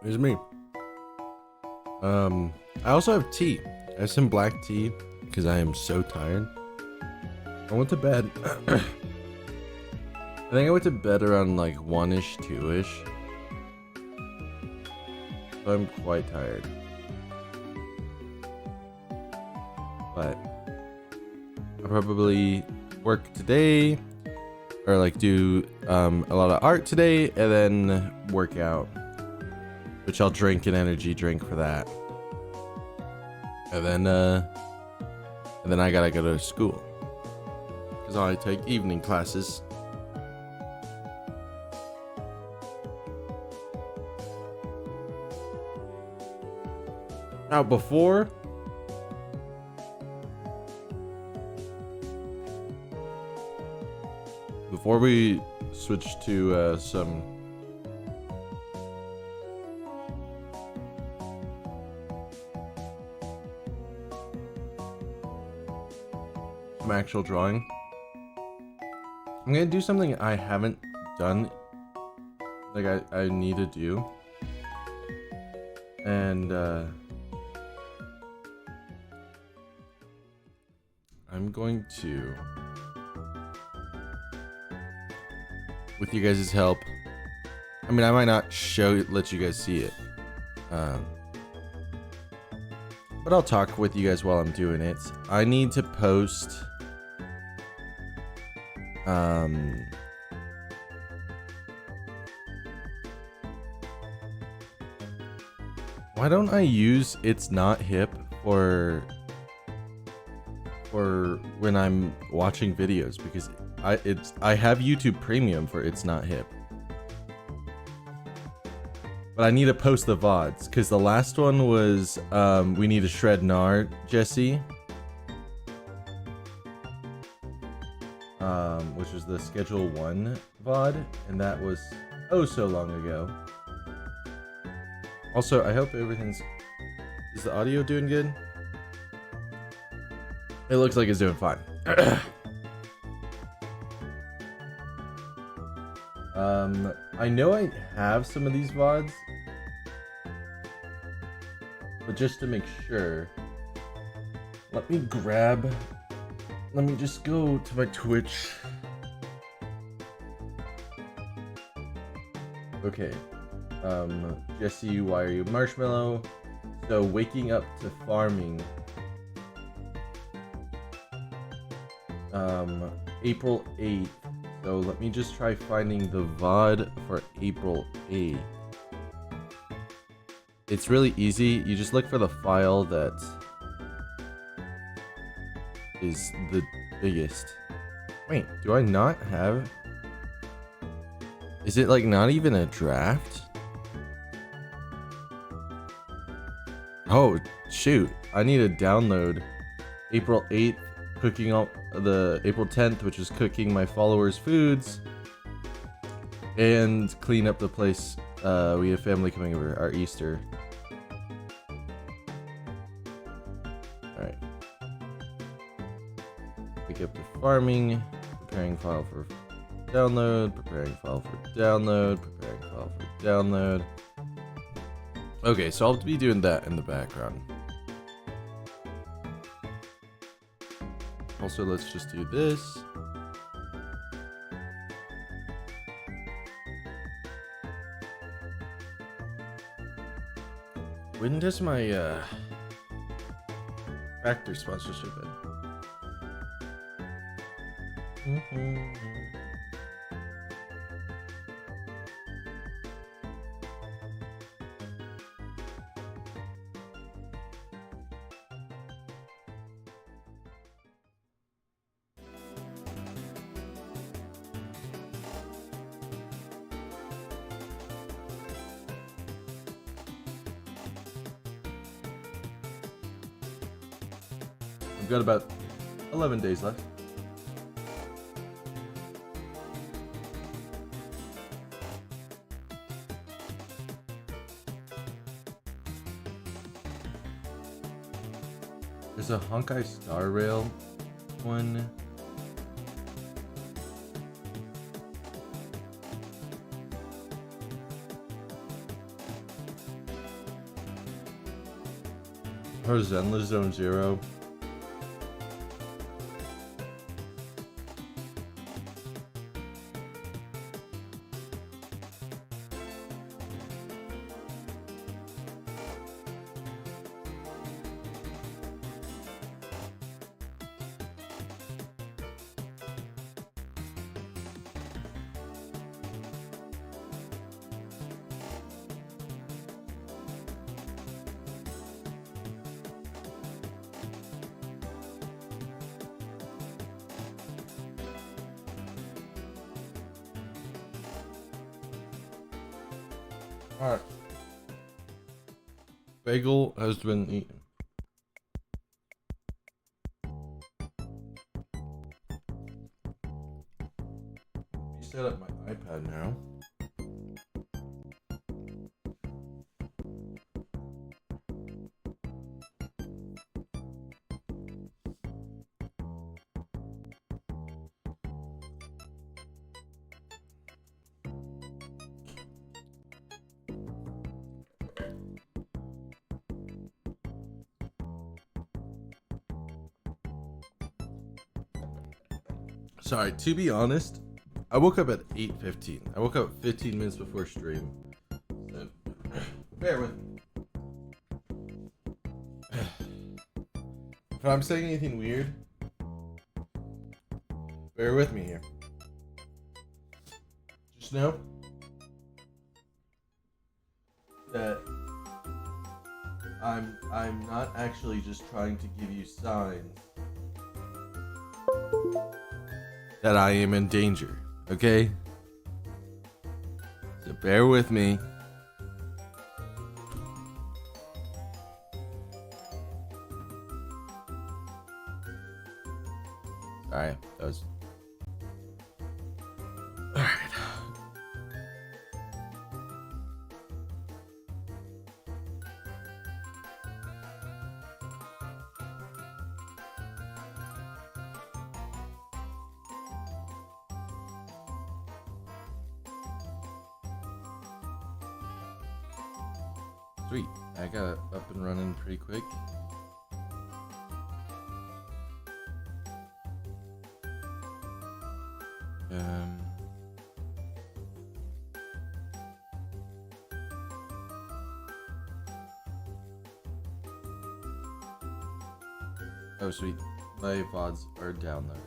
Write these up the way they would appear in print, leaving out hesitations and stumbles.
It's me. I also have tea. I have some black tea because I am so tired. I went to bed. I think I went to bed around like 1-ish, 2-ish. So I'm quite tired. But I'll probably work today or like do a lot of art today and then work out, which I'll drink an energy drink for that. And then I gotta go to school because I take evening classes. Now before we switch to some actual drawing, I'm gonna do something I haven't done, like I need to do, and I'm going to, with you guys' help, I mean I might not let you guys see it, but I'll talk with you guys while I'm doing it. I need to post why don't I use It's Not Hip for when I'm watching videos, because I have YouTube Premium for It's Not Hip. But I need to post the VODs because the last one was we need to shred Nard, Jesse. Which was the Schedule 1 VOD, and that was oh so long ago. Also, I hope is the audio doing good? It looks like it's doing fine. I know I have some of these VODs, but just to make sure, let me just go to my Twitch. Okay, Jesse, why are you marshmallow? So waking up to farming. April 8th. So let me just try finding the VOD for April 8th. It's really easy. You just look for the file that is the biggest. Wait, do I not have? Is it like not even a draft? Oh, shoot. I need to download April 8th, cooking up the April 10th, which is cooking my followers' foods, and clean up the place. We have family coming over, our Easter. Alright. Pick up the farming, preparing file for download, preparing file for download, preparing file for download. Okay, so I'll be doing that in the background. Also, let's just do this. When does my factory sponsorship end? I've got about 11 days left. There's a Honkai Star Rail one. Or Zenless Zone Zero. Alright. Bagel has been eaten. You set up my iPad now. Sorry, to be honest, I woke up at 8:15. I woke up 15 minutes before stream. So, bear with me. If I'm saying anything weird, bear with me here. Just know that I'm not actually just trying to give you signs that I am in danger, okay? So bear with me. Alright, that was... Alright. Sweet, I got it up and running pretty quick. Oh sweet, my VODs are downloading.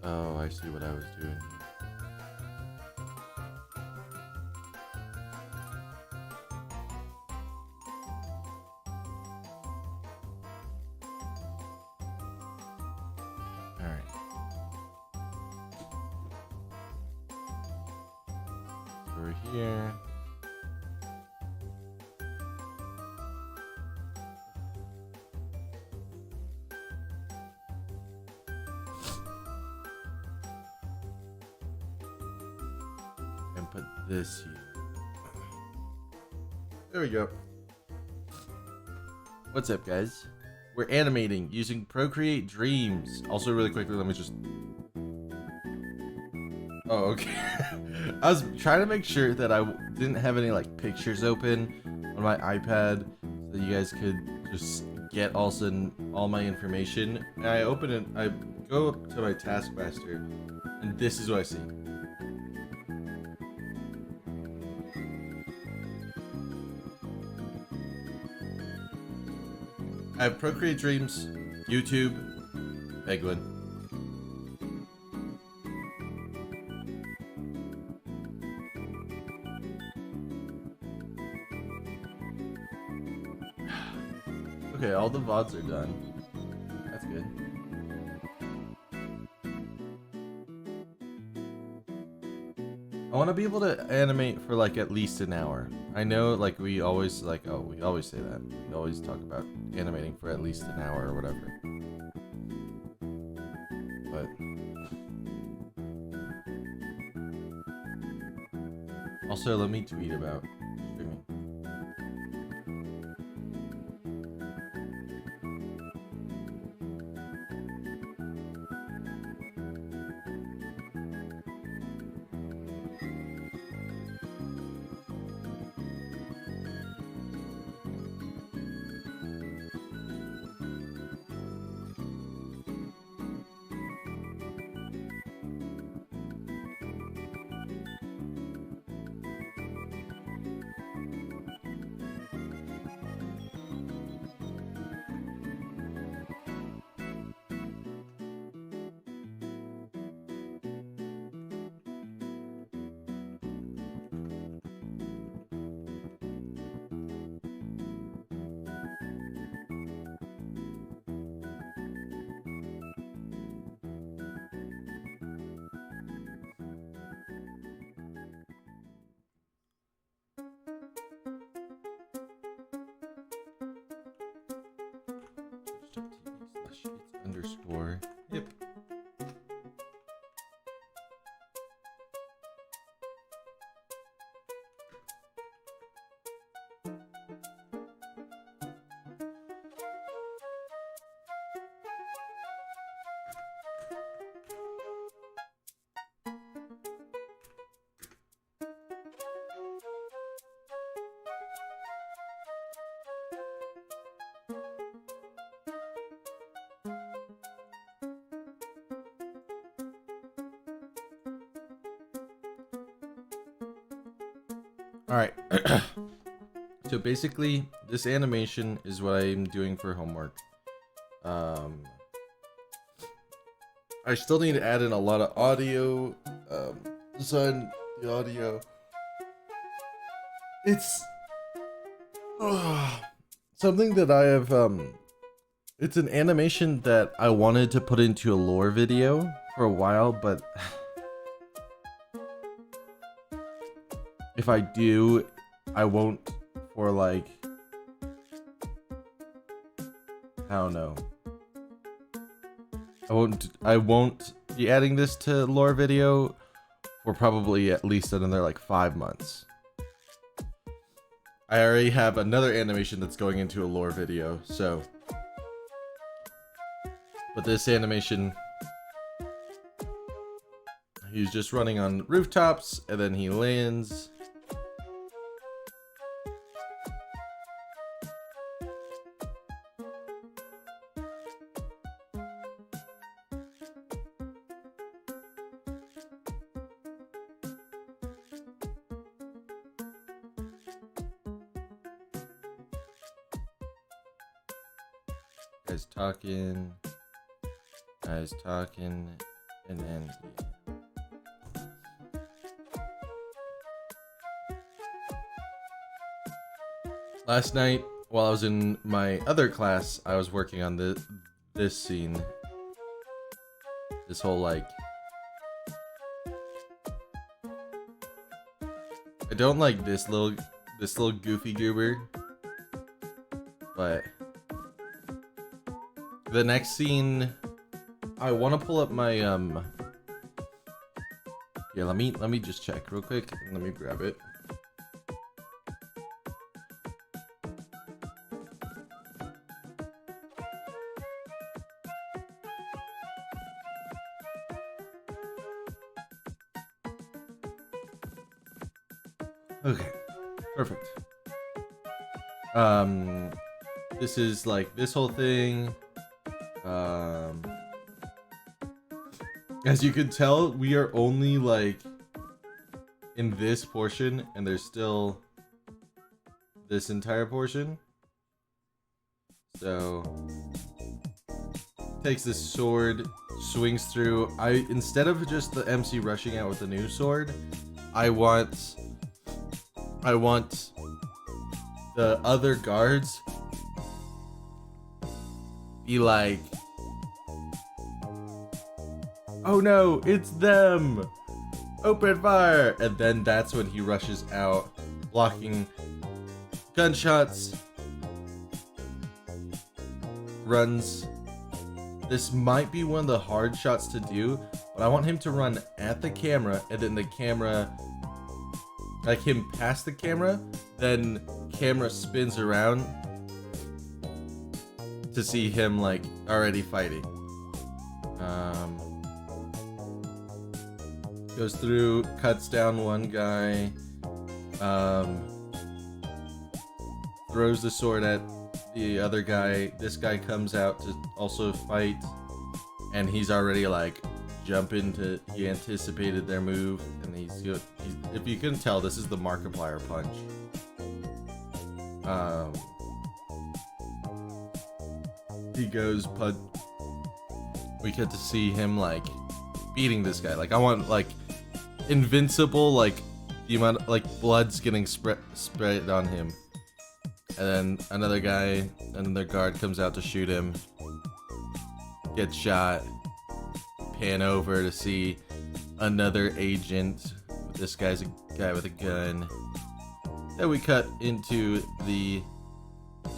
Oh, I see what I was doing here. Alright. Over here. And put this here. There we go. What's up, guys? We're animating using Procreate Dreams. Also, really quickly, let me just... Oh, okay. I was trying to make sure that I didn't have any, like, pictures open on my iPad so you guys could just get all my information. And I open it, I go up to my Taskmaster, and this is what I see. I have Procreate Dreams, YouTube, Penguin. Okay, all the VODs are done. That's good. I want to be able to animate for like at least an hour. I know, like, we always say that. We always talk about animating for at least an hour or whatever. But Also, let me tweet about streaming. Underscore. Yep. All right. So basically, this animation is what I'm doing for homework. I still need to add in a lot of audio. Design the audio. It's something that I have. It's an animation that I wanted to put into a lore video for a while, but if I do, I won't for like, I don't know. I won't be adding this to lore video for probably at least another like 5 months. I already have another animation that's going into a lore video, so. But this animation, he's just running on rooftops and then he lands. Guys talking, and then yeah. Last night, while I was in my other class, I was working on this scene. This whole like, I don't like this little goofy goober, but the next scene, I want to pull up my yeah, let me just check real quick and let me grab it. Okay, perfect. This is like this whole thing. As you can tell, we are only like in this portion, and there's still this entire portion. So takes this sword, swings through. Instead of just the MC rushing out with the new sword, I want the other guards be like, oh no, it's them! Open fire! And then that's when he rushes out, blocking gunshots, runs. This might be one of the hard shots to do, but I want him to run at the camera, and then the camera like him past the camera, then camera spins around to see him like already fighting. Goes through, cuts down one guy, throws the sword at the other guy. This guy comes out to also fight, and he's already like jumping to, he anticipated their move, and he's if you couldn't tell, this is the Markiplier punch. He goes punch. We get to see him like beating this guy. Like I want like invincible, like the amount like blood's getting spread on him. And then another guard comes out to shoot him. Gets shot. Pan over to see another agent. This guy's a guy with a gun. Then we cut into the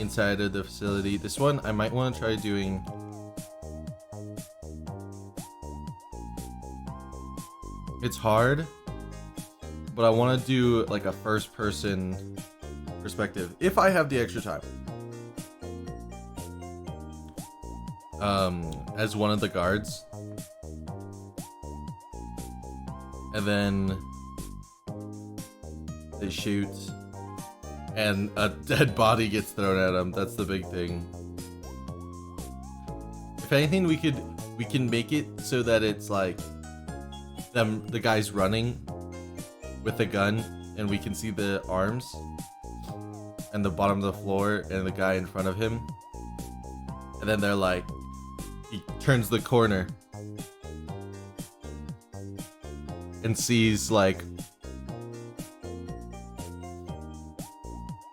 inside of the facility. This one I might want to try doing. It's hard, but I want to do like a first person perspective if I have the extra time. As one of the guards, and then they shoot and a dead body gets thrown at him. That's the big thing. If anything, we can make it so that it's like the guy's running with the gun and we can see the arms and the bottom of the floor and the guy in front of him, and then they're like, he turns the corner and sees like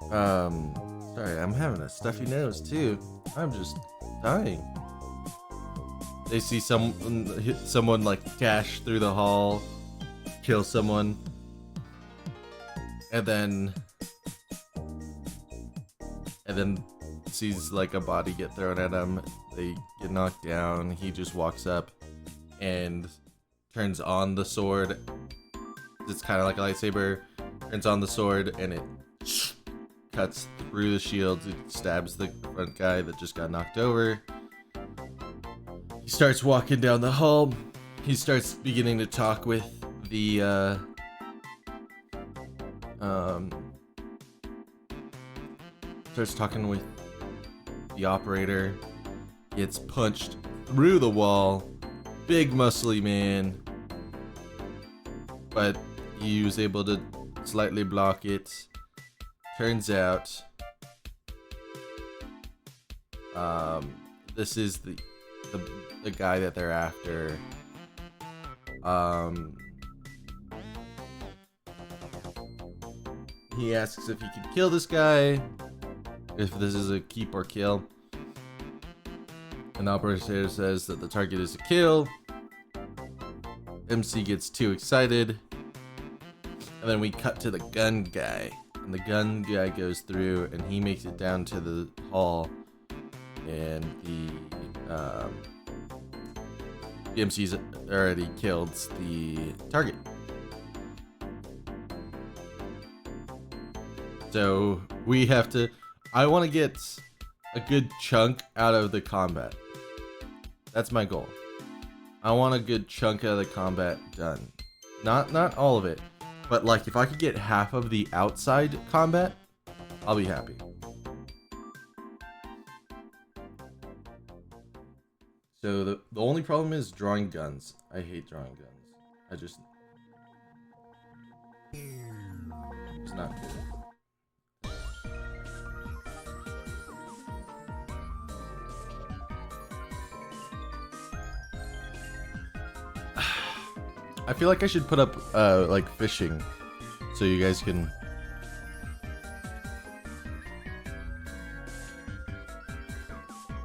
sorry, I'm having a stuffy nose too. I'm just dying. They see someone like dash through the hall, kill someone, and then sees like a body get thrown at him. They get knocked down. He just walks up and turns on the sword. It's kind of like a lightsaber. Turns on the sword and it cuts through the shields. It stabs the front guy that just got knocked over. He starts walking down the hall. He starts beginning to talk with the starts talking with the operator. Gets punched through the wall. Big muscly man, but he was able to slightly block it. Turns out this is the guy that they're after. He asks if he can kill this guy, if this is a keep or kill. An operator says that the target is a kill. MC gets too excited, and then we cut to the gun guy, and the gun guy goes through and he makes it down to the hall, and the MC's already killed the target. So we have to, I want to get a good chunk out of the combat. That's my goal. I want a good chunk out of the combat done. Not all of it, but like if I could get half of the outside combat, I'll be happy. So the only problem is drawing guns. I hate drawing guns. It's not good. I feel like I should put up like fishing so you guys can.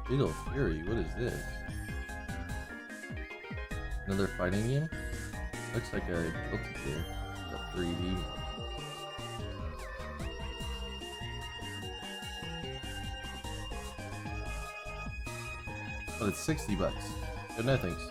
Fatal Fury, what is this? Another fighting game? Looks like a built it here. A 3D. Oh, it's $60. Good no thanks.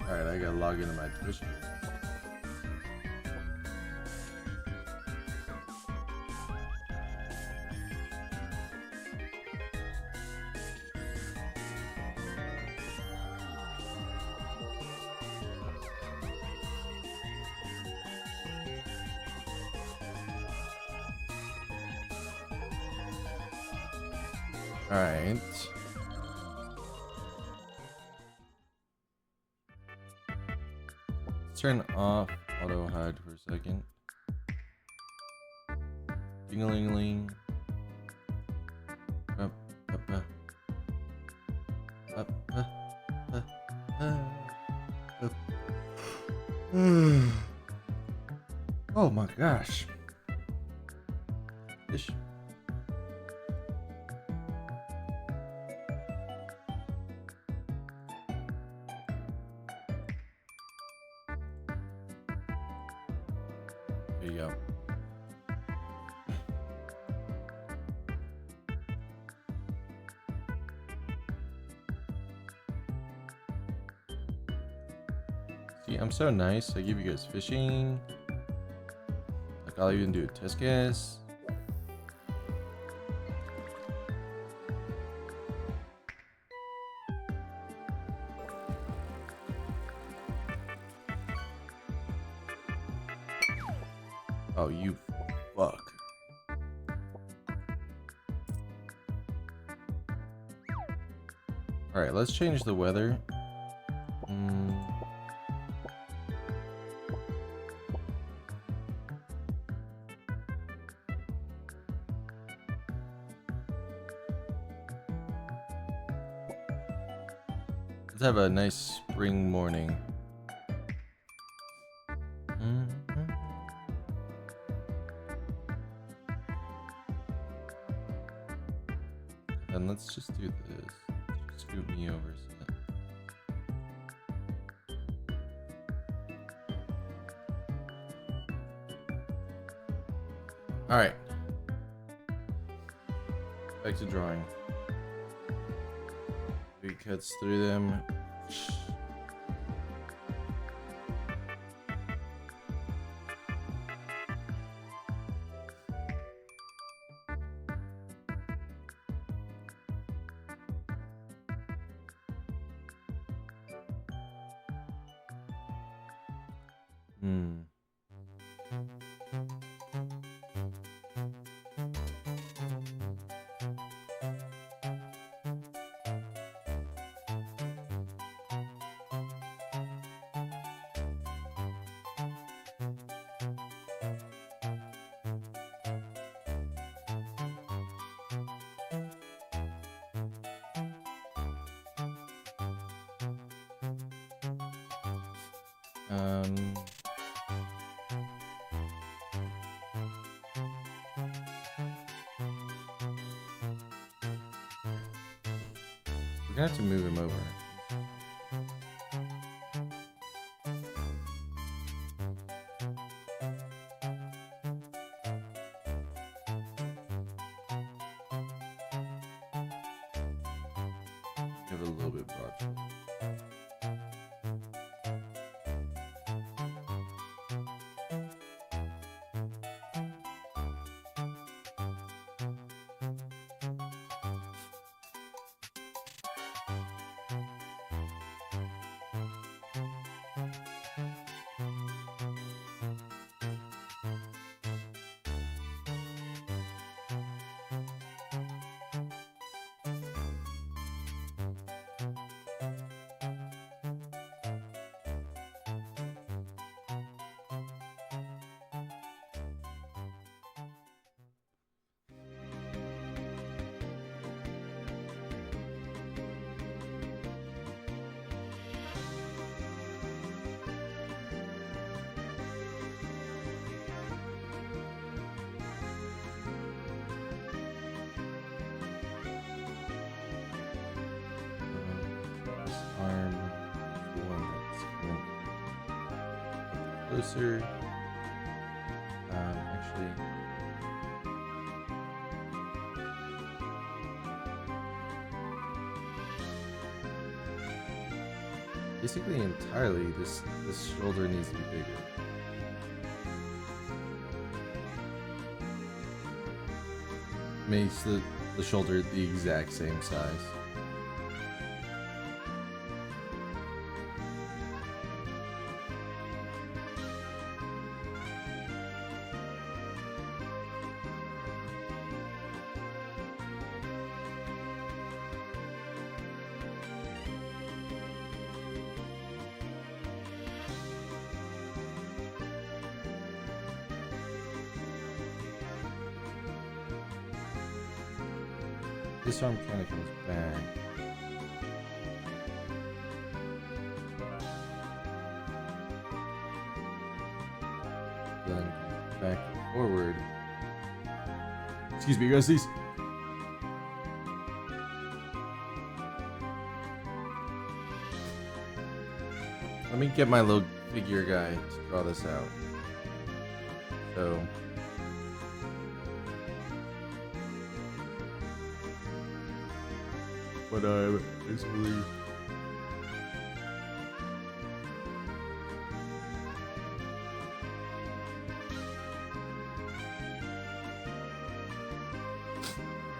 Alright, I gotta log into my Twitch. Alright. Turn off auto hide for a second. Ding-a-ling-a-ling. Up, up, up. Up, up, up, up. Oh my gosh. Fish. There you go. See, I'm so nice. I give you guys fishing. Like, I'll even do a test cast. Oh, you fuck. Alright, let's change the weather. Let's have a nice spring morning. And let's just do this. Scoot me over a sec. Alright. Back to drawing. It cuts through them. We're gonna have to move him over. Give it a little bit broad shoulder. Arm, the one that's coming closer. Actually, basically entirely this shoulder needs to be bigger. Makes the shoulder the exact same size. This arm kind of comes back. Then back and forward. Excuse me, guys, please. Let me get my little figure guy to draw this out. So. But I basically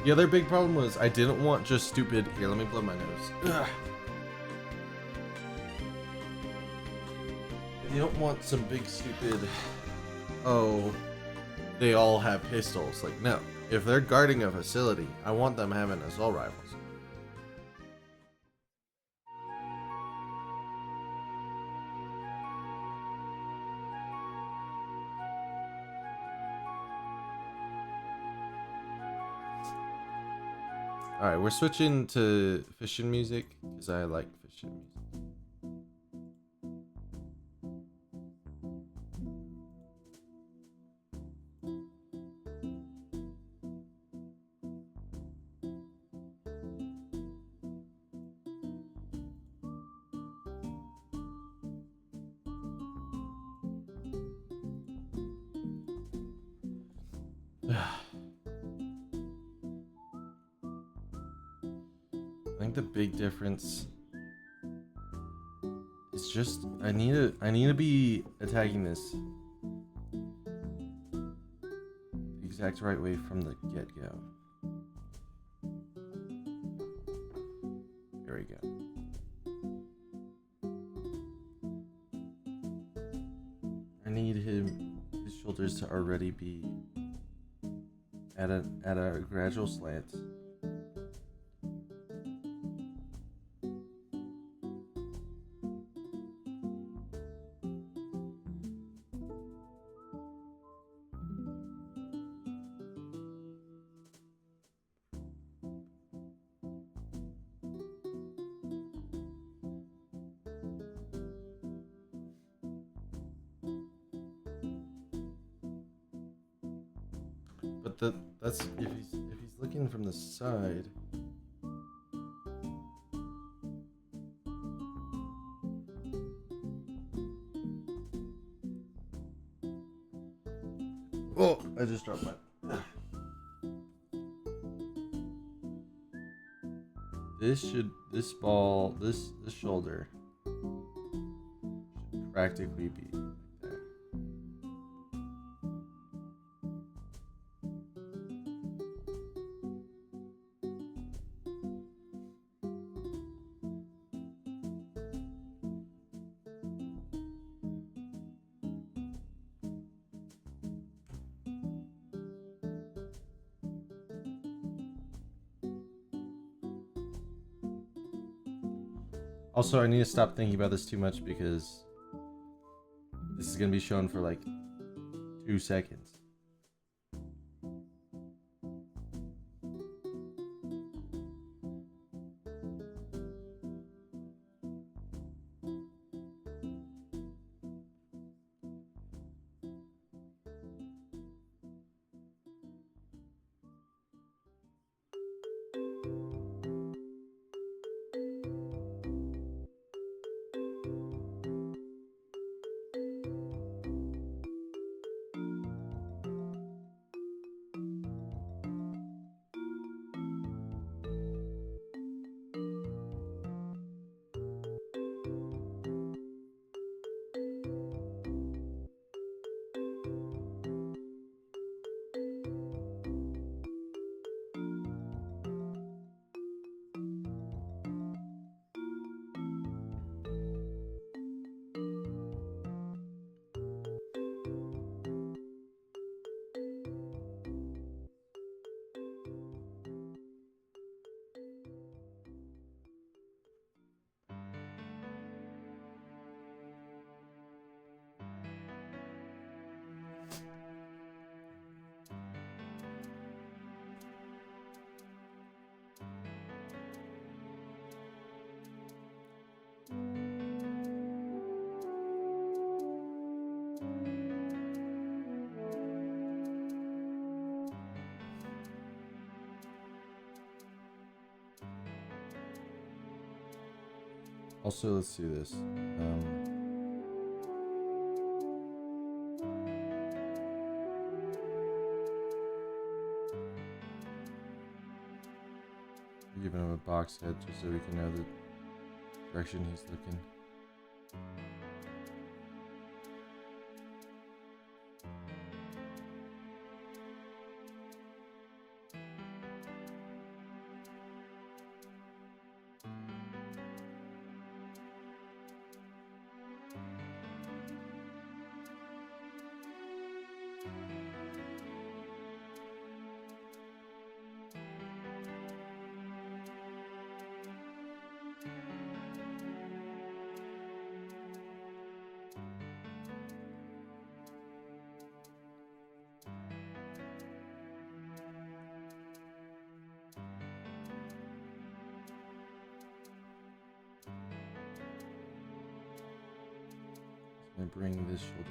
the other big problem was I didn't want just stupid. Here, let me blow my nose. Ugh. You don't want some big stupid. Oh, they all have pistols. Like, no. If they're guarding a facility, I want them having assault rifles. Alright, we're switching to fishing music because I like fishing music. I think the big difference is just I need to be attacking this the exact right way from the get-go. There we go. I need his shoulders to already be at a gradual slant. But that's if he's looking from the side. just dropped my. This shoulder should practically be like that. Also, I need to stop thinking about this too much because this is going to be shown for like 2 seconds. Also, let's do this. Giving him a box head just so we can know the direction he's looking. And bring this shoulder.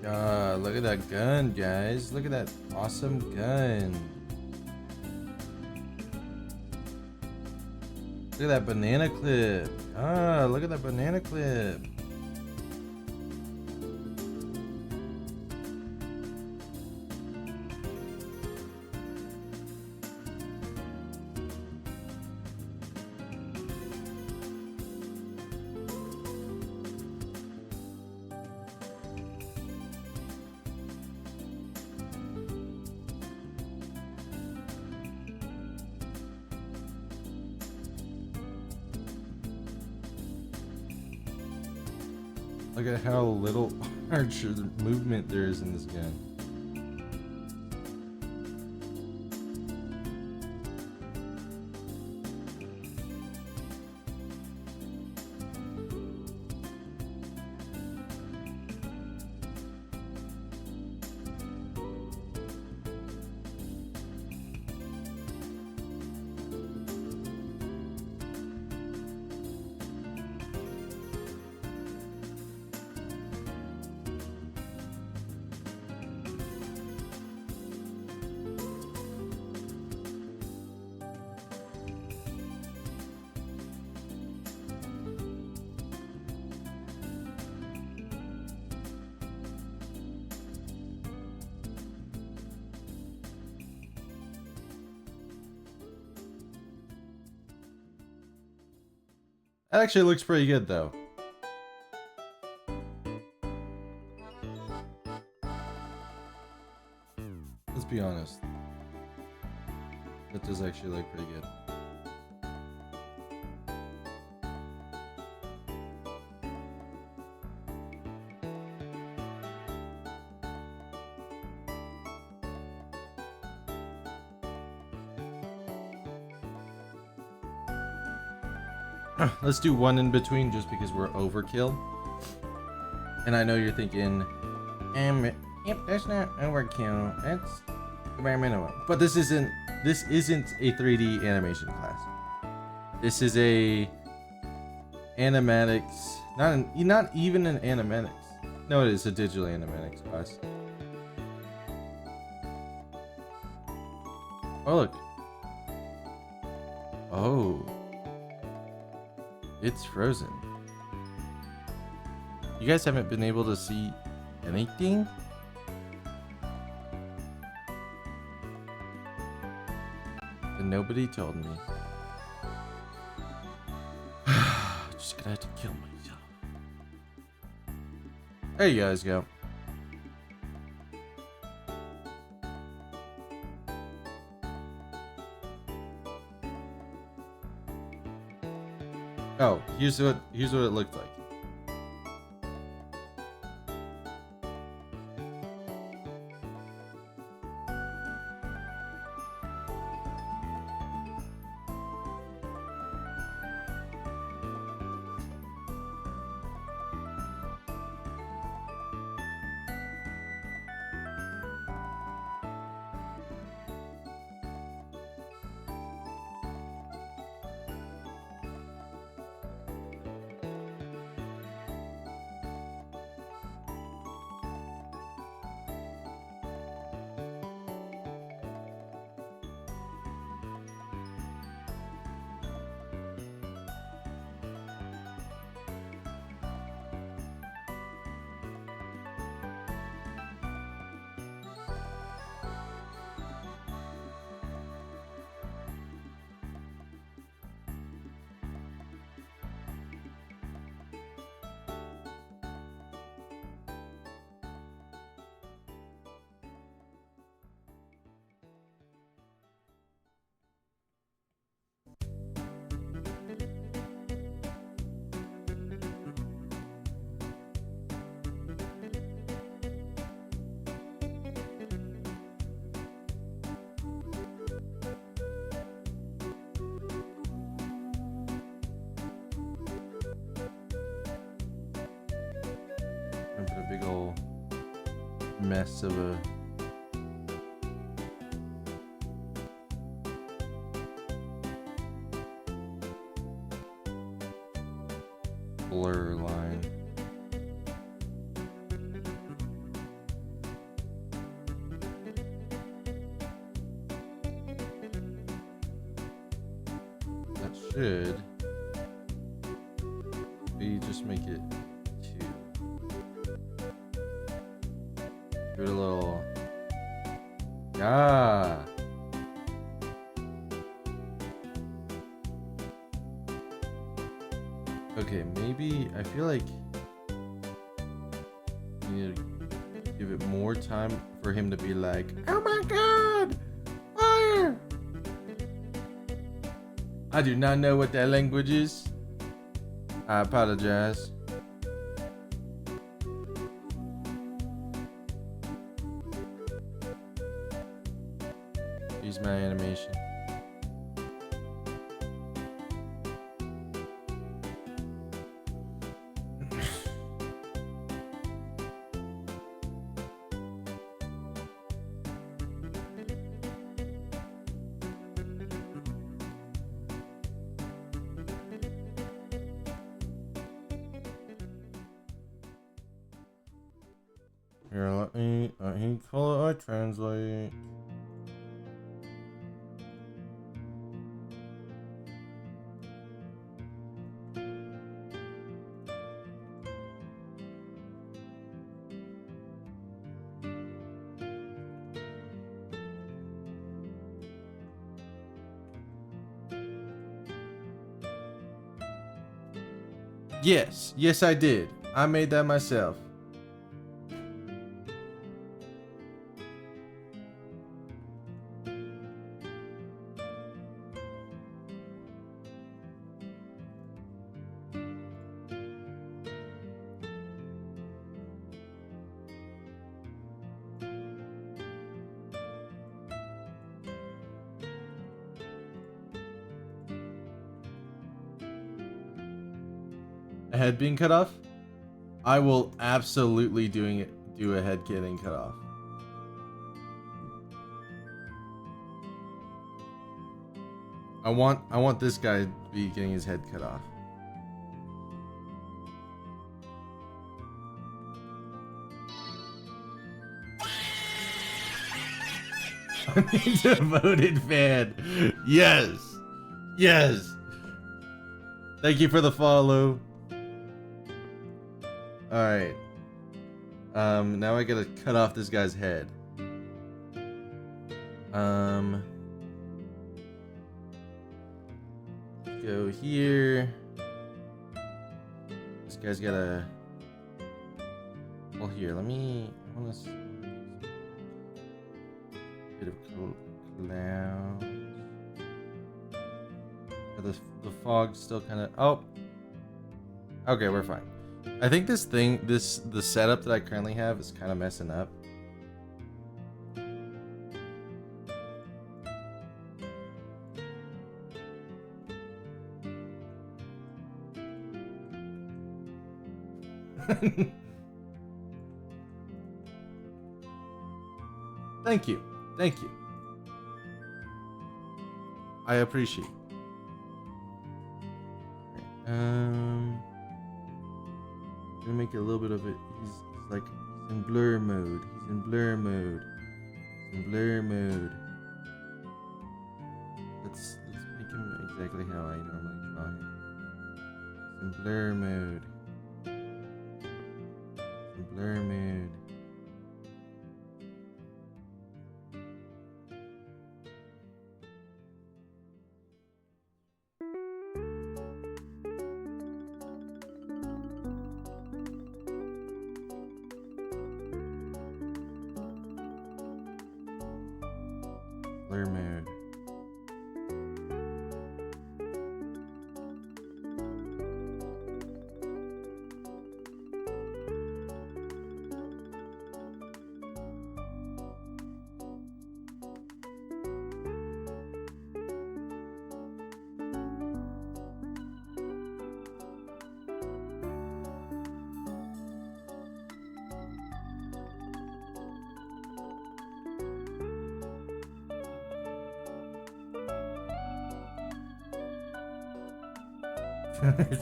God, look at that gun, guys. Look at that awesome gun. Look at that banana clip. Ah, look at that banana clip. Look at how little archer movement there is in this gun. That actually looks pretty good though. Let's be honest. That does actually look pretty good. Let's do one in between just because we're overkill. And I know you're thinking, yep, that's not overkill. That's bare minimum. But this isn't a 3D animation class. This is a animatics, not even an animatics. No, it is a digital animatics class. Oh look. Oh. It's frozen. You guys haven't been able to see anything? And nobody told me. Just gonna have to kill myself. There you guys go. Oh, here's what it looked like. I put a big ol' mess of a blur line. should we just make it 2? Give it a little. Yeah. Okay, maybe I feel like we need to give it more time for him to be like, oh my god, fire! I do not know what that language is. I apologize. Use my animation. Here, let me call it. I translate. Yes, I did. I made that myself. A head being cut off? I will absolutely do a head getting cut off. I want this guy to be getting his head cut off. Devoted fan. Yes. Thank you for the follow. Alright. Now I gotta cut off this guy's head. Go here. This guy's gotta. Well, here, let me. I want to. Bit of cloud. The fog's still kind of. Oh. Okay, we're fine. I think the setup that I currently have is kind of messing up. Thank you. I appreciate it. Gonna make a little bit of it. He's in blur mode. Let's make him exactly how I normally draw him. He's in blur mode. Blur mode.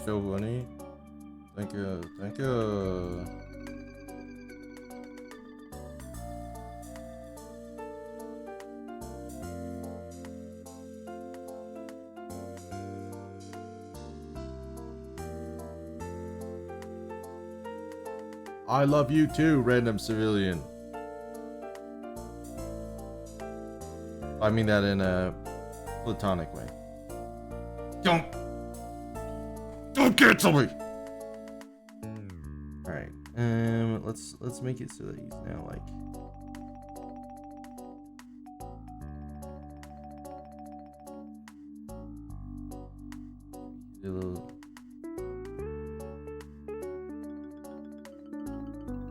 So funny. Thank you. I love you too, random civilian. I mean that in a platonic way. Don't cancel me. All right. Let's make it so that he's now like. A little.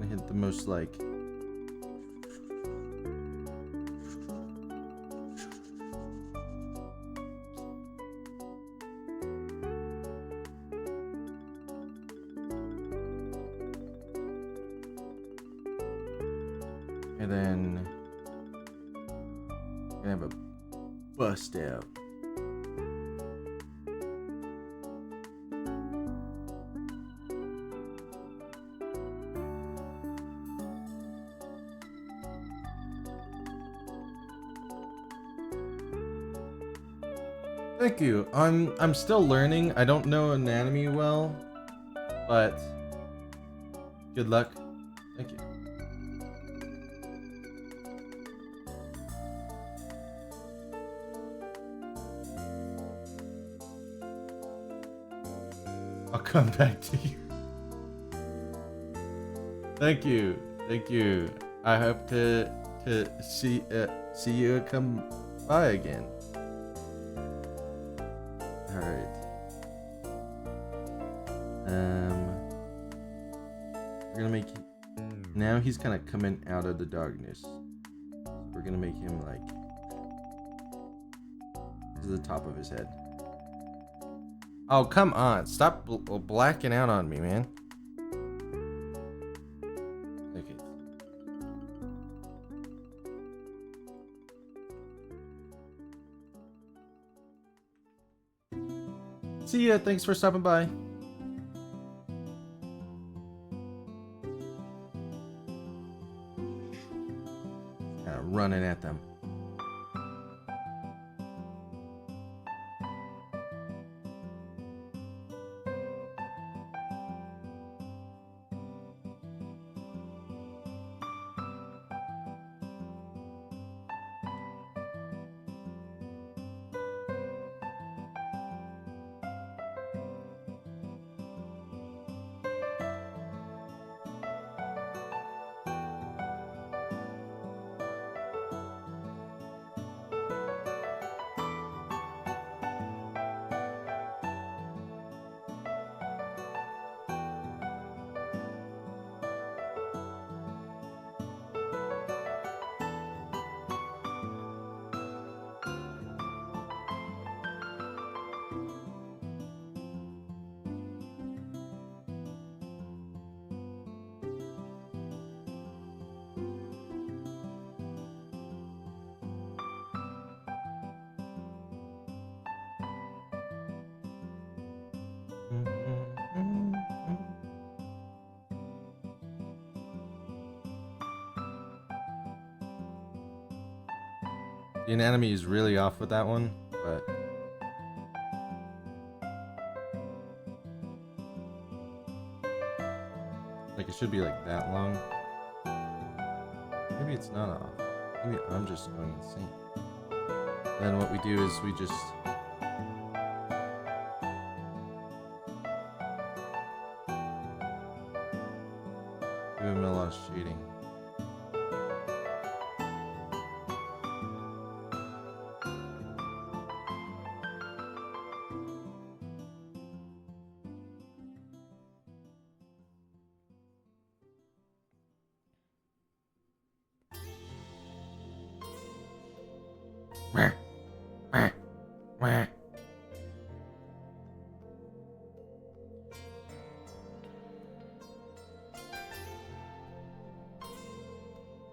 I hit the most like. And then I have a bust out. Thank you. I'm still learning. I don't know anatomy well, but good luck. Thank you. I'll come back to you. Thank you. Thank you. I hope to see you come by again. All right. We're gonna make now he's kind of coming out of the darkness. So we're gonna make him like to the top of his head. Oh, come on. Stop blacking out on me, man. Okay. See ya. Thanks for stopping by. Kind of running at them. The anatomy is really off with that one, but like it should be like that long. Maybe it's not off. Maybe I'm just going insane. And then what we do is we just give him a lot of shading.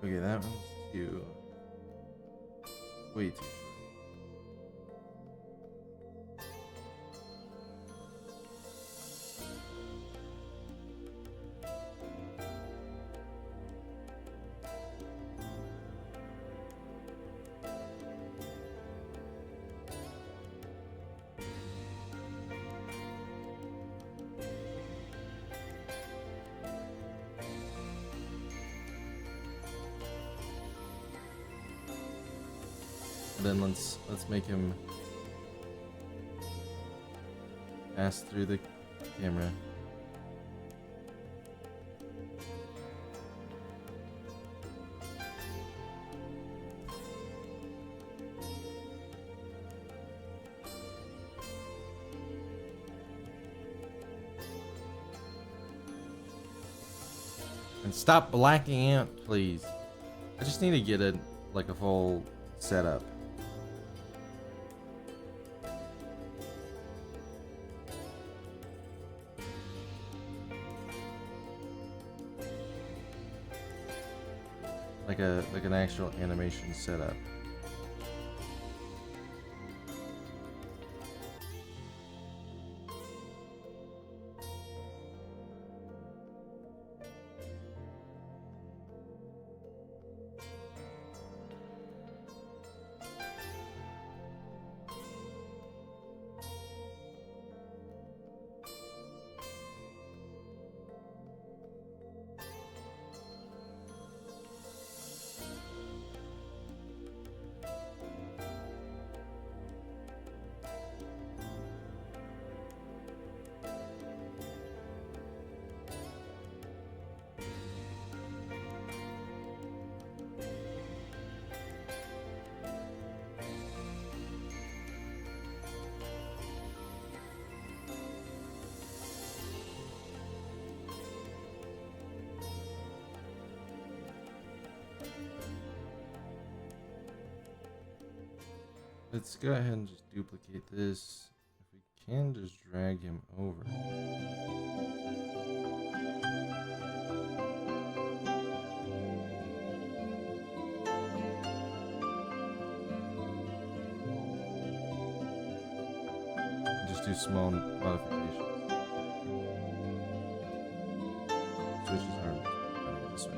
Okay, that one's too way too short. Then let's make him pass through the camera. And stop blacking out, please. I just need to get a full setup. Like an actual animation setup. Let's go ahead and just duplicate this. If we can, just drag him over. Just do small modifications. Switch his arm this way.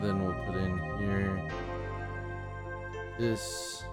Then we'll put in here this.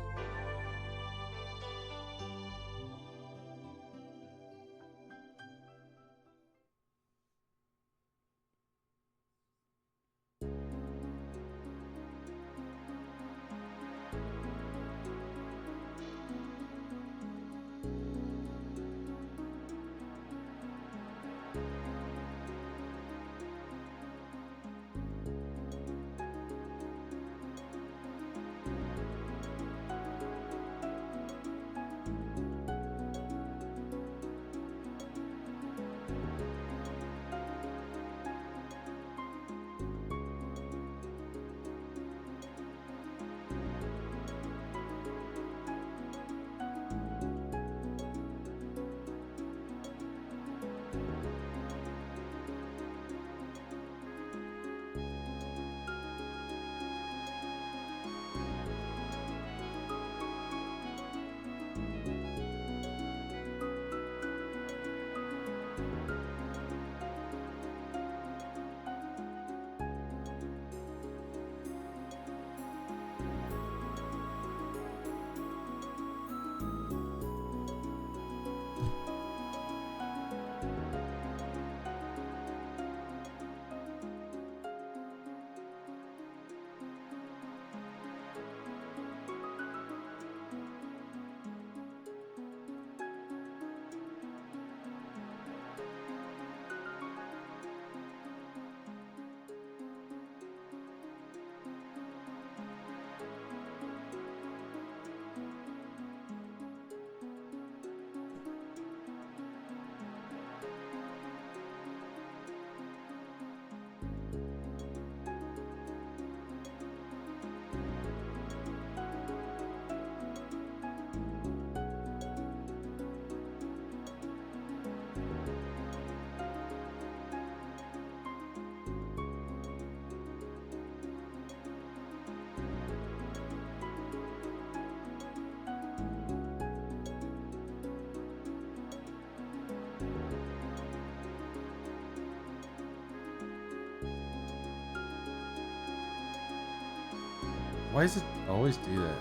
Why does it always do that?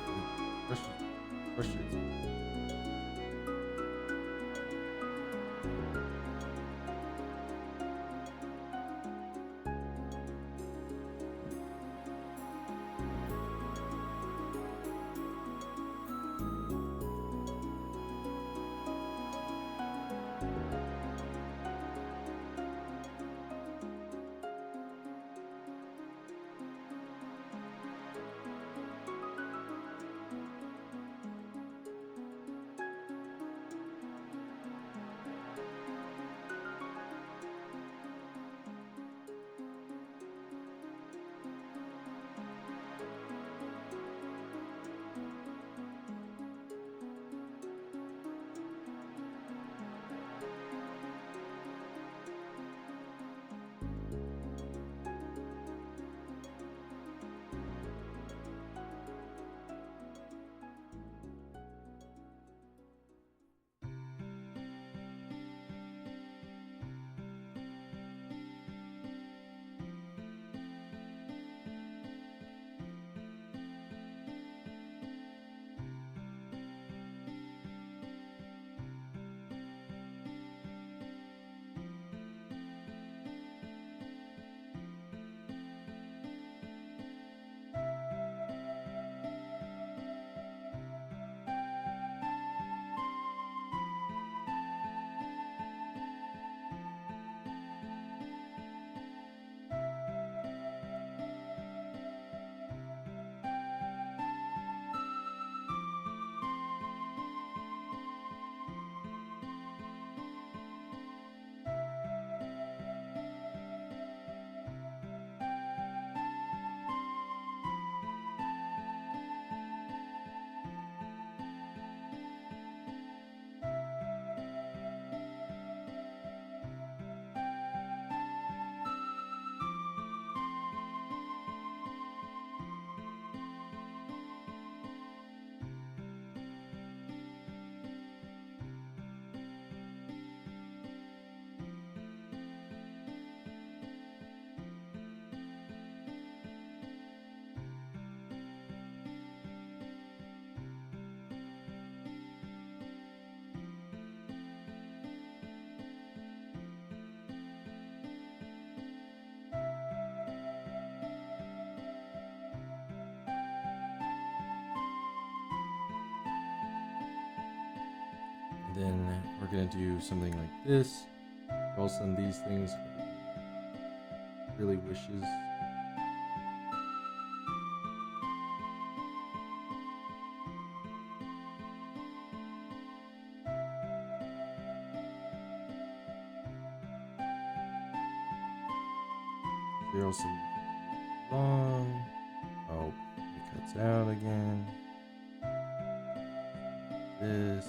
It frustrates me. Then we're gonna do something like this. Roll some of these things. Really wishes. Zero some long. Oh, it cuts out again. This.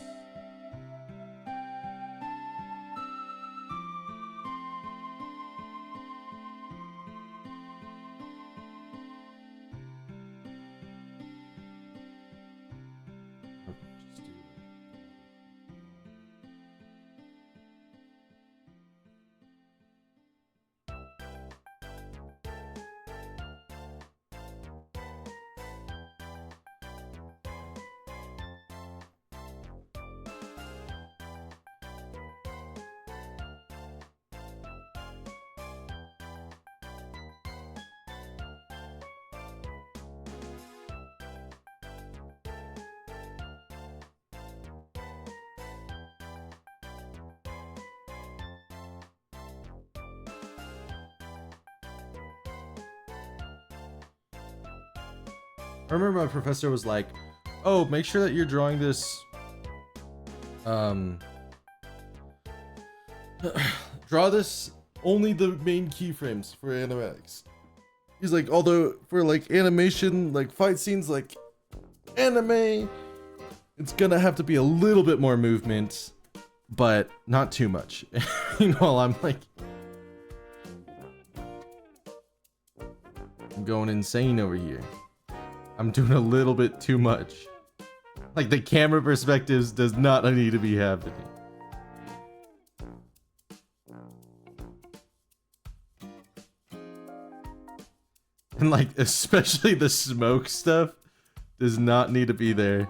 I remember my professor was like, "Oh, make sure that you're drawing this. Draw this only the main keyframes for animatics." He's like, although for like animation, like fight scenes, like anime, it's gonna have to be a little bit more movement, but not too much. You know, I'm like, I'm going insane over here. I'm doing a little bit too much. Like the camera perspectives does not need to be happening. And like, especially the smoke stuff. Does not need to be there.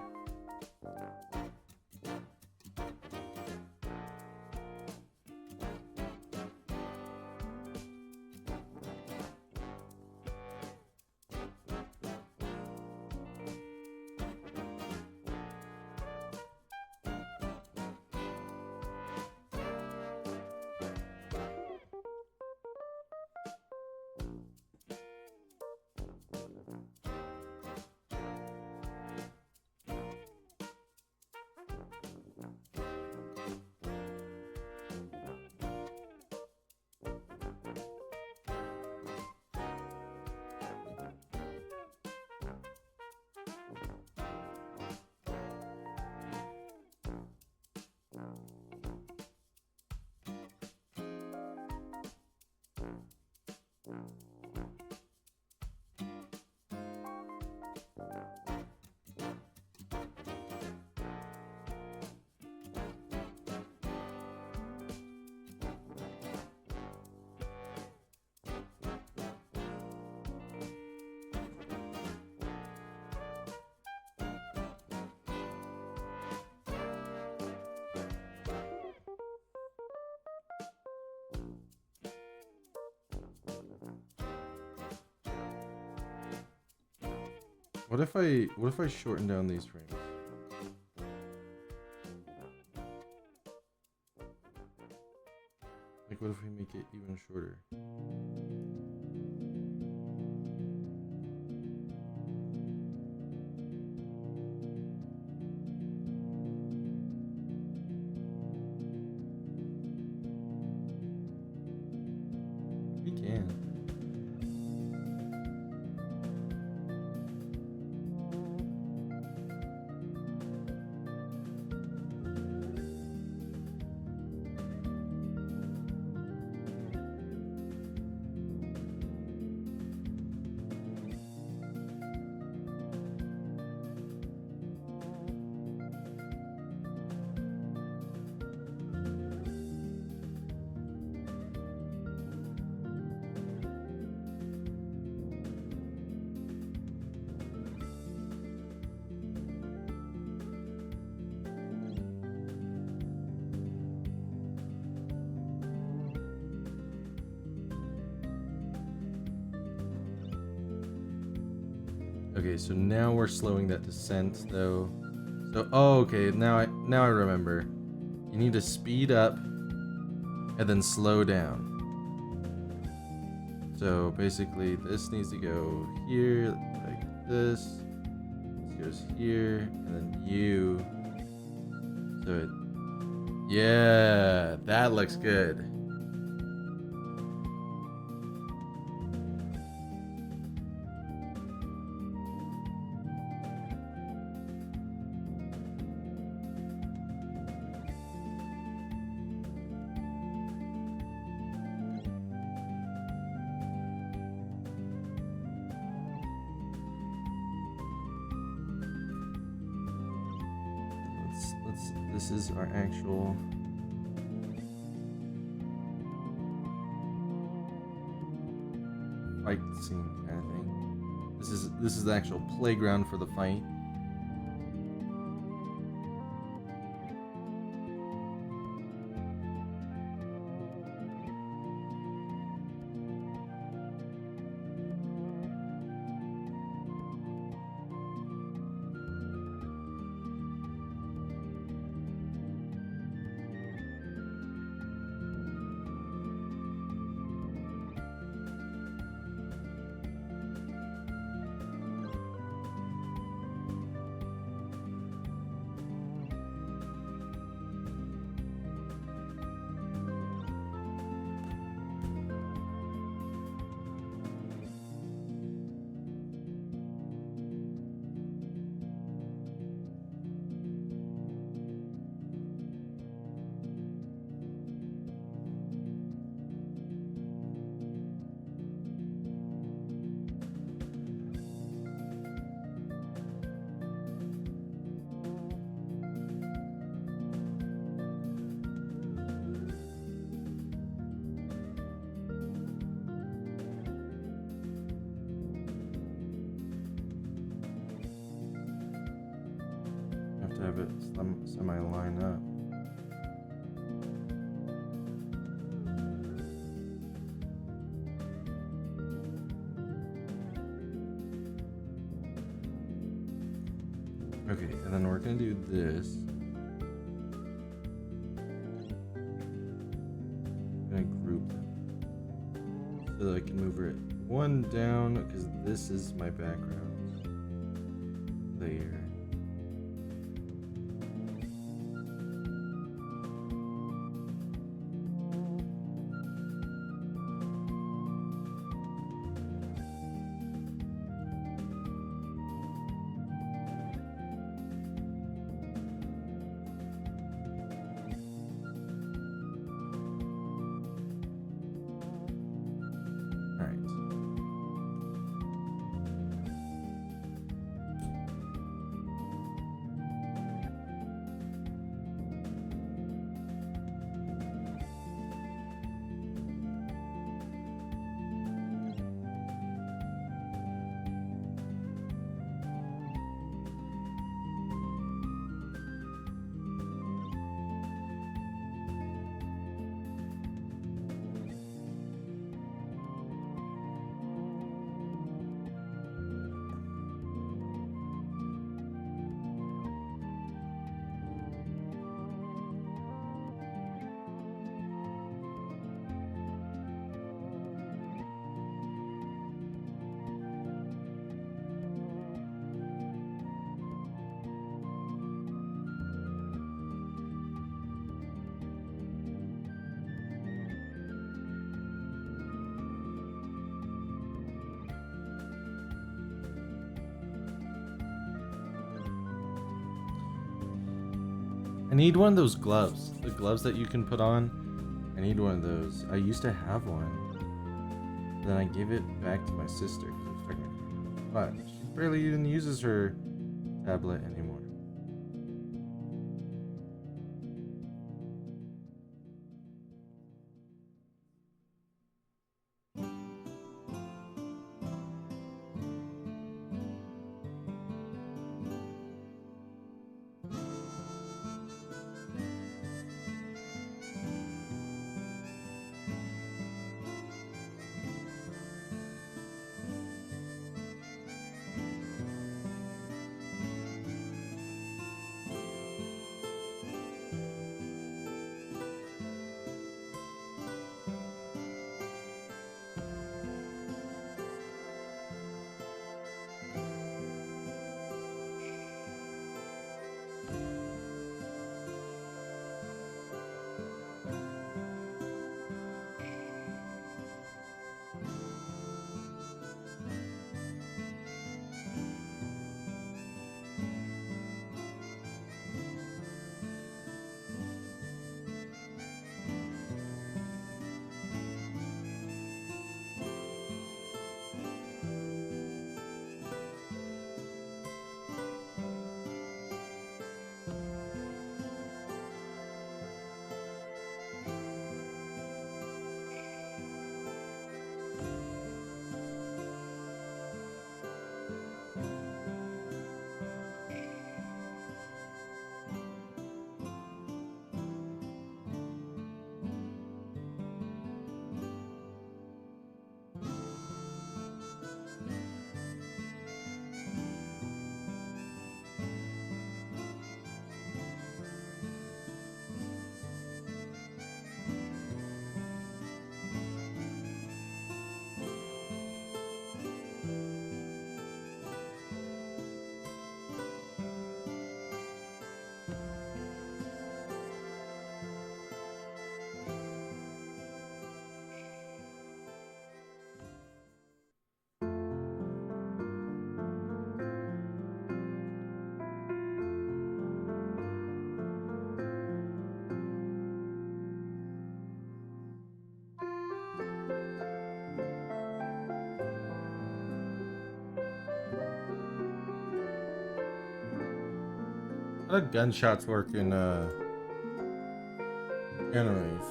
What if I shorten down these frames? Like, what if we make it even shorter? We can. Okay, so now we're slowing that descent though. So okay, now I remember. You need to speed up and then slow down. So basically this needs to go here like this. This goes here and then you. So it, yeah, that looks good. This is our actual fight scene kind of thing. This is the actual playground for the fight. to have it semi-line up. Okay, and then we're gonna do this. I'm gonna group them so that I can move it one down, because this is my background layer. I need one of those gloves. The gloves that you can put on. I need one of those. I used to have one. Then I gave it back to my sister because I was pregnant. But she barely even uses her tablet anymore. How do gunshots work in animes?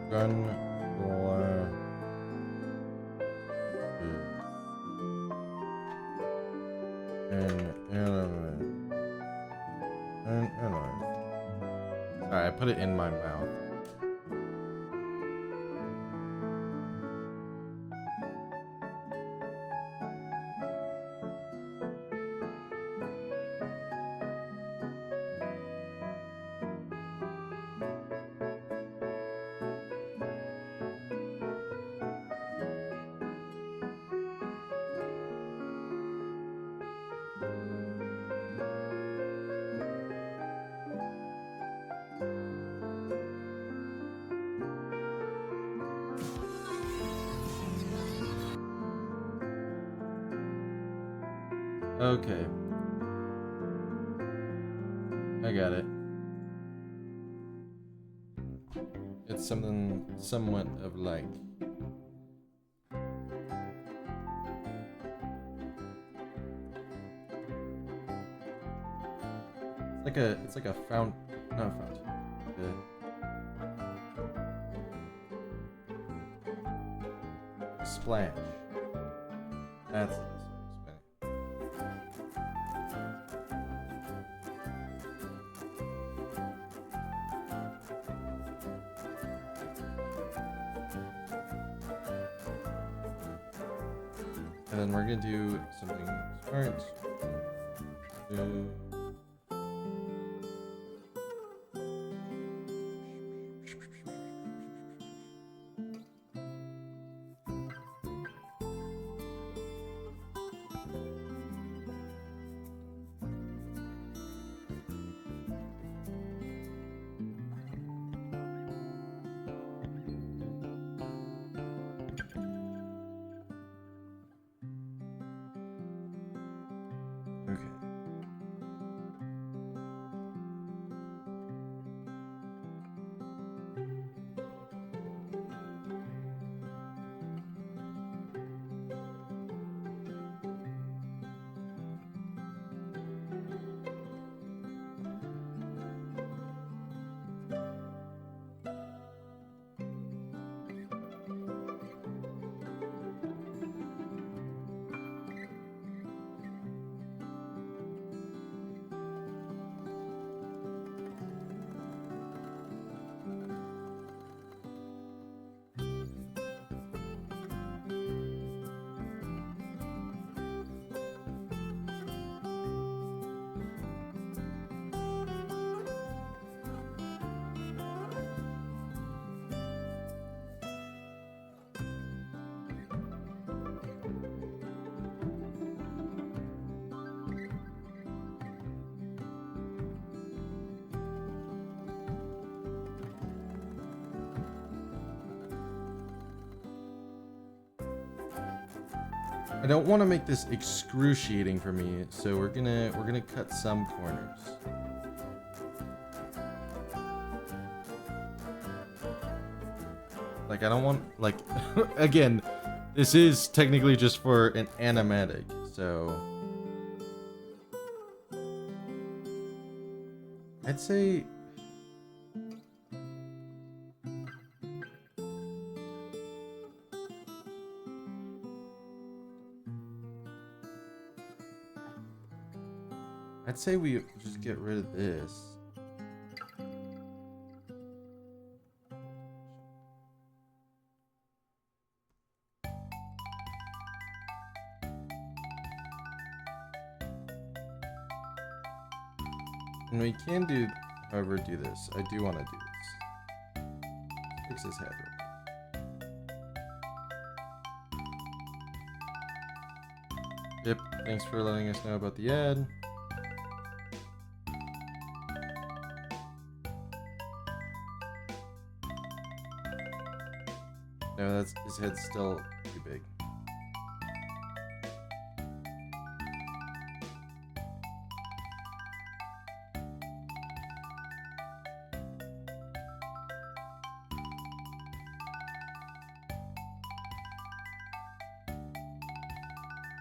Gun blast. Alright, I put it in my mouth. Okay. I got it. It's something somewhat of like it's like a not a fountain. A splash. That's the best way to explain it. And then we're gonna do something smart. Okay. I don't want to make this excruciating for me, so we're gonna cut some corners. Like I don't want like again, this is technically just for an animatic, so I'd say we just get rid of this. And we can do, however, do this. I do want to do this. Fix his head real quick. Yep, thanks for letting us know about the ad. No, that's his head's still too big.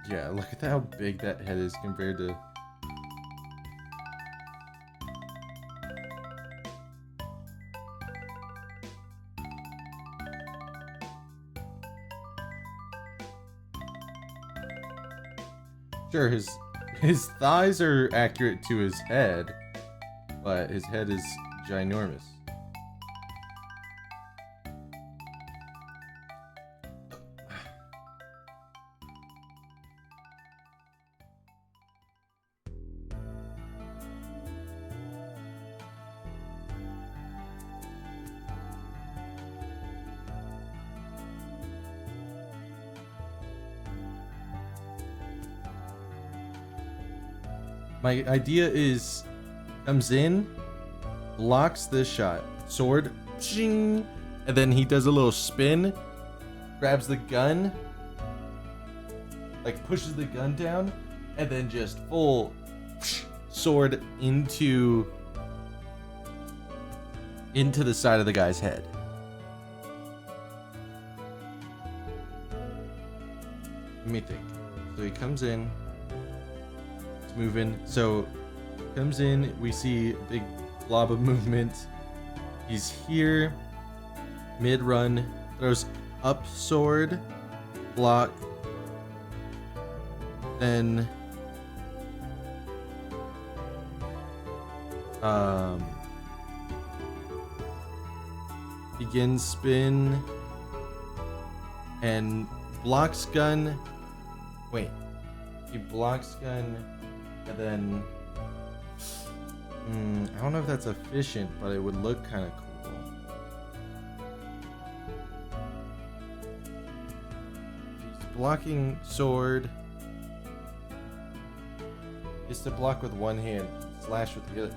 Yeah, look at how big that head is compared to... Sure, His thighs are accurate to his head, but his head is ginormous. My idea is, comes in, blocks this shot, sword, shing, and then he does a little spin, grabs the gun, like pushes the gun down, and then just full sword into the side of the guy's head. Let me think. So he comes in. Moving, so comes in, we see big blob of movement. He's here, mid run, throws up sword, block, then begins spin and blocks gun. Wait, he blocks gun. And then, I don't know if that's efficient, but it would look kind of cool. He's blocking sword. He has to block with one hand, slash with the other.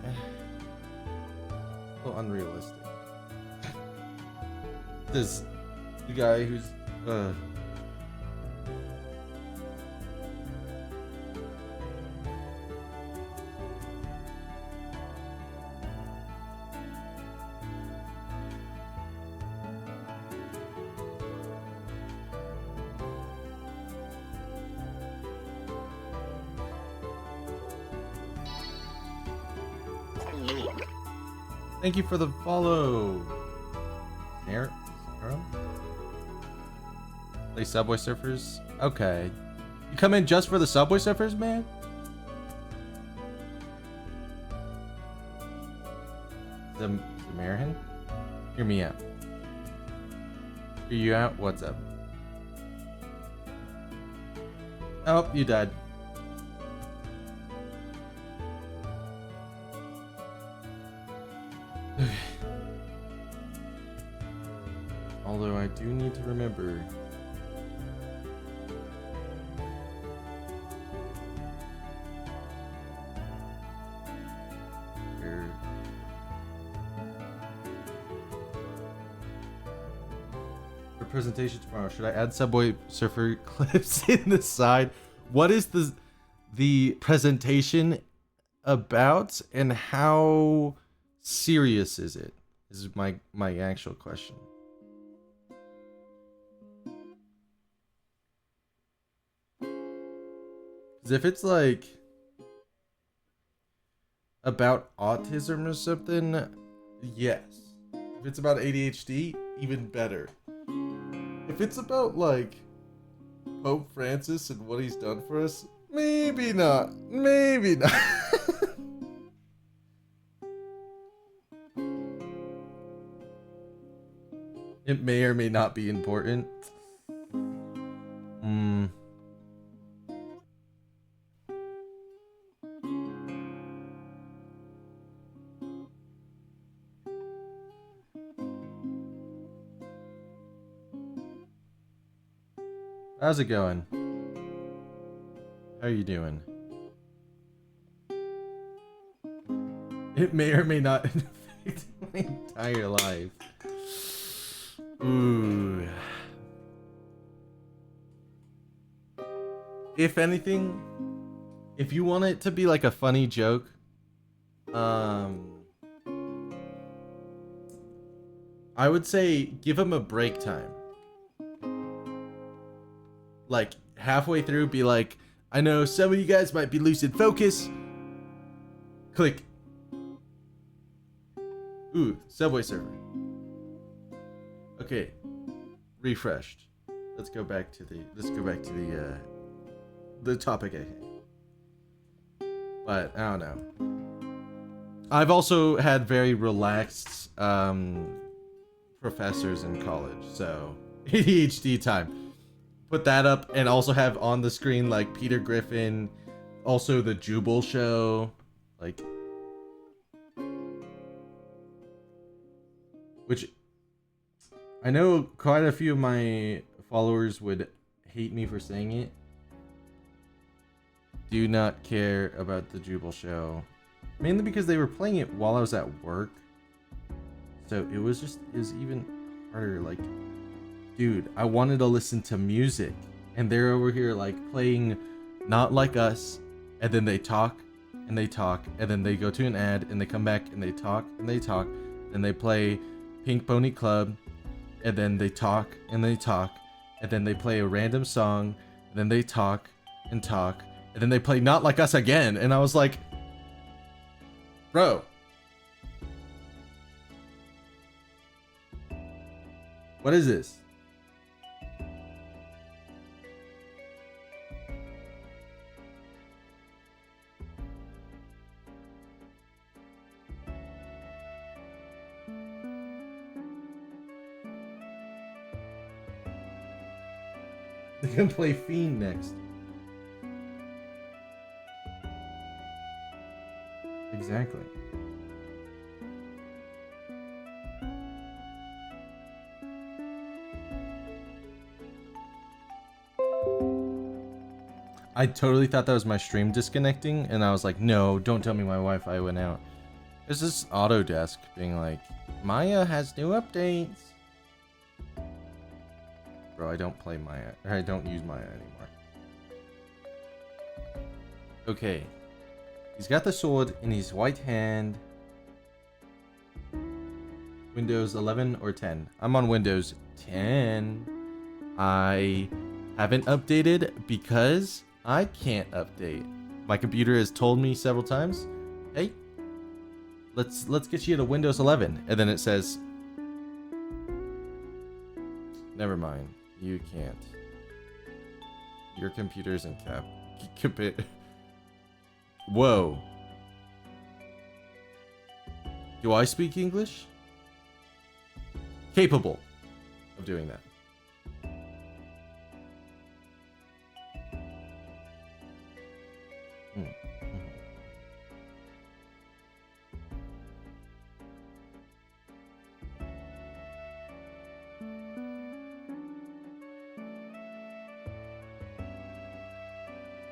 A little unrealistic. This the guy who's Thank you for the follow. Play Subway Surfers? Okay. You come in just for the Subway Surfers, man? The American? Hear me out. Hear you out? What's up? Oh, you died. Although I do need to remember. For presentation tomorrow, should I add Subway Surfer clips in the side? What is the presentation about, and how serious is it? Is my actual question. Because if it's like about autism or something, yes. If it's about ADHD, even better. If it's about like Pope Francis and what he's done for us, maybe not. Maybe not. It may or may not be important. How's it going? How are you doing? It may or may not affect my entire life. Ooh. If anything, if you want it to be like a funny joke, I would say give him a break time. Like halfway through, be like, I know some of you guys might be lucid focus. Click. Ooh, Subway Surfer. Okay, refreshed. Let's go back to the topic at hand. But I don't know. I've also had very relaxed professors in college, so ADHD time. Put that up and also have on the screen like Peter Griffin, also the Jubal show, like, which I know quite a few of my followers would hate me for saying it. Do not care about the Jubal show, mainly because they were playing it while I was at work, so it was even harder. Like, dude, I wanted to listen to music, and they're over here like playing Not Like Us, and then they talk and they talk, and then they go to an ad and they come back and they talk and they talk, and they play Pink Pony Club, and then they talk and they talk, and then they play a random song, and then they talk and talk, and then they play Not Like Us again, and I was like, bro, what is this? They're gonna play Fiend next. Exactly. I totally thought that was my stream disconnecting, and I was like, no, don't tell me my Wi-Fi went out. There's this Autodesk being like, Maya has new updates. Bro, I don't play Maya, or I don't use Maya anymore. Okay. He's got the sword in his right hand. Windows 11 or 10? I'm on Windows 10. I haven't updated because I can't update. My computer has told me several times, hey, let's get you to Windows 11. And then it says, never mind, you can't. Your computer's in cap. Whoa. Do I speak English? Capable of doing that.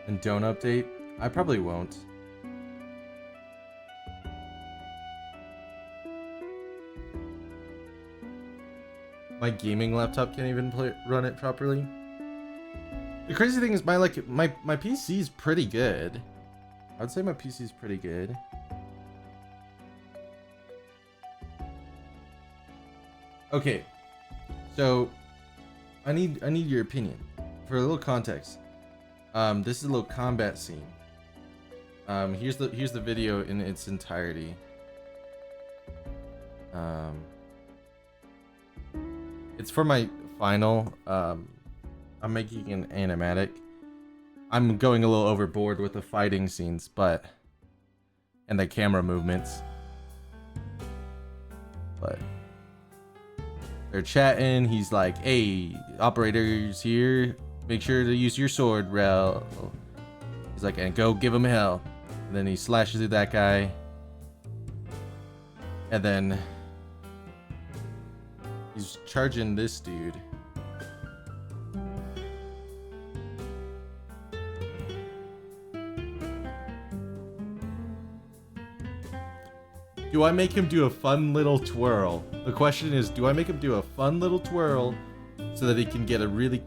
And don't update? I probably won't. My gaming laptop can't even run it properly. The crazy thing is my PC is pretty good. I would say my PC is pretty good. Okay, so I need your opinion for a little context. This is a little combat scene. Here's the video in its entirety. It's for my final. I'm making an animatic. I'm going a little overboard with the fighting scenes, and the camera movements. But they're chatting. He's like, "Hey, operators here. Make sure to use your sword, Rel." He's like, "And go give him hell." And then he slashes through that guy. And then he's charging this dude. Do I make him do a fun little twirl? The question is, do I make him do a fun little twirl so that he can get a really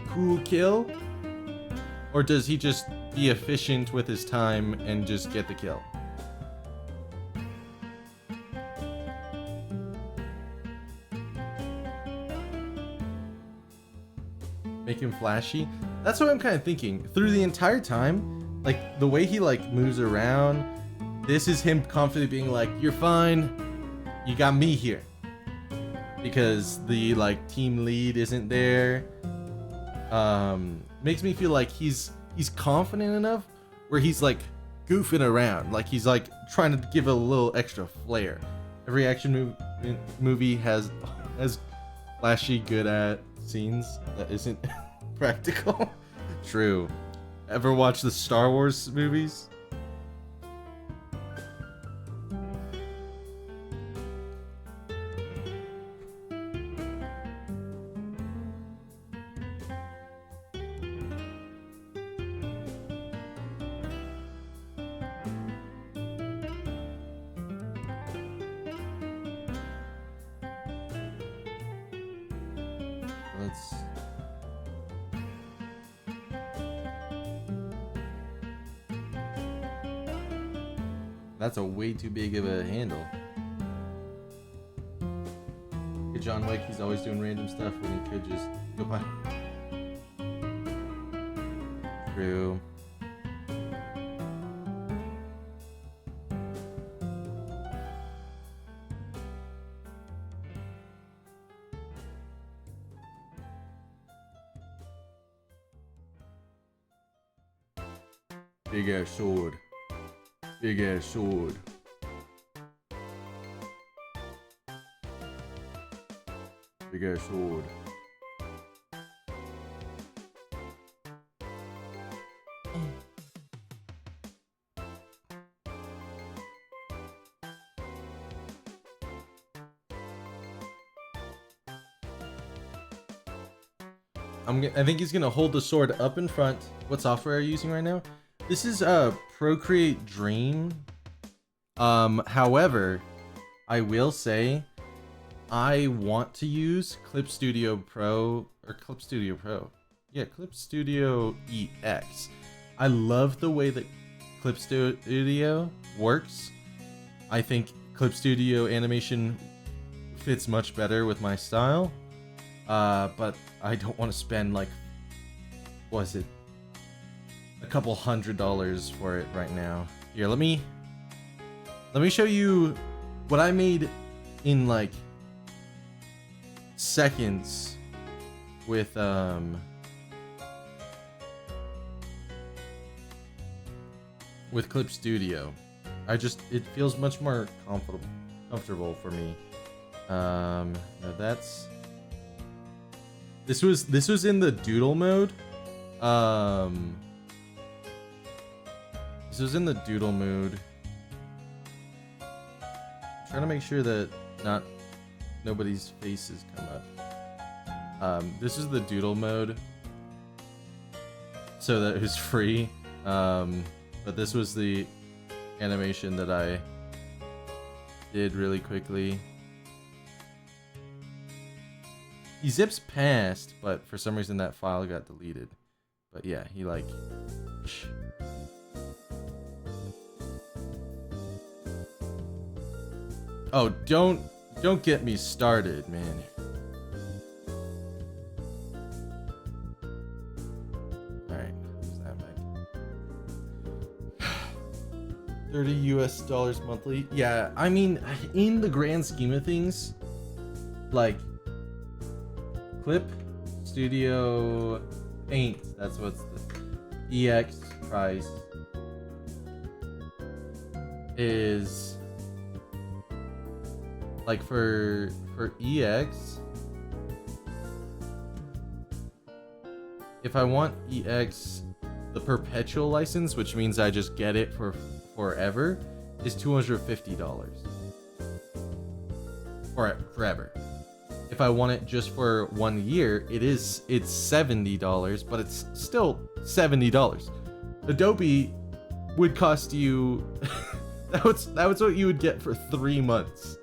cool kill? Or does he just be efficient with his time and just get the kill? Make him flashy? That's what I'm kind of thinking. Through the entire time, like the way he like moves around, this is him confidently being like, "You're fine. You got me here." Because the like team lead isn't there. Makes me feel like he's confident enough where he's like goofing around. Like he's like trying to give a little extra flair. Every action movie has flashy, good at scenes that isn't practical. True. Ever watch the Star Wars movies? That's a way too big of a handle. Hey, John Wick, he's always doing random stuff when he could just go by. True. Big ass sword. Big ass sword. Big ass sword. I think he's gonna hold the sword up in front. What software are you using right now? This is Procreate Dream. However, I will say I want to use Clip Studio Pro or Clip Studio Pro. Yeah, Clip Studio EX. I love the way that Clip Studio works. I think Clip Studio animation fits much better with my style. But I don't want to spend like, what is it? A couple $100 for it right now. Here, let me show you what I made in like seconds with Clip Studio. It feels much more comfortable for me. No, this was in the doodle mode. This was in the doodle mode. I'm trying to make sure that nobody's faces come up. This is the doodle mode, so that it was free. But this was the animation that I did really quickly. He zips past, but for some reason that file got deleted. But yeah, he like... Oh, don't get me started, man. Alright, who's that back? $30 monthly. Yeah, I mean, in the grand scheme of things, like Clip Studio Paint, that's what's the EX price is. Like for EX, if I want EX, the perpetual license, which means I just get it for forever, is $250. Or forever. If I want it just for 1 year, it's $70, but it's still $70. Adobe would cost you that was what you would get for 3 months.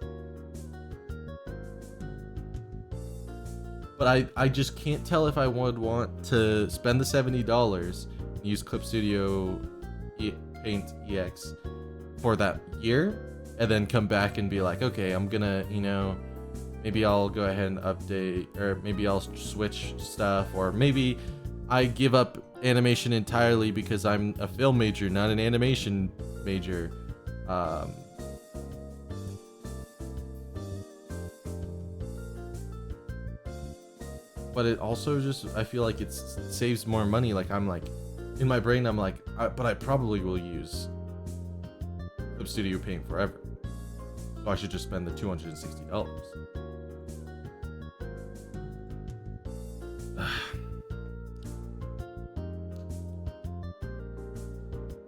But I just can't tell if I would want to spend the $70 and use Clip Studio Paint EX for that year, and then come back and be like, okay, I'm gonna, maybe I'll go ahead and update, or maybe I'll switch stuff, or maybe I give up animation entirely because I'm a film major, not an animation major. But it also just, I feel like it saves more money. Like I'm like, in my brain, I'm like, but I probably will use Clip Studio paying forever. So I should just spend the $260.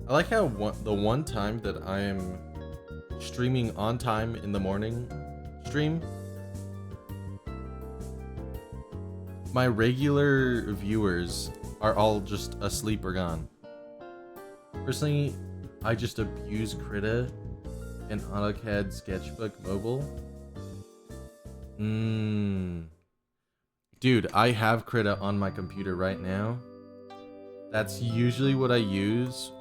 I like how the one time that I am streaming on time in the morning stream, my regular viewers are all just asleep or gone. Personally, I just abuse Krita and AutoCAD Sketchbook Mobile. Dude, I have Krita on my computer right now. That's usually what I use.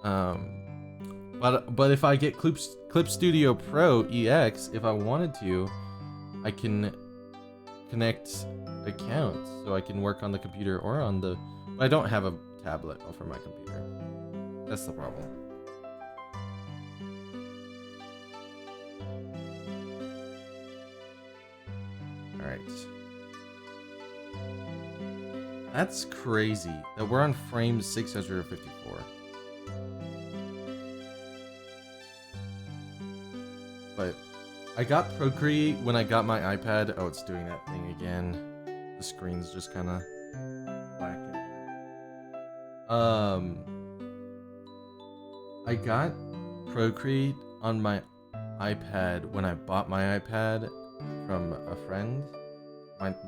But if I get Clip Studio Pro EX, if I wanted to, I can connect accounts so I can work on the computer or on the. But I don't have a tablet for my computer. That's the problem. All right. That's crazy that we're on frame 654. But I got Procreate when I got my iPad. Oh, it's doing that thing again. The screen's just kind of black. I got Procreate on my iPad when I bought my iPad from a friend.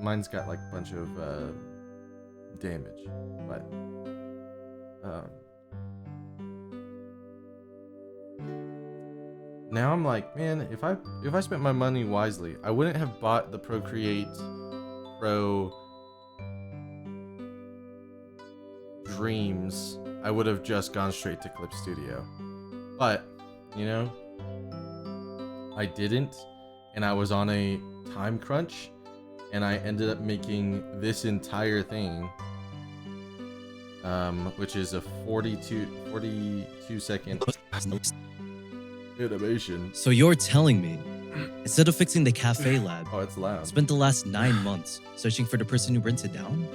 Mine's got like a bunch of damage, but now I'm like, man, if I spent my money wisely, I wouldn't have bought the Procreate Pro Dreams. I would have just gone straight to Clip Studio. But, you know, I didn't, and I was on a time crunch, and I ended up making this entire thing, which is a 42 second animation. So you're telling me, instead of fixing the cafe lab, oh, it's loud. spent the last 9 months searching for the person who burnt it down?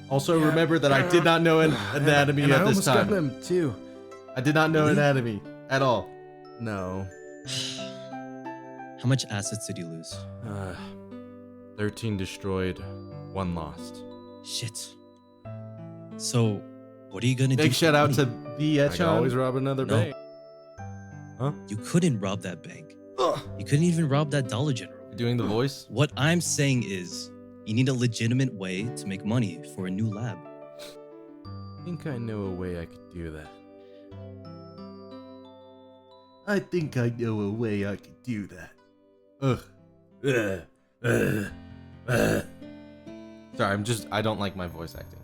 Also, remember that I did not know anatomy and at I this almost time. got them too. I did not know anatomy at all. No. How much assets did you lose? 13 destroyed, 1 lost. Shit. So, what are you gonna do? Big shout out to the I can always rob another No. bank. You couldn't rob that bank. You couldn't even rob that Dollar General. You doing the voice? What I'm saying is, you need a legitimate way to make money for a new lab. I think I know a way I could do that. I think I know a way I could do that. Sorry, I don't like my voice acting.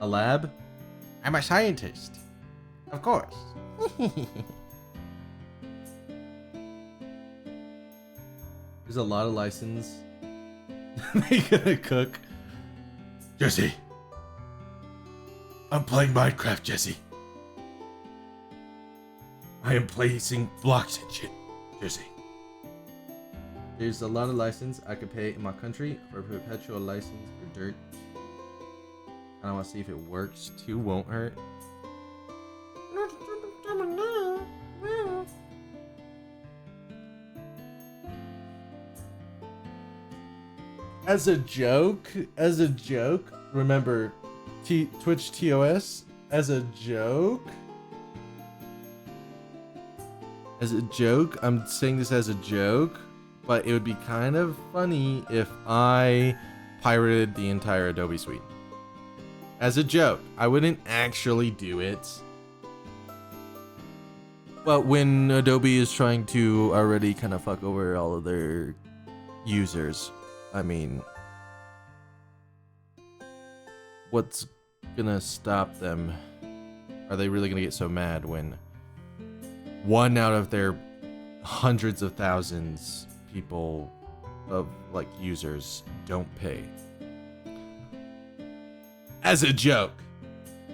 A lab? I'm a scientist. Of course. There's a lot of license. They gonna cook. Jesse. I'm playing Minecraft, Jesse. I am placing blocks and shit, Jesse. There's a lot of license I could pay in my country for a perpetual license for dirt. I want to see if it works. 2 won't hurt. As a joke, remember Twitch TOS as a joke. I'm saying this as a joke, but it would be kind of funny if I pirated the entire Adobe suite. As a joke, I wouldn't actually do it. But when Adobe is trying to already kind of fuck over all of their users, I mean, what's gonna stop them? Are they really gonna get so mad when 1 out of their hundreds of thousands people of like users don't pay? As a joke.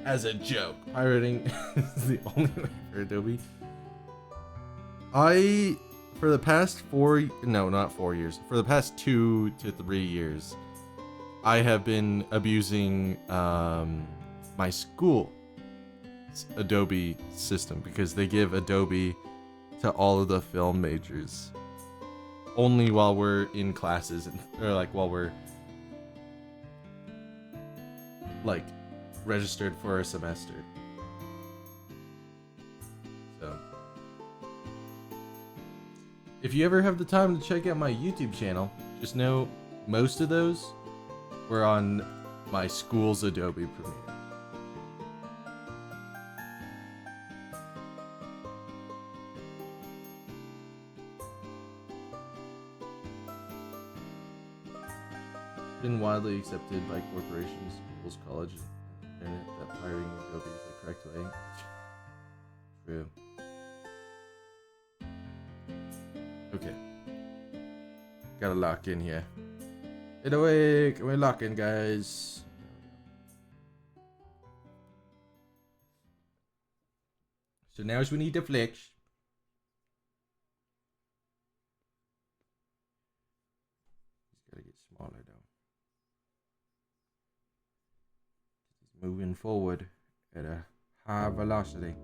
Pirating is the only way for Adobe. For the past 4 years, for the past 2 to 3 years, I have been abusing my school Adobe system because they give Adobe to all of the film majors only while we're in classes or like while we're like registered for a semester. So if you ever have the time to check out my YouTube channel, just know most of those were on my school's Adobe Premiere. Been widely accepted by corporations, schools, colleges, and internet that pirating Adobe is the correct way. True. Okay. Gotta lock in here. Get away! We're locking, guys. So now we need to flex. He's gotta get smaller though. He's moving forward at a high velocity.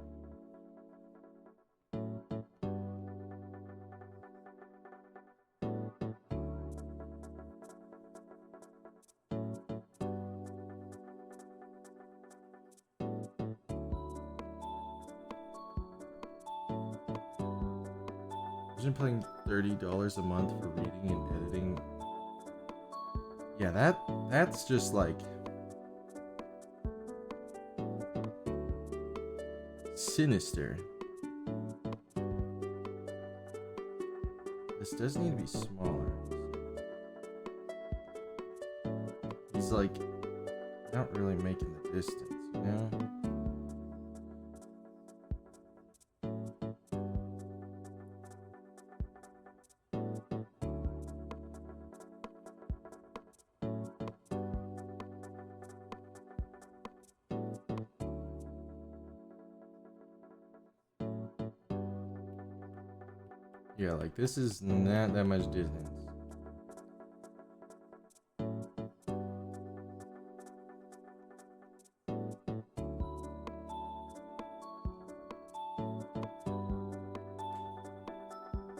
Imagine paying $30 a month for reading and editing. Yeah, that's just like sinister. This does need to be smaller. He's like not really making the distance, you know? Yeah, like this is not that much distance.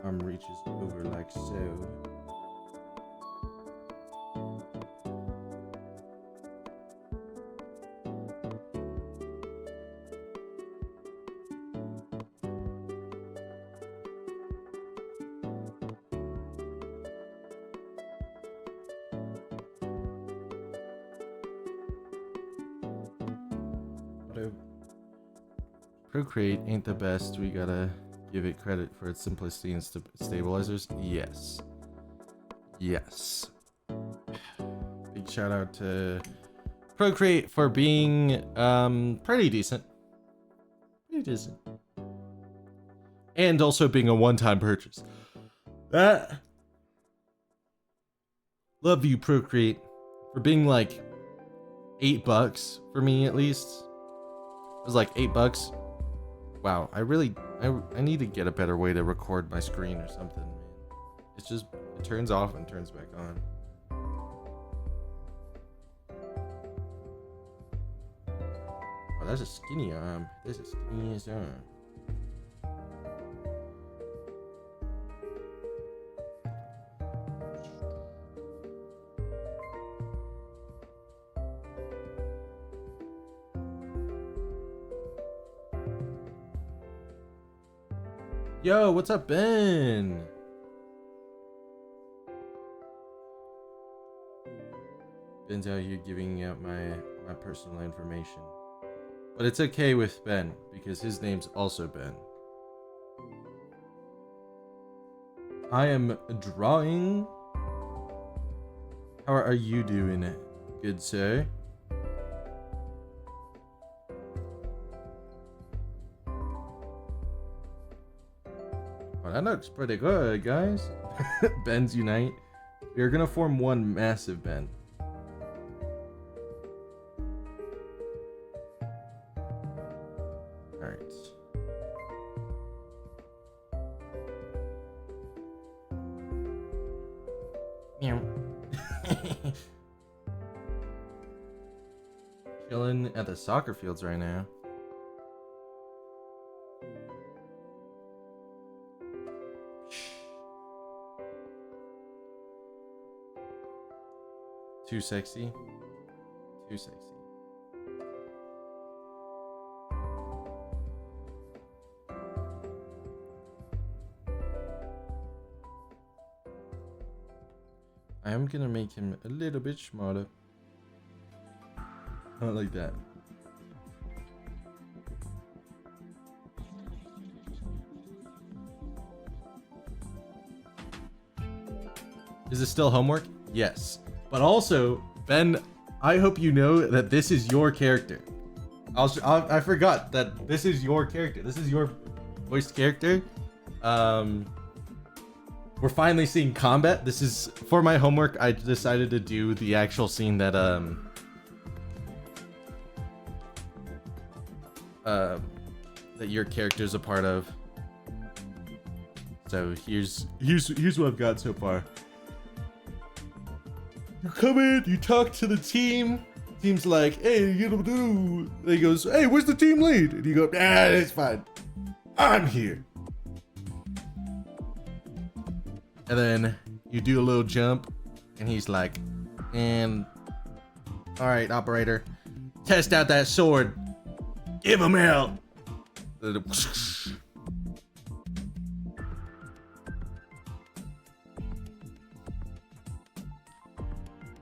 Arm reaches over like so. Procreate ain't the best. We gotta give it credit for its simplicity and stabilizers. Yes. Yes. Big shout out to Procreate for being pretty decent. Pretty decent. And also being a one-time purchase. Love you, Procreate, for being like $8 for me at least. It was like $8. Wow, I need to get a better way to record my screen or something, man. It's just, it turns off and turns back on. Oh, that's a skinny arm. This is skinniest arm. Yo, what's up, Ben? Ben's out here giving out my personal information. But it's okay with Ben, because his name's also Ben. I am drawing. How are you doing, good sir? Well, that looks pretty good, guys. Bens unite. We are gonna form one massive Ben. Alright. Meow. Chilling at the soccer fields right now. Too sexy. Too sexy. I am gonna make him a little bit smarter. Not like that. Is it still homework? Yes. But also, Ben, I hope you know that this is your character. I forgot that this is your character. This is your voiced character. We're finally seeing combat. This is for my homework. I decided to do the actual scene that that your character's a part of. So here's what I've got so far. You come in, you talk to the team. Team's like, hey, you know, do. He goes, hey, where's the team lead? And you go, it's fine. I'm here. And then you do a little jump, and he's like, and all right, operator, test out that sword. Give him hell.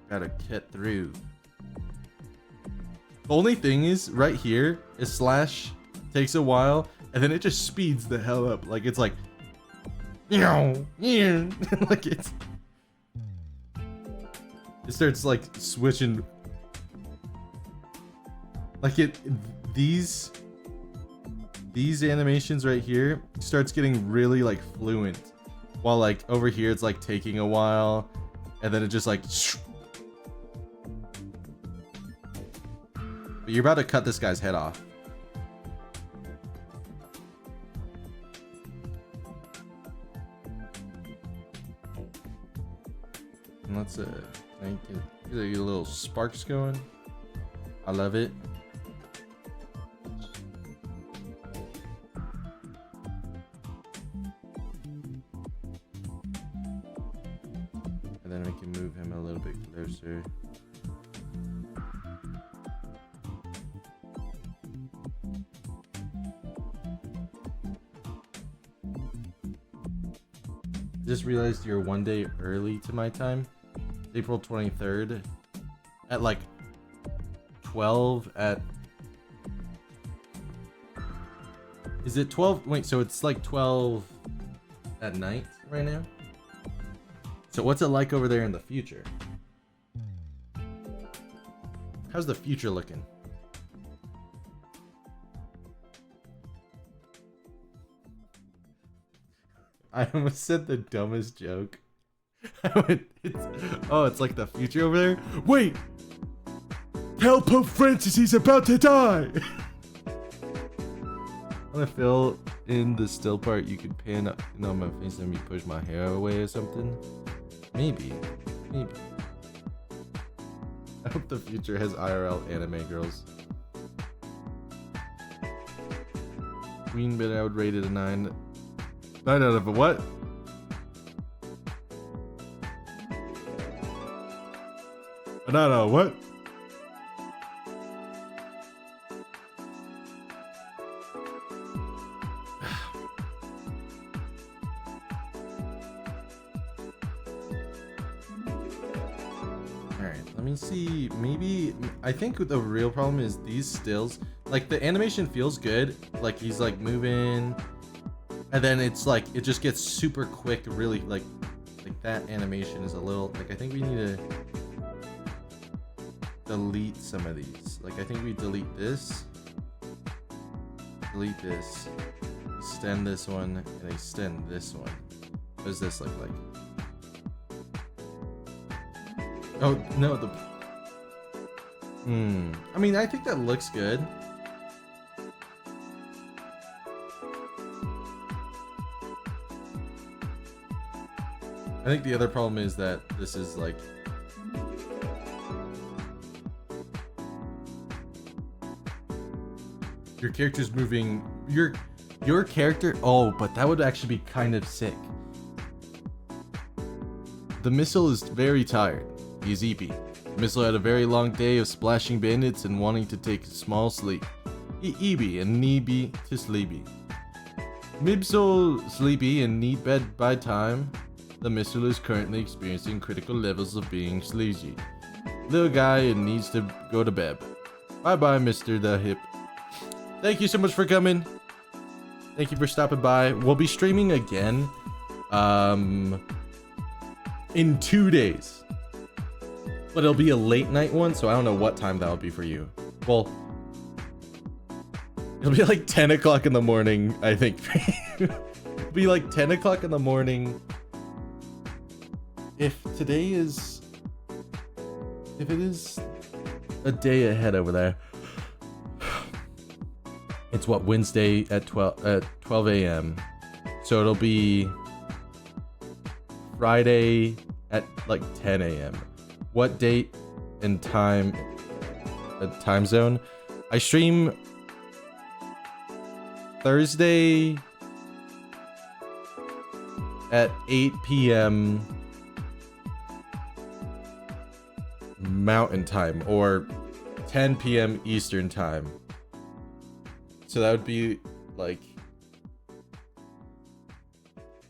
Gotta cut through. The only thing is, right here, is slash takes a while, and then it just speeds the hell up. Like it's like, like it starts like switching. Like these animations right here starts getting really like fluent, while like over here it's like taking a while, and then it just like. But you're about to cut this guy's head off. And let's get a little sparks going. I love it. And then we can move him a little bit closer. Just realized you're 1 day early to my time. April 23rd at like 12 at. Is it 12? Wait, so it's like 12 at night right now? So what's it like over there in the future? How's the future looking? I almost said the dumbest joke. I went, it's like the future over there. Wait! Tell Pope Francis he's about to die! I'm gonna fill in the still part. You could pan on my face and me push my hair away or something. Maybe. I hope the future has IRL anime girls. Queen, but I would rate it a 9. 9 out of a what? A 9 out of what? Alright, let me see. Maybe, I think the real problem is these stills. Like, the animation feels good. Like, he's like moving. And then it's like, it just gets super quick, really, like that animation is a little, like, I think we need to delete some of these. Like, I think we delete this, extend this one, and extend this one. What does this look like? Oh, no, I mean, I think that looks good. I think the other problem is that this is like, your character's moving, your character, oh, but that would actually be kind of sick. The missile is very tired. He's EP. Missile had a very long day of splashing bandits and wanting to take a small sleep. Eeby and Neeby to sleepy. Mibsol sleepy and need bed by time. The missile is currently experiencing critical levels of being sleazy. Little guy and needs to go to bed. Bye bye, Mr. The Hip. Thank you so much for coming. Thank you for stopping by. We'll be streaming again in 2 days. But it'll be a late night one, so I don't know what time that'll be for you. Well, it'll be like 10 o'clock in the morning, I think. It'll be like 10 o'clock in the morning. If it is a day ahead over there, it's what, Wednesday at 12 a.m. So it'll be Friday at like 10 a.m. What date and time zone? I stream Thursday at 8 p.m. Mountain Time or 10 p.m. Eastern Time. So that would be like,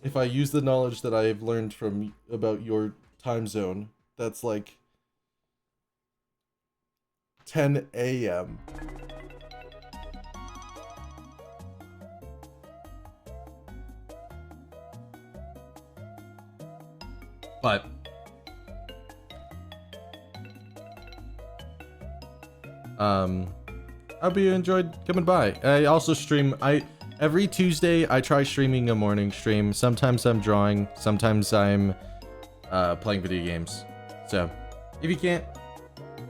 if I use the knowledge that I've learned from about your time zone, that's like 10 a.m. But I hope you enjoyed coming by. I also stream. Every Tuesday I try streaming a morning stream. Sometimes I'm drawing. Sometimes I'm playing video games. So if you can't,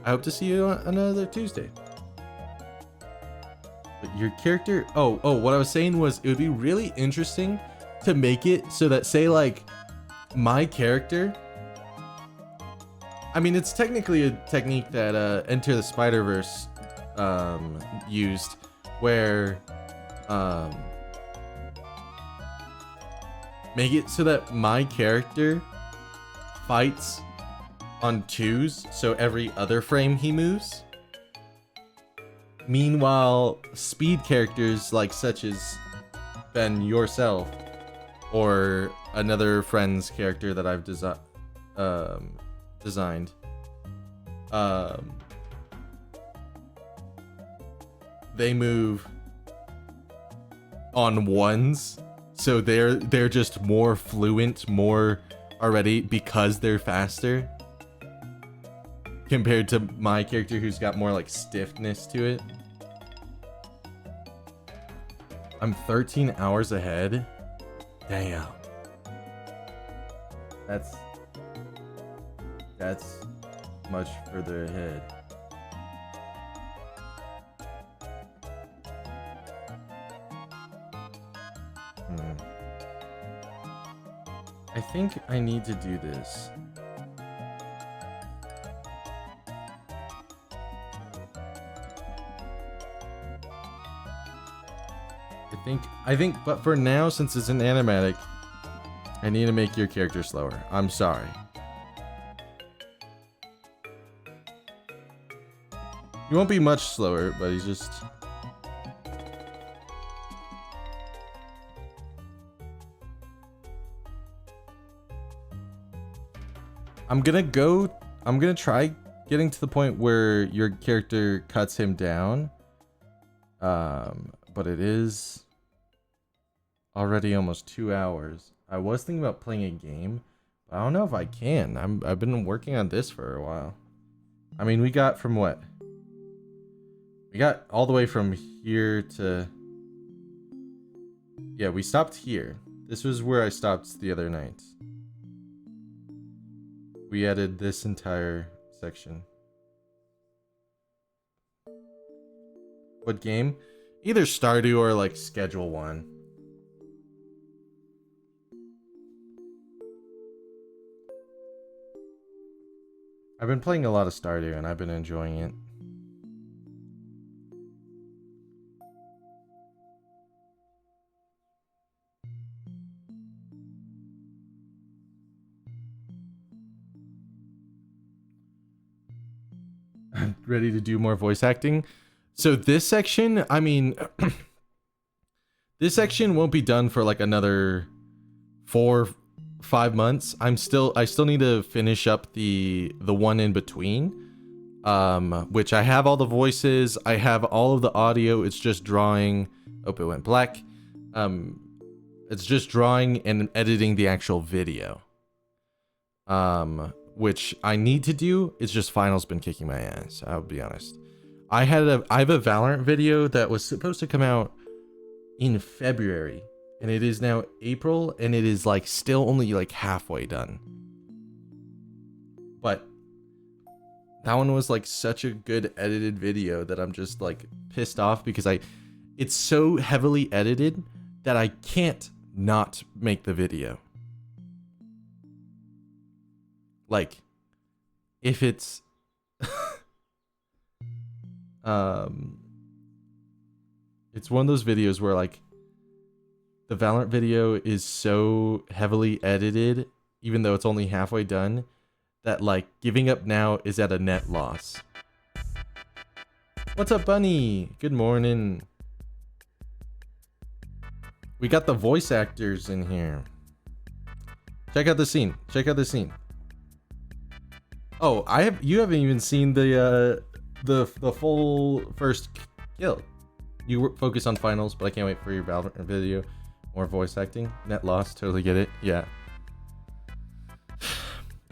I hope to see you on another Tuesday. But your character. Oh, what I was saying was it would be really interesting to make it so that, say, like, my character. I mean, it's technically a technique that Enter the Spider-Verse used, where make it so that my character fights on twos, so every other frame he moves. Meanwhile, speed characters like such as Ben yourself or another friend's character that I've designed, they move on ones, so they're just more fluent, more already, because they're faster compared to my character who's got more like stiffness to it. I'm 13 hours ahead. Damn. That's much further ahead. I think I need to do this. I think, but for now, since it's an animatic, I need to make your character slower. I'm sorry. He won't be much slower, but he's just... I'm gonna try getting to the point where your character cuts him down. But it is already almost 2 hours. I was thinking about playing a game, but I don't know if I can. I've been working on this for a while. I mean, we got from what? We got all the way from here to... Yeah, we stopped here. This was where I stopped the other night. We added this entire section. What game? Either Stardew or like Schedule 1. I've been playing a lot of Stardew and I've been enjoying it. ready to do more voice acting. So this section, I mean, this section won't be done for like another 4-5 months. I still need to finish up the one in between, which I have all the voices, I have all of the audio. It's just drawing. Oh, it went black. It's just drawing and editing the actual video, which I need to do. It's just finals been kicking my ass, I'll be honest. I have a Valorant video that was supposed to come out in February, and it is now April, and it is like still only like halfway done. But that one was like such a good edited video that I'm just like pissed off because it's so heavily edited that I can't not make the video. Like, if it's it's one of those videos where like the Valorant video is so heavily edited, even though it's only halfway done, that like giving up now is at a net loss. What's up, Bunny? Good morning. We got the voice actors in here. Check out the scene. Check out the scene. Oh, you haven't even seen the full first kill. You focus on finals, but I can't wait for your Valorant video. More voice acting. Net loss, totally get it. Yeah.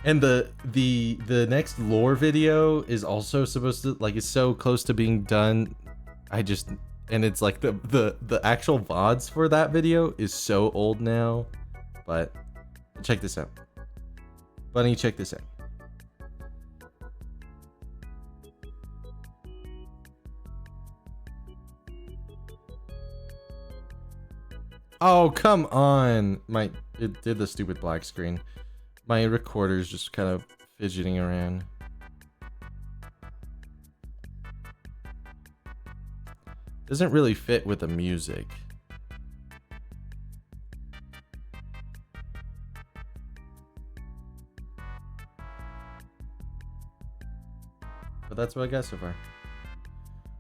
And the next lore video is also supposed to, like, it's so close to being done. And it's like the actual VODs for that video is so old now. But check this out. Bunny, check this out. Oh, come on. It did the stupid black screen. My recorder's just kind of fidgeting around. Doesn't really fit with the music. But that's what I got so far.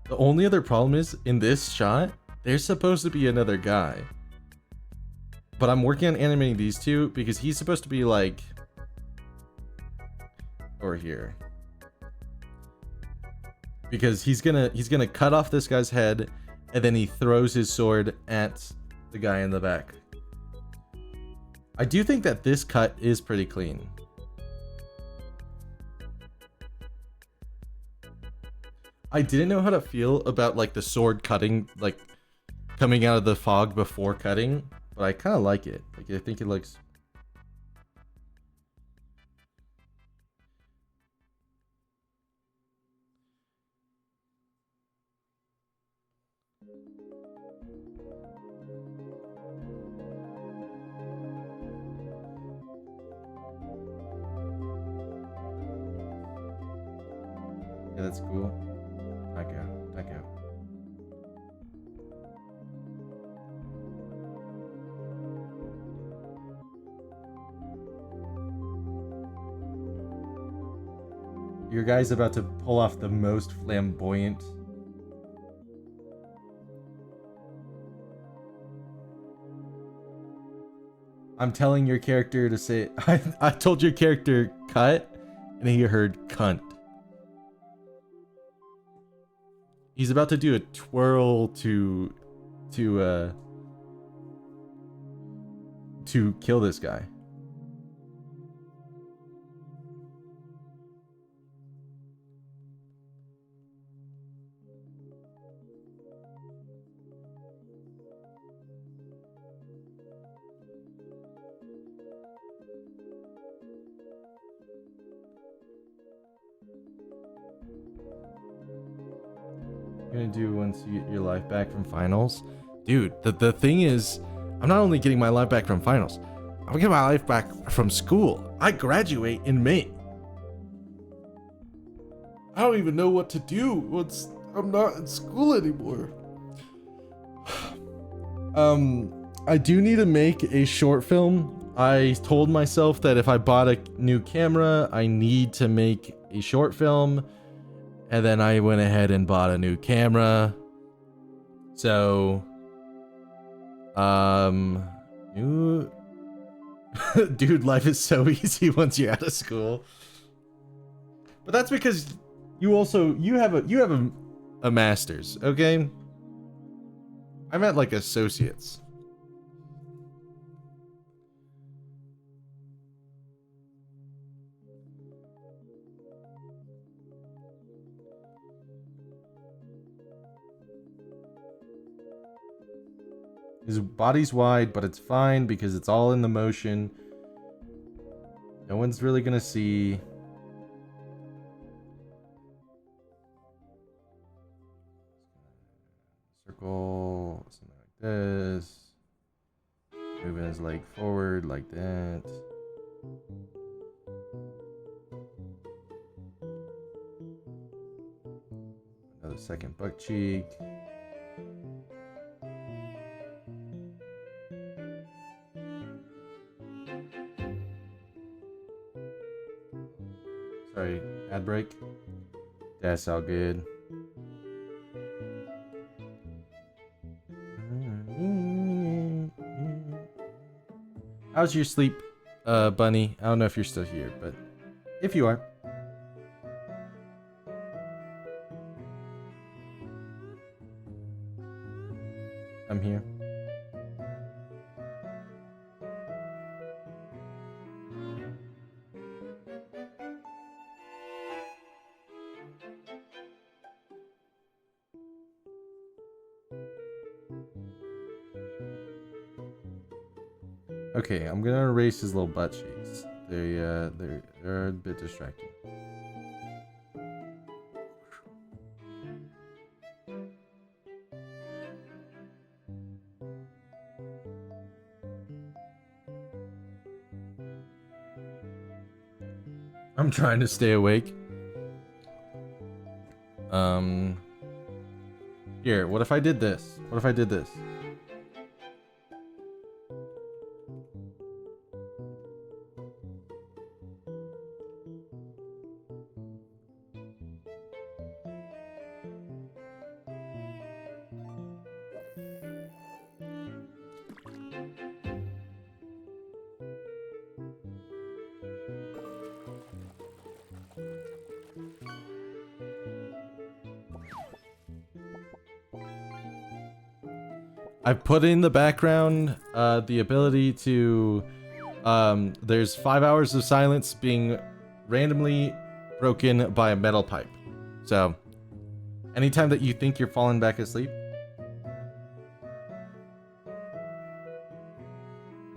The only other problem is, in this shot, there's supposed to be another guy. But I'm working on animating these two because he's supposed to be like over here. Because he's gonna cut off this guy's head and then he throws his sword at the guy in the back. I do think that this cut is pretty clean. I didn't know how to feel about like the sword cutting, like coming out of the fog before cutting. But I kind of like it. Like, I think it looks... Yeah, that's cool. Back out. Back out. Your guy's about to pull off the most flamboyant. I'm telling your character to say, I told your character cut, and he heard cunt. He's about to do a twirl to kill this guy. Gonna do once you get your life back from finals. Dude, the thing is, I'm not only getting my life back from finals, I'm getting my life back from school. I graduate in May. I don't even know what to do once I'm not in school anymore. I do need to make a short film. I told myself that if I bought a new camera, I need to make a short film. And then I went ahead and bought a new camera. So, new... Dude, life is so easy once you're out of school. But that's because you have a master's, okay? I'm at like associates. His body's wide, but it's fine because it's all in the motion. No one's really gonna see. Circle, something like this. Moving his leg forward like that. Another second butt cheek. Sorry, ad break. That's all good. How's your sleep, Bunny? I don't know if you're still here, but if you are. I'm here. Okay, I'm gonna erase his little butt cheeks. They're a bit distracting. I'm trying to stay awake. Here, what if I did this? What if I did this? I've put in the background the ability to there's 5 hours of silence being randomly broken by a metal pipe. So anytime that you think you're falling back asleep,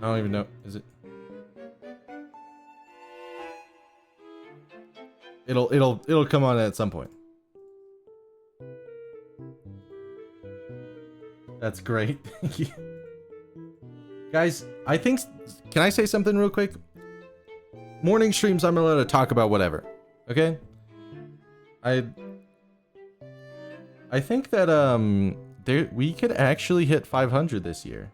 I don't even know, is it? It'll come on at some point. That's great. Thank you. Guys, I think... Can I say something real quick? Morning streams, I'm allowed to talk about whatever. Okay? I think that, we could actually hit 500 this year.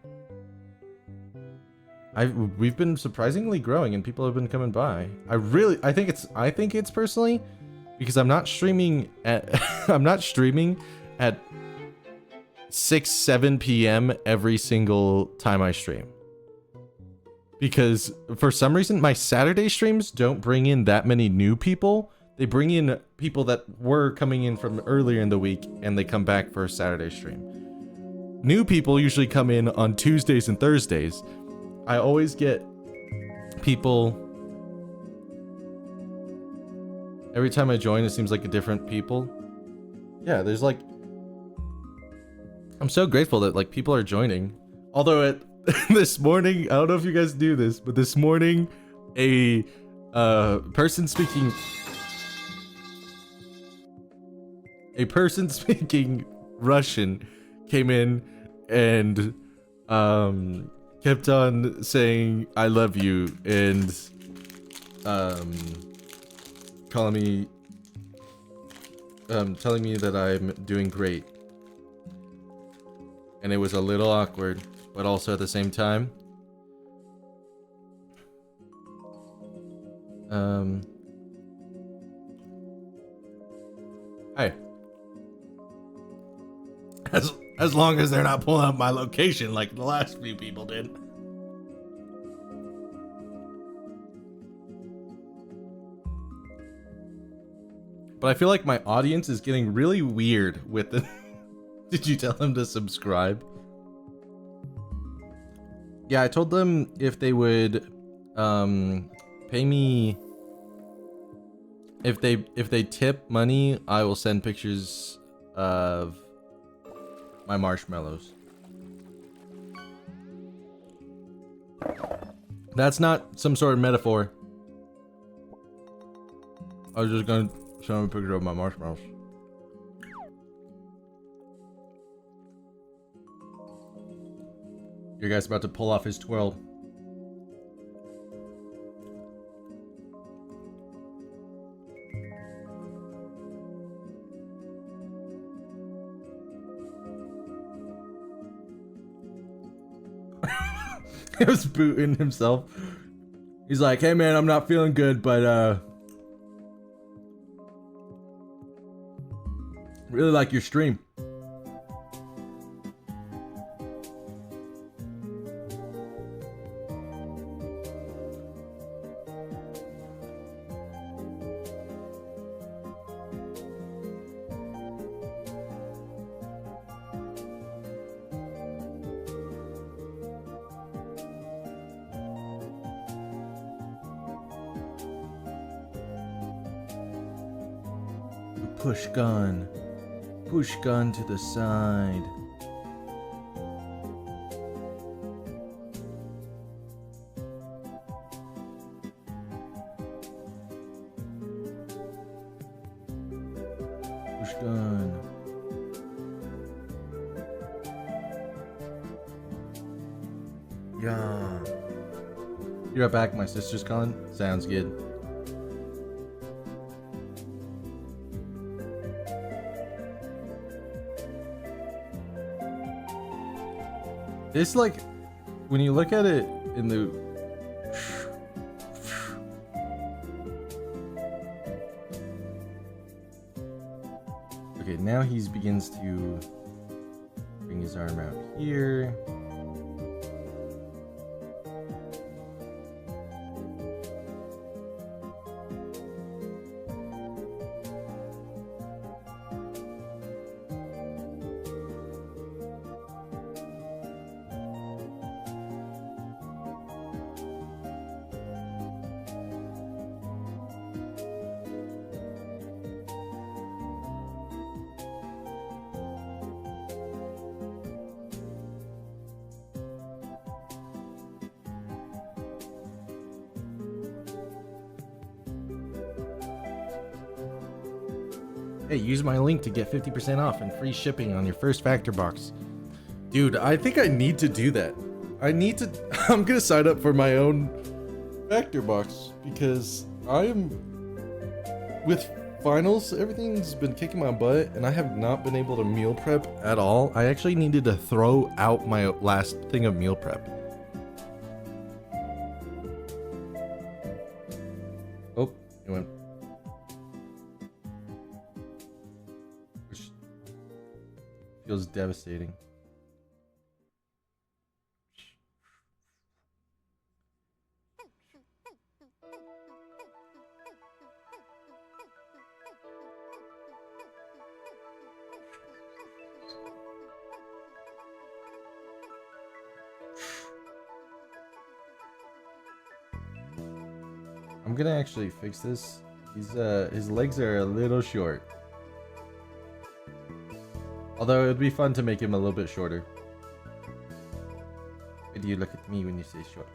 We've been surprisingly growing and people have been coming by. I think it's personally because I'm not streaming at 6-7 p.m. every single time I stream. Because for some reason my Saturday streams don't bring in that many new people. They bring in people that were coming in from earlier in the week and they come back for a Saturday stream. New people usually come in on Tuesdays and Thursdays. I always get people... Every time I join, it seems like a different people. Yeah, there's like... I'm so grateful that like people are joining. Although this morning, I don't know if you guys do this, but this morning, a person speaking Russian came in and kept on saying I love you and calling me telling me that I'm doing great. And it was a little awkward, but also at the same time, Hey. As long as they're not pulling up my location like the last few people did. But I feel like my audience is getting really weird with the... Did you tell them to subscribe? Yeah, I told them if they would pay me... If they tip money, I will send pictures of my marshmallows. That's not some sort of metaphor. I was just gonna show them a picture of my marshmallows. Your guy's about to pull off his twirl. He was booting himself. He's like, hey man, I'm not feeling good, but really like your stream. Push gun. Push gun to the side. Push gun. Yeah. You're right back, my sister's calling. Sounds good. It's like, when you look at it in the... Okay, now he begins to bring his arm out here. Hey, use my link to get 50% off and free shipping on your first Factor box. Dude, I think I need to do that. I'm gonna sign up for my own Factor box because with finals, everything's been kicking my butt and I have not been able to meal prep at all. I actually needed to throw out my last thing of meal prep. Oh, it went. Which feels devastating. I'm gonna actually fix this. His legs are a little short. Although it would be fun to make him a little bit shorter. Why do you look at me when you say short?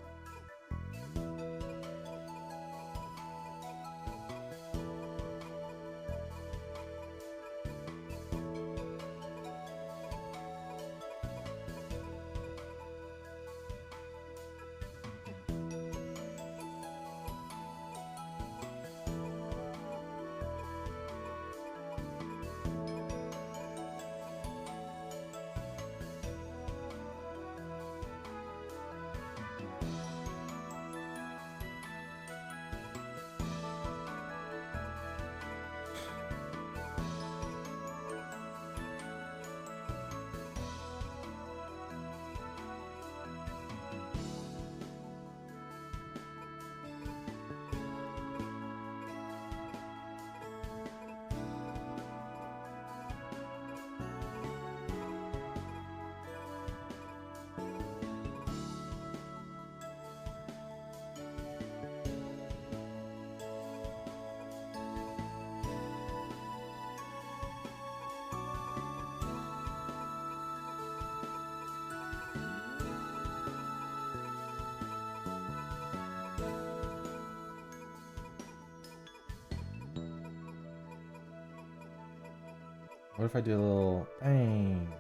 What if I do a little bang?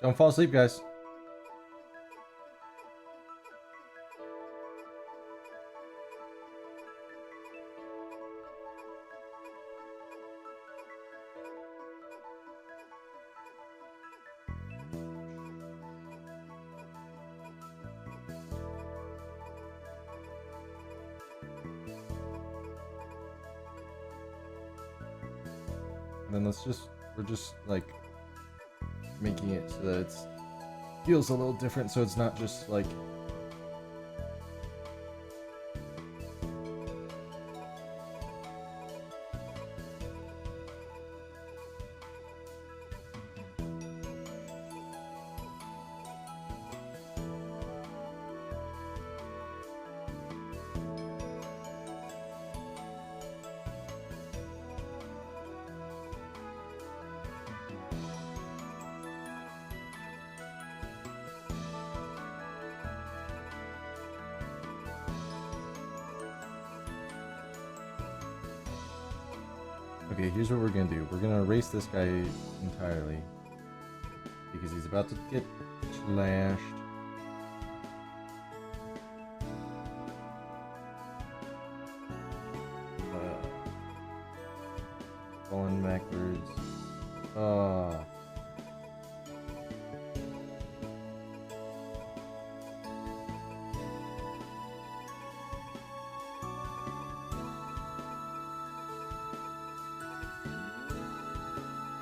Don't fall asleep, guys. And then we're just like making it so that it feels a little different, so it's not just like okay, here's what we're gonna do. We're gonna erase this guy entirely because he's about to get slashed. Going backwards. Oh.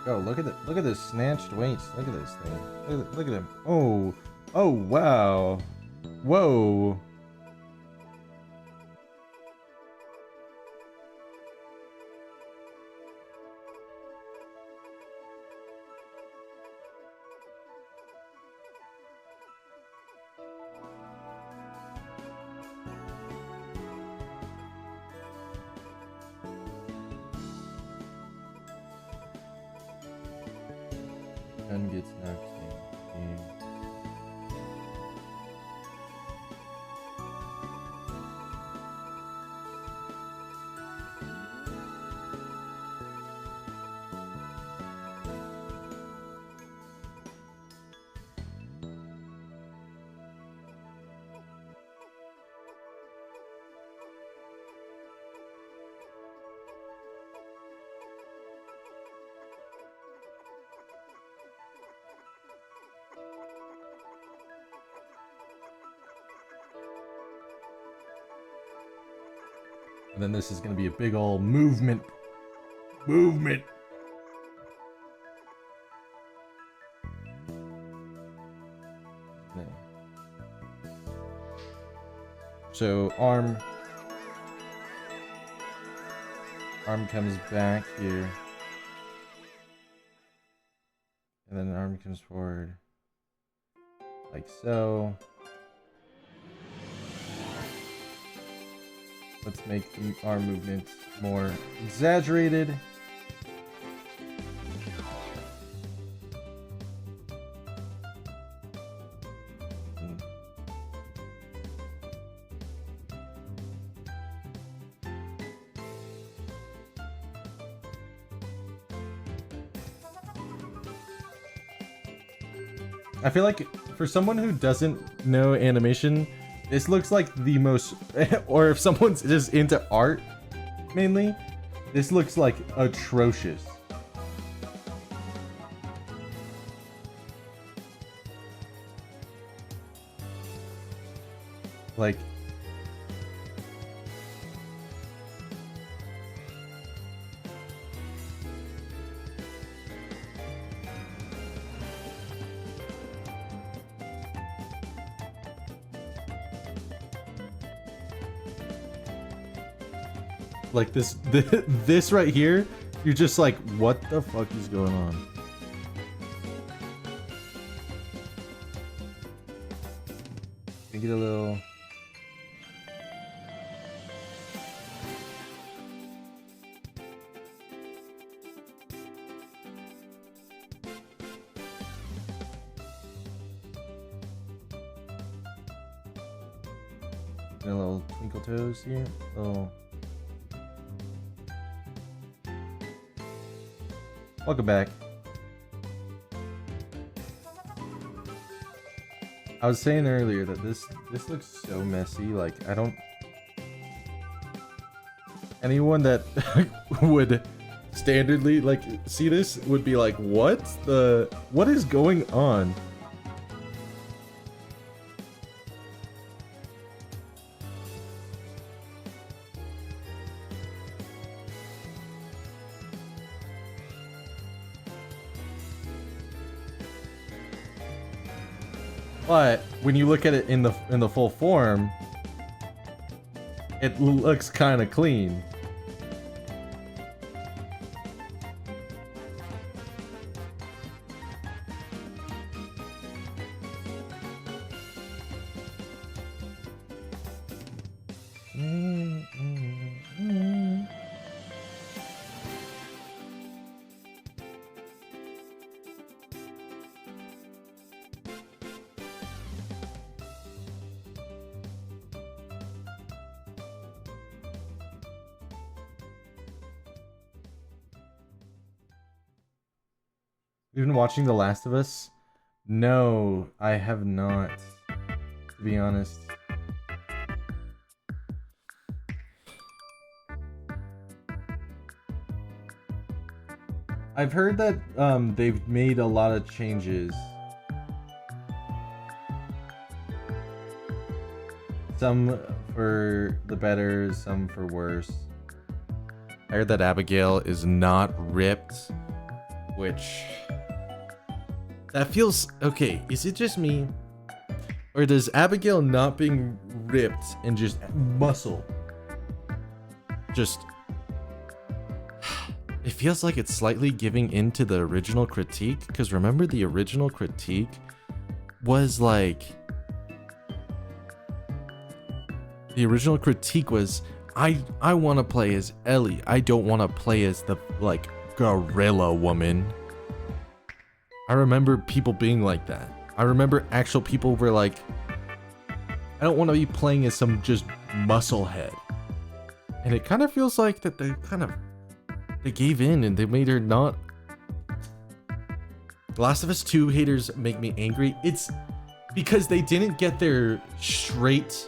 Oh, look at this snatched waist. Look at this thing. Look at him. Oh, oh wow, whoa. Gun gets knocked in. And then this is gonna be a big old movement. Movement. So arm comes back here. And then arm comes forward. Like so. Let's make the arm movement more exaggerated. I feel like for someone who doesn't know animation, this looks like the most, or if someone's just into art, mainly, this looks like atrocious. Like, this right here, you're just like, what the fuck is going on? Make it a little. a little twinkle toes here. Oh. Welcome back. I was saying earlier that this looks so messy. Like, I don't... Anyone that would standardly, like, see this would be like, what is going on? But when you look at it in the full form, it looks kind of clean. You've been watching The Last of Us? No, I have not, to be honest. I've heard that they've made a lot of changes. Some for the better, some for worse. I heard that Abigail is not ripped, which... That feels... Okay, is it just me? Or does Abigail not being ripped and just muscle just... It feels like it's slightly giving into the original critique, because remember the original critique was like... The original critique was, I want to play as Ellie. I don't want to play as the, like, gorilla woman. I remember people being like that. I remember actual people were like, I don't want to be playing as some just musclehead. And it kind of feels like that they gave in and they made her not. The Last of Us 2 haters make me angry. It's because they didn't get their straight,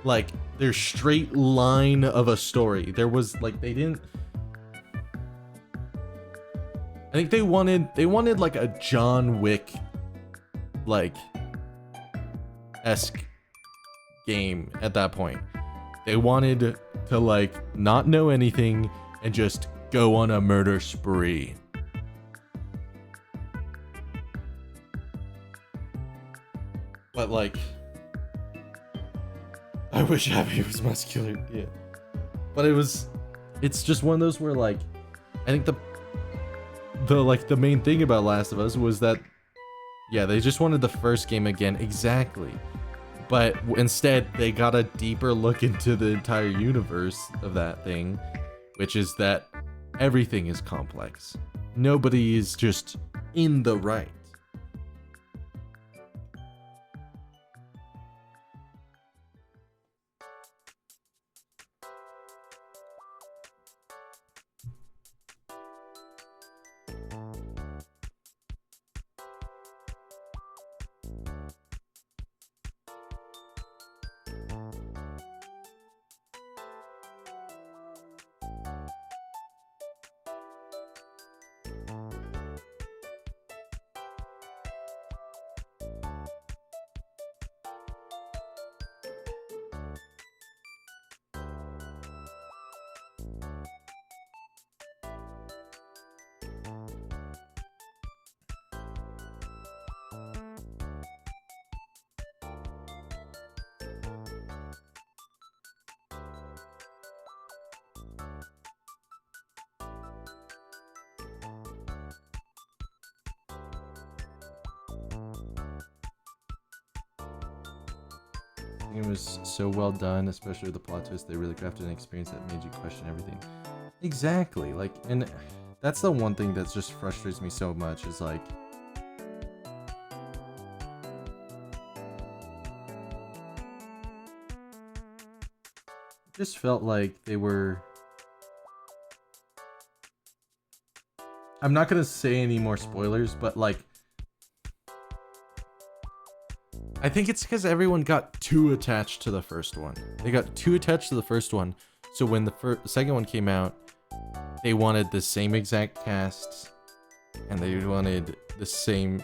like, their straight line of a story. There was, like, they didn't... I think they wanted like a John Wick, like, esque game at that point. They wanted to, like, not know anything and just go on a murder spree. But, like, I wish Abby was muscular, yeah. But it's just one of those where, like, I think the main thing about Last of Us was that, yeah, they just wanted the first game again, exactly. But instead, they got a deeper look into the entire universe of that thing, which is that everything is complex. Nobody is just in the right. It was so well done, especially with the plot twist. They really crafted an experience that made you question everything. Exactly, like, and that's the one thing that just frustrates me so much is like, just felt like they were... I'm not gonna say any more spoilers, but like... I think it's because everyone got too attached to the first one. They got too attached to the first one, so when the second one came out, they wanted the same exact cast, and they wanted the same,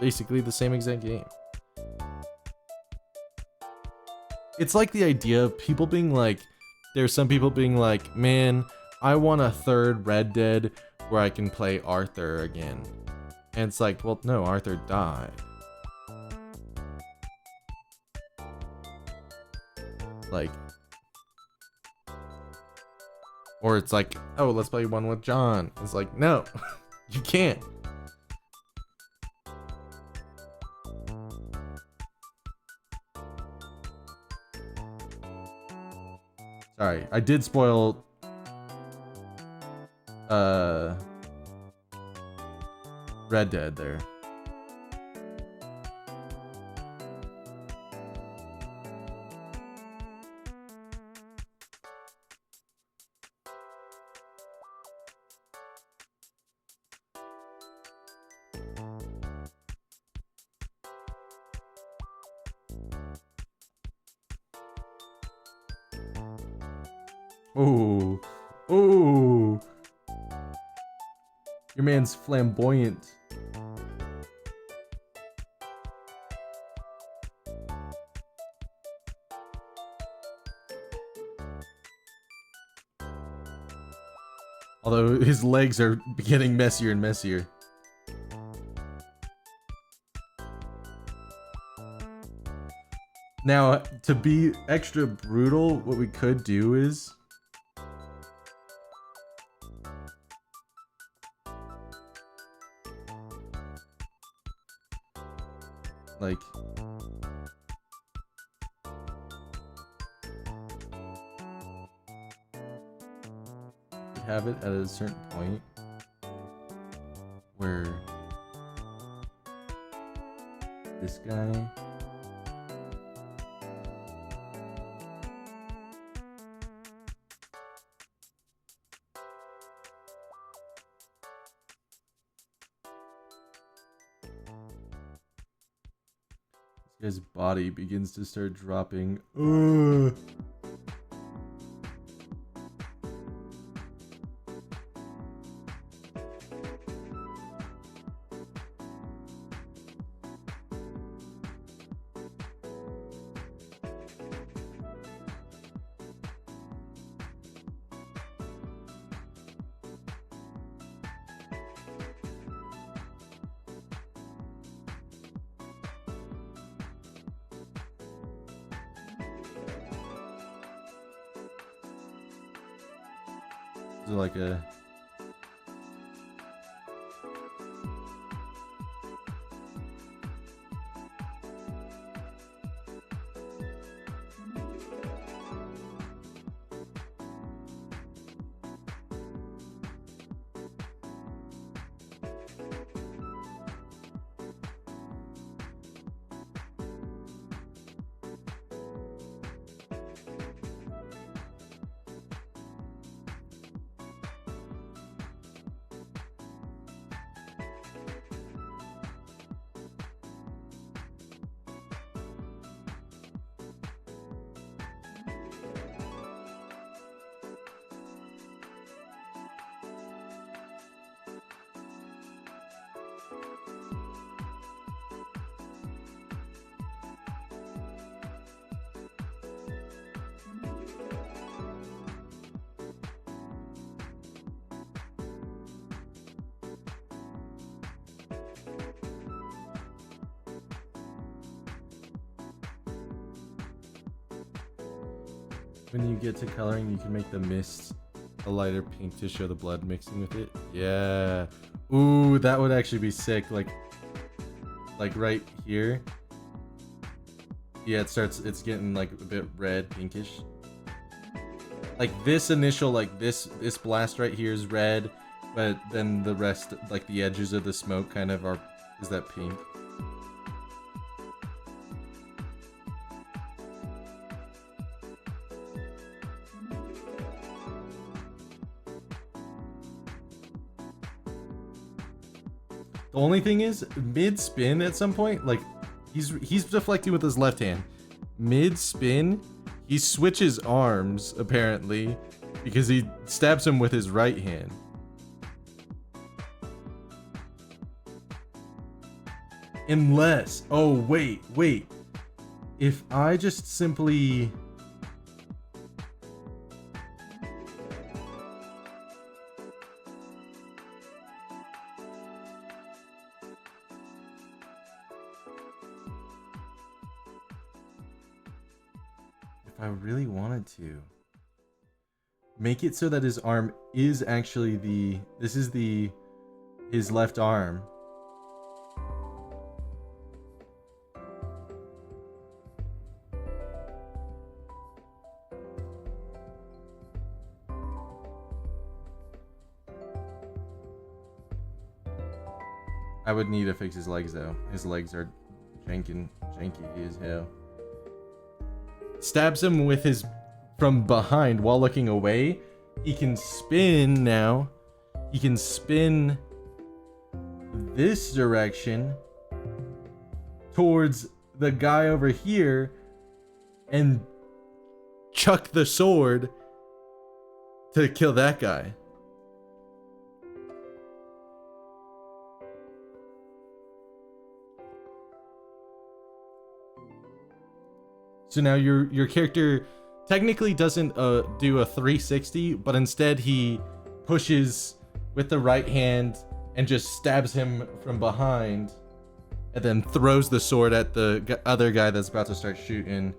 basically the same exact game. It's like the idea of people being like, there's some people being like, man, I want a third Red Dead where I can play Arthur again. And it's like, well, no, Arthur died. Like, or it's like, oh, let's play one with John. It's like, no, you can't. Sorry, I did spoil Red Dead there. Ooh. Ooh. Your man's flamboyant. Although his legs are getting messier and messier. Now, to be extra brutal, what we could do is... like... have it at a certain point where this guy his body begins to start dropping. Ugh. Like a when you get to coloring, you can make the mist a lighter pink to show the blood mixing with it. Yeah. Ooh, that would actually be sick. Like right here. Yeah, it's getting like a bit red, pinkish. Like this initial, like this blast right here is red, but then the rest, like the edges of the smoke kind of is that pink. only thing is, mid spin at some point, like he's deflecting with his left hand. Mid spin, he switches arms apparently because he stabs him with his right hand. Unless, oh wait. If I just simply if I really wanted to make it so that his arm is actually his left arm. I would need to fix his legs though. His legs are janky as hell. Stabs him with his from behind while looking away. He can spin now. He can spin this direction towards the guy over here and chuck the sword to kill that guy. So now your character technically doesn't do a 360, but instead he pushes with the right hand and just stabs him from behind and then throws the sword at the other guy that's about to start shooting.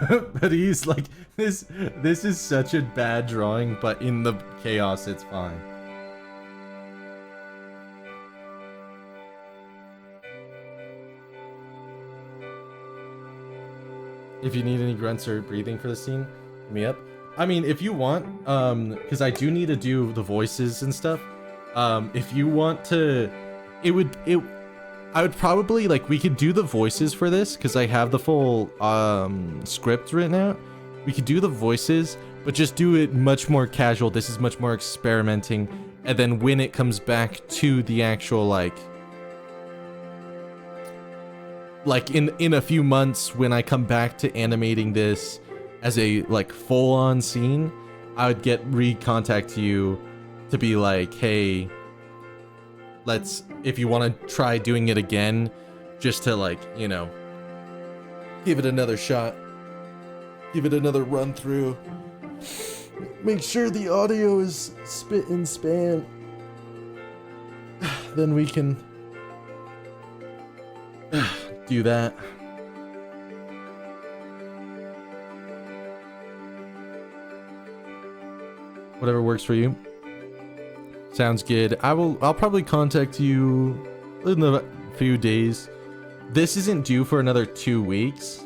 But he's like, this is such a bad drawing, but in the chaos it's fine. If you need any grunts or breathing for the scene, hit me up. I mean, if you want, because I do need to do the voices and stuff. If you want to, I would probably, like, we could do the voices for this because I have the full script written out. We could do the voices, but just do it much more casual. This is much more experimenting. And then when it comes back to the actual, like in a few months when I come back to animating this as a, like, full-on scene, I would recontact you to be like, hey, if you want to try doing it again, just to, like, you know, give it another shot, give it another run through, make sure the audio is spit and span, then we can do that. Whatever works for you. Sounds good. I'll probably contact you in a few days. This isn't due for another 2 weeks.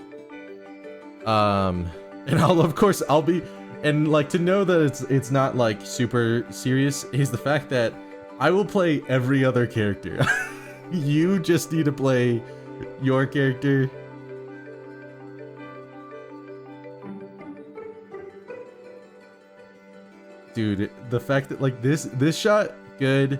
And I'll be, and, like, to know that it's not, like, super serious is the fact that I will play every other character. You just need to play your character. Dude, the fact that, like, this shot, good.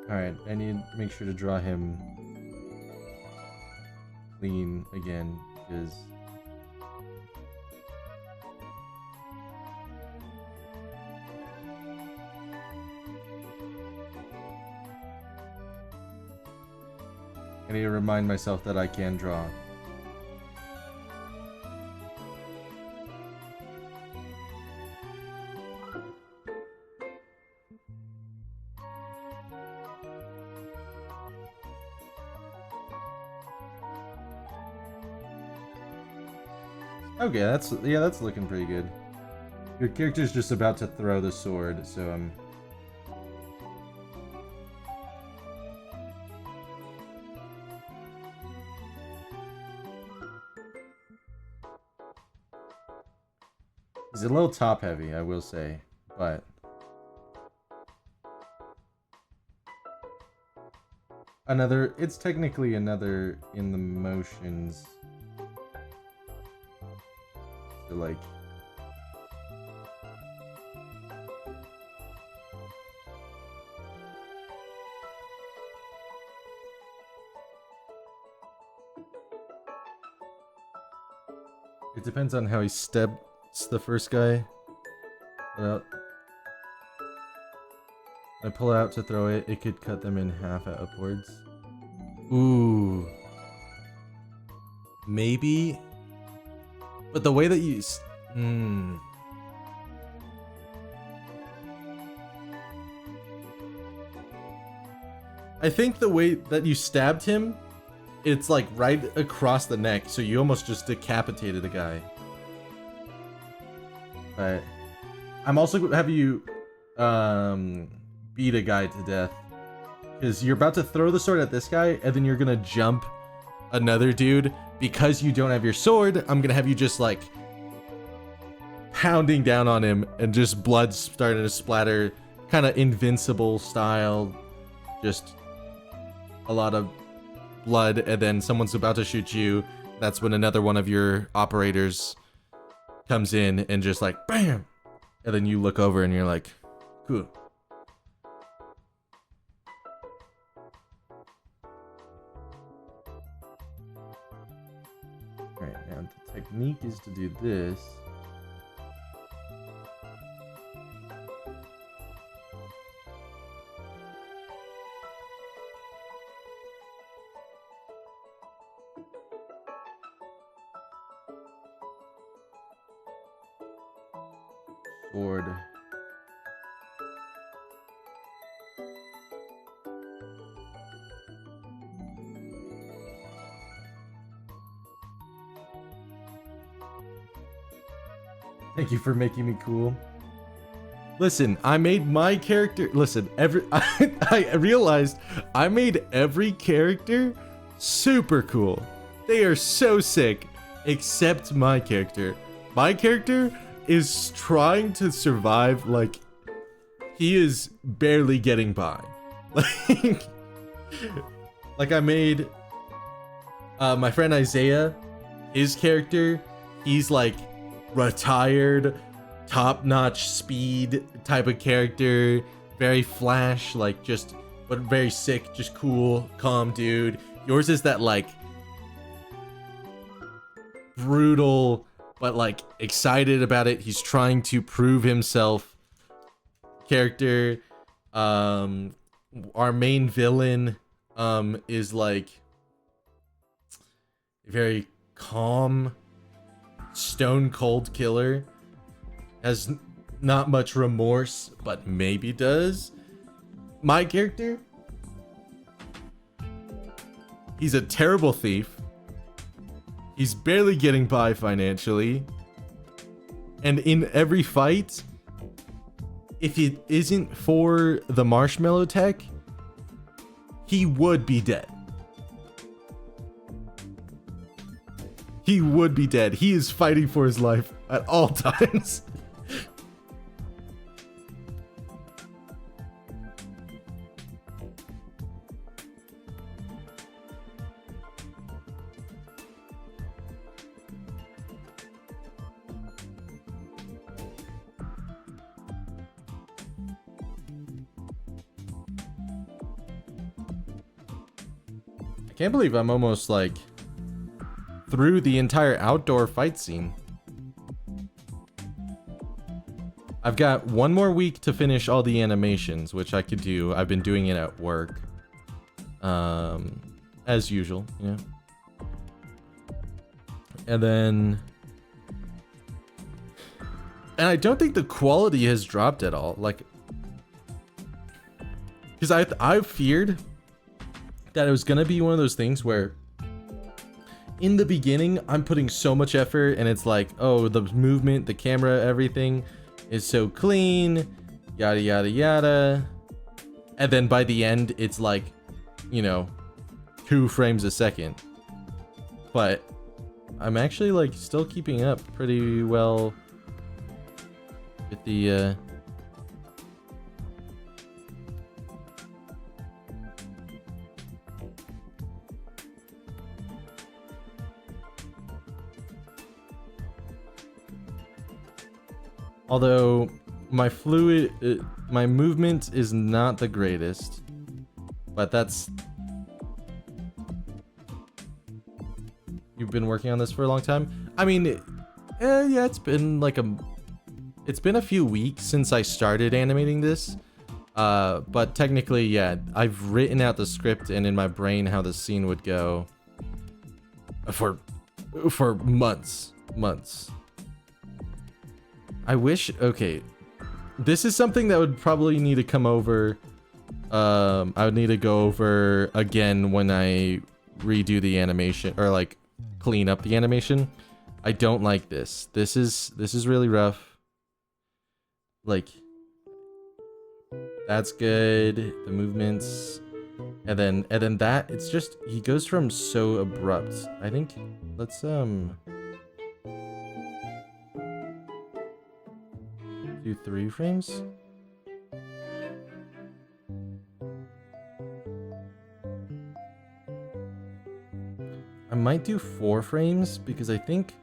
Alright, I need to make sure to draw him clean again, because I need to remind myself that I can draw. Okay, that's looking pretty good. Your character's just about to throw the sword, so he's a little top heavy, I will say, but it's technically another in the motions. So like it depends on how he steps the first guy. I pull out to throw it, it could cut them in half upwards. Ooh. Maybe. But the way that you... I think the way that you stabbed him, it's like right across the neck, so you almost just decapitated a guy. But I'm also gonna have you beat a guy to death, because you're about to throw the sword at this guy, and then you're gonna jump another dude. Because you don't have your sword, I'm gonna have you just like pounding down on him, and just blood starting to splatter, kind of Invincible style, just a lot of blood, and then someone's about to shoot you. That's when another one of your operators comes in and just like BAM, and then you look over and you're like, cool. Alright, now the technique is to do this. Sword. Thank you for making me cool. Listen, I made my character. Listen, I realized I made every character super cool. They are so sick, except my character. My character is trying to survive, like he is barely getting by. Like I made my friend Isaiah, his character, he's like retired, top-notch speed type of character, very flash, like just, but very sick, just cool, calm dude. Yours is that like brutal, but like excited about it. He's trying to prove himself character. Our main villain is like a very calm, stone cold killer. Has not much remorse, but maybe does. My character, he's a terrible thief. He's barely getting by financially. And in every fight, if it isn't for the marshmallow tech, he would be dead. He would be dead. He is fighting for his life at all times. can't believe I'm almost like through the entire outdoor fight scene. I've got one more week to finish all the animations, which I could do. I've been doing it at work. As usual, you know. And then... And I don't think the quality has dropped at all. Like... Because I feared that it was going to be one of those things where... In the beginning, I'm putting so much effort, and it's like, oh, the movement, the camera, everything is so clean, yada, yada, yada. And then by the end, it's like, you know, 2 frames a second. But I'm actually like still keeping up pretty well with the although my my movement is not the greatest, but that's... You've been working on this for a long time? I mean, yeah, it's been like it's been a few weeks since I started animating this. But technically, yeah, I've written out the script and in my brain how the scene would go for months. I wish, okay, this is something that would probably need to come over. I would need to go over again when I redo the animation, or like clean up the animation. I don't like this. This is really rough. Like, that's good. The movements, and then that, it's just, he goes from so abrupt. I think let's do 3 frames. I might do 4 frames because I think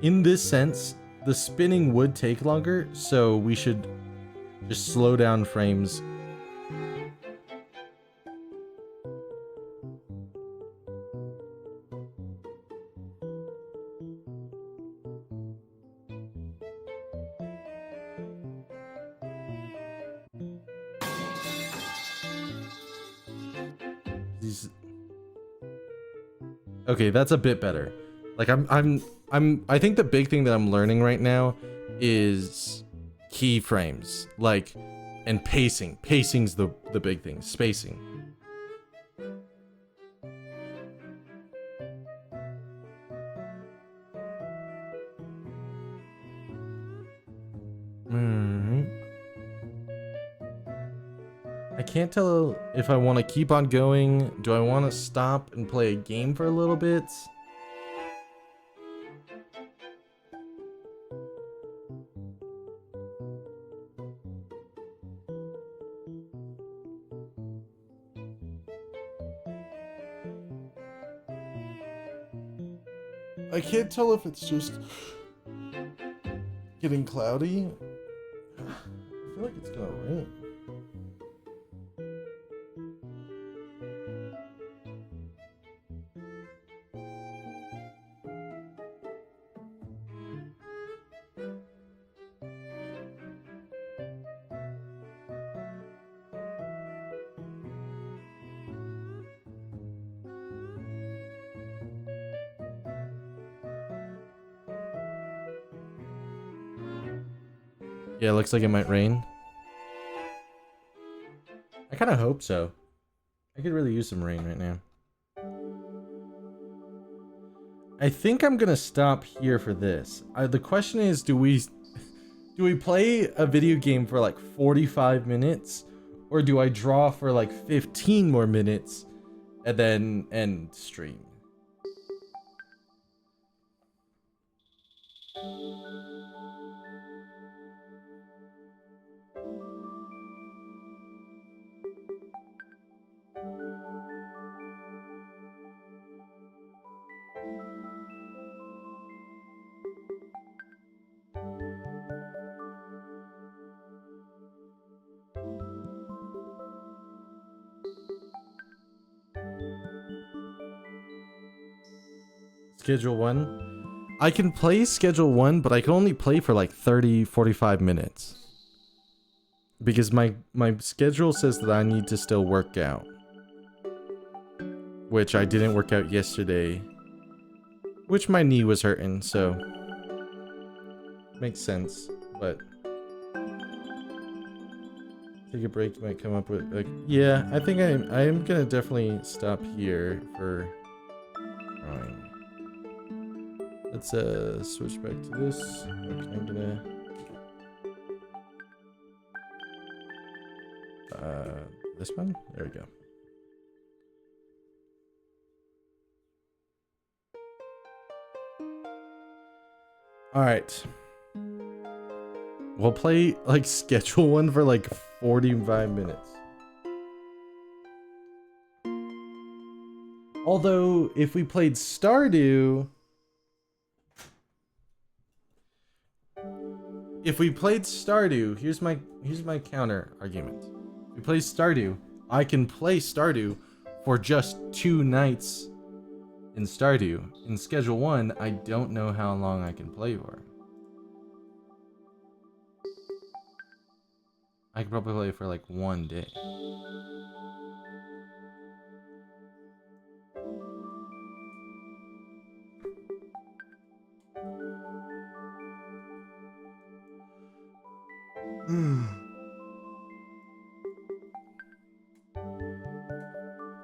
in this sense the spinning would take longer, so we should just slow down frames. Okay, that's a bit better. Like I think the big thing that I'm learning right now is keyframes, like, and pacing. Pacing's the big thing. Spacing. I can't tell if I want to keep on going. Do I want to stop and play a game for a little bit? I can't tell if it's just getting cloudy. I feel like it's gonna rain. Yeah, it looks like it might rain. I kind of hope so. I could really use some rain right now. I think I'm gonna stop here for this. The question is, do we play a video game for like 45 minutes, or do I draw for like 15 more minutes and then end stream? Schedule 1. I can play Schedule 1, but I can only play for like 30, 45 minutes. Because my schedule says that I need to still work out. Which I didn't work out yesterday. Which my knee was hurting, so... Makes sense, but... Take a break, you might come up with... like, yeah, I think I am gonna definitely stop here for... drawing. Let's switch back to this. Okay, I'm gonna... this one? There we go. Alright. We'll play, like, schedule 1 for, like, 45 minutes. Although, if we played Stardew... If we played Stardew, here's my counter argument. If we play Stardew, I can play Stardew for just 2 nights in Stardew. In Schedule 1, I don't know how long I can play for. I could probably play for like 1 day.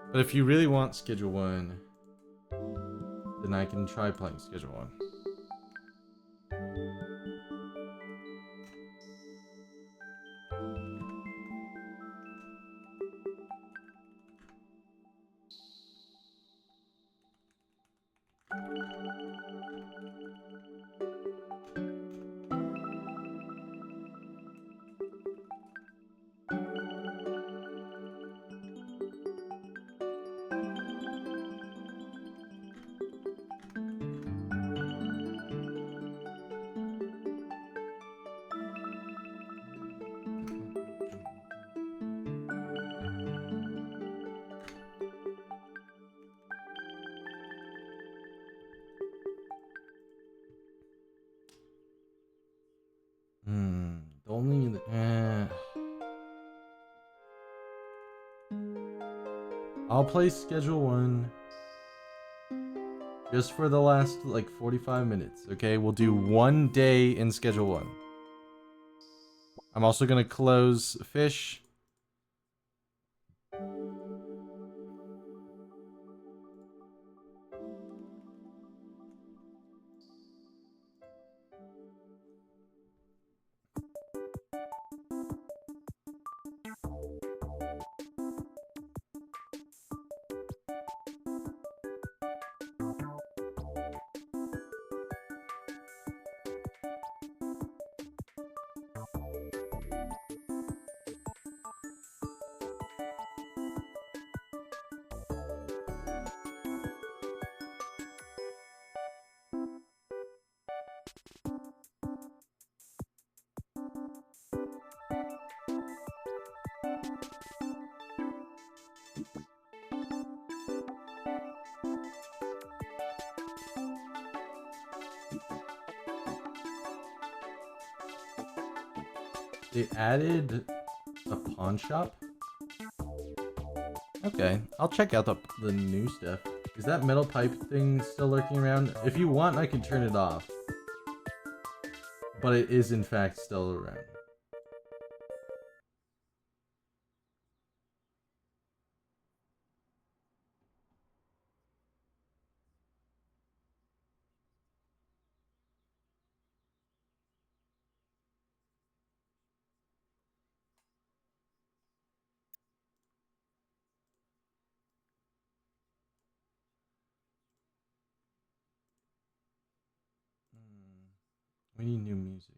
But if you really want Schedule 1, then I can try playing Schedule 1. I'll play Schedule 1 just for the last like 45 minutes, okay? We'll do 1 day in Schedule 1. I'm also gonna close Fish. They added a pawn shop? Okay, I'll check out the new stuff. Is that metal pipe thing still lurking around? If you want, I can turn it off. But it is in fact still around. We need new music.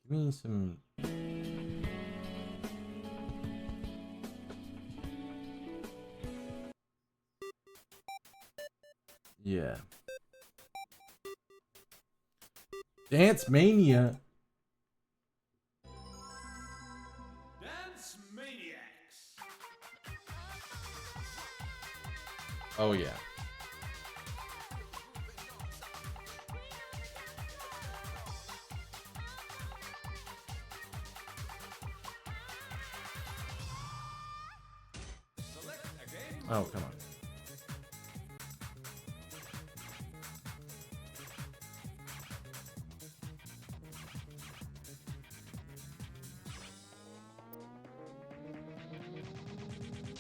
Give me some... Yeah. Dance Mania. Dance Maniacs. Oh yeah. Oh, come on.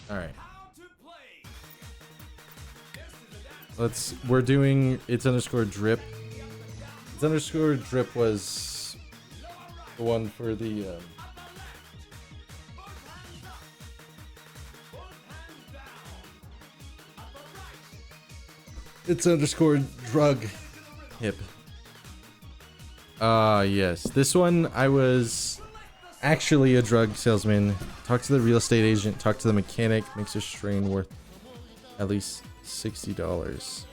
All right. We're doing it's underscore drip. It's underscore drip was the one for the it's underscore drug hip. Yes. This one I was actually a drug salesman. Talked to the real estate agent, talked to the mechanic, makes a strain worth at least $60.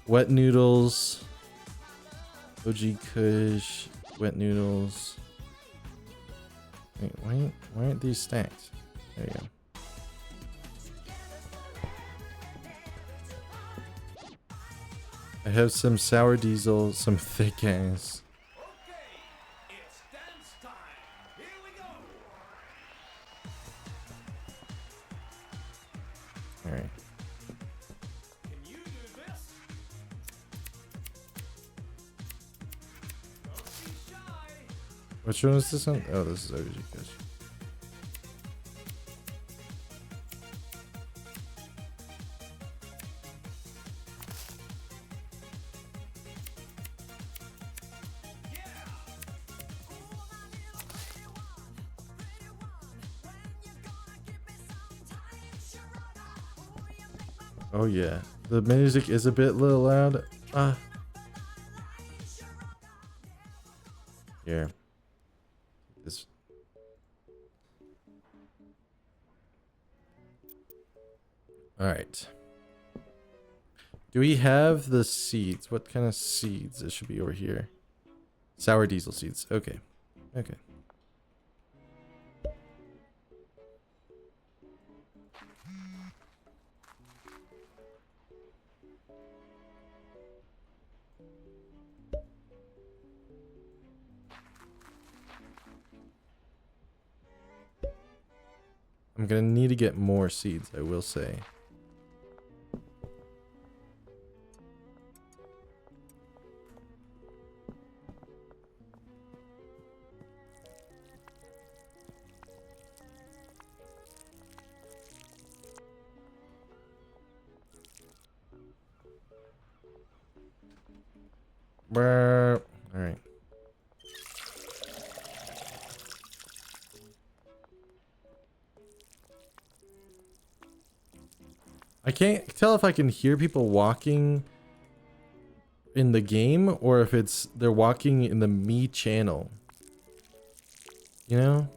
Wet noodles. OG Kush. Wet noodles. Wait, why aren't these stacked? There you go. I have some sour diesel, some thick ass. It's dance time. Here we go. Alright. Can you do this? Don't be shy. Which one is this one? Oh, this is OG Kush. Oh yeah, the music is a bit little loud. Here. This. All right. Do we have the seeds? What kind of seeds? It should be over here. Sour diesel seeds. Okay. Okay. I'm gonna need to get more seeds, I will say. All right. I can't tell if I can hear people walking in the game or if they're walking in the me channel. You know?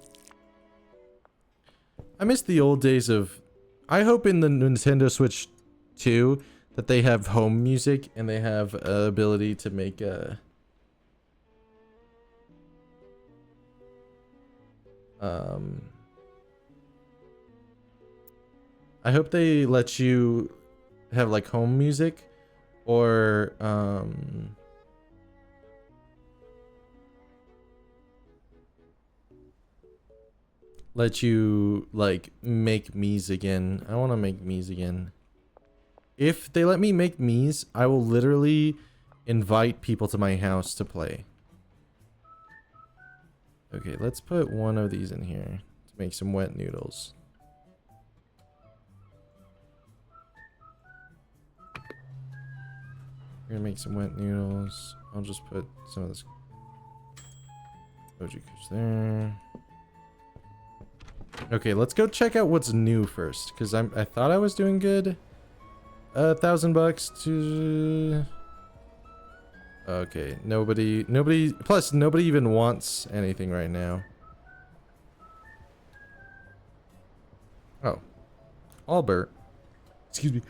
I miss the old days of... I hope in the Nintendo Switch 2 that they have home music and they have ability to make a... I hope they let you have like home music or let you like make me's again. I want to make me's again. If they let me make me's, I will literally invite people to my house to play. Okay, let's put one of these in here to make some wet noodles. We're gonna make some wet noodles. I'll just put some of this OG Kush there. Okay, let's go check out what's new first, because I thought I was doing good. $1,000 to... Okay, nobody even wants anything right now. Oh. Albert. Excuse me.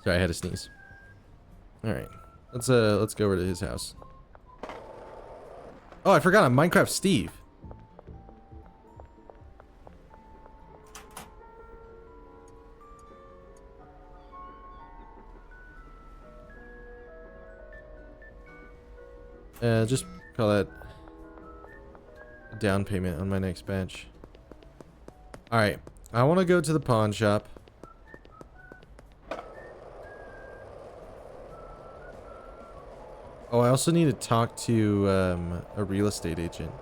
Sorry, I had to sneeze. Alright. Let's go over to his house. Oh, I forgot I'm Minecraft Steve. Just call that a down payment on my next bench. Alright, I want to go to the pawn shop. Oh, I also need to talk to a real estate agent.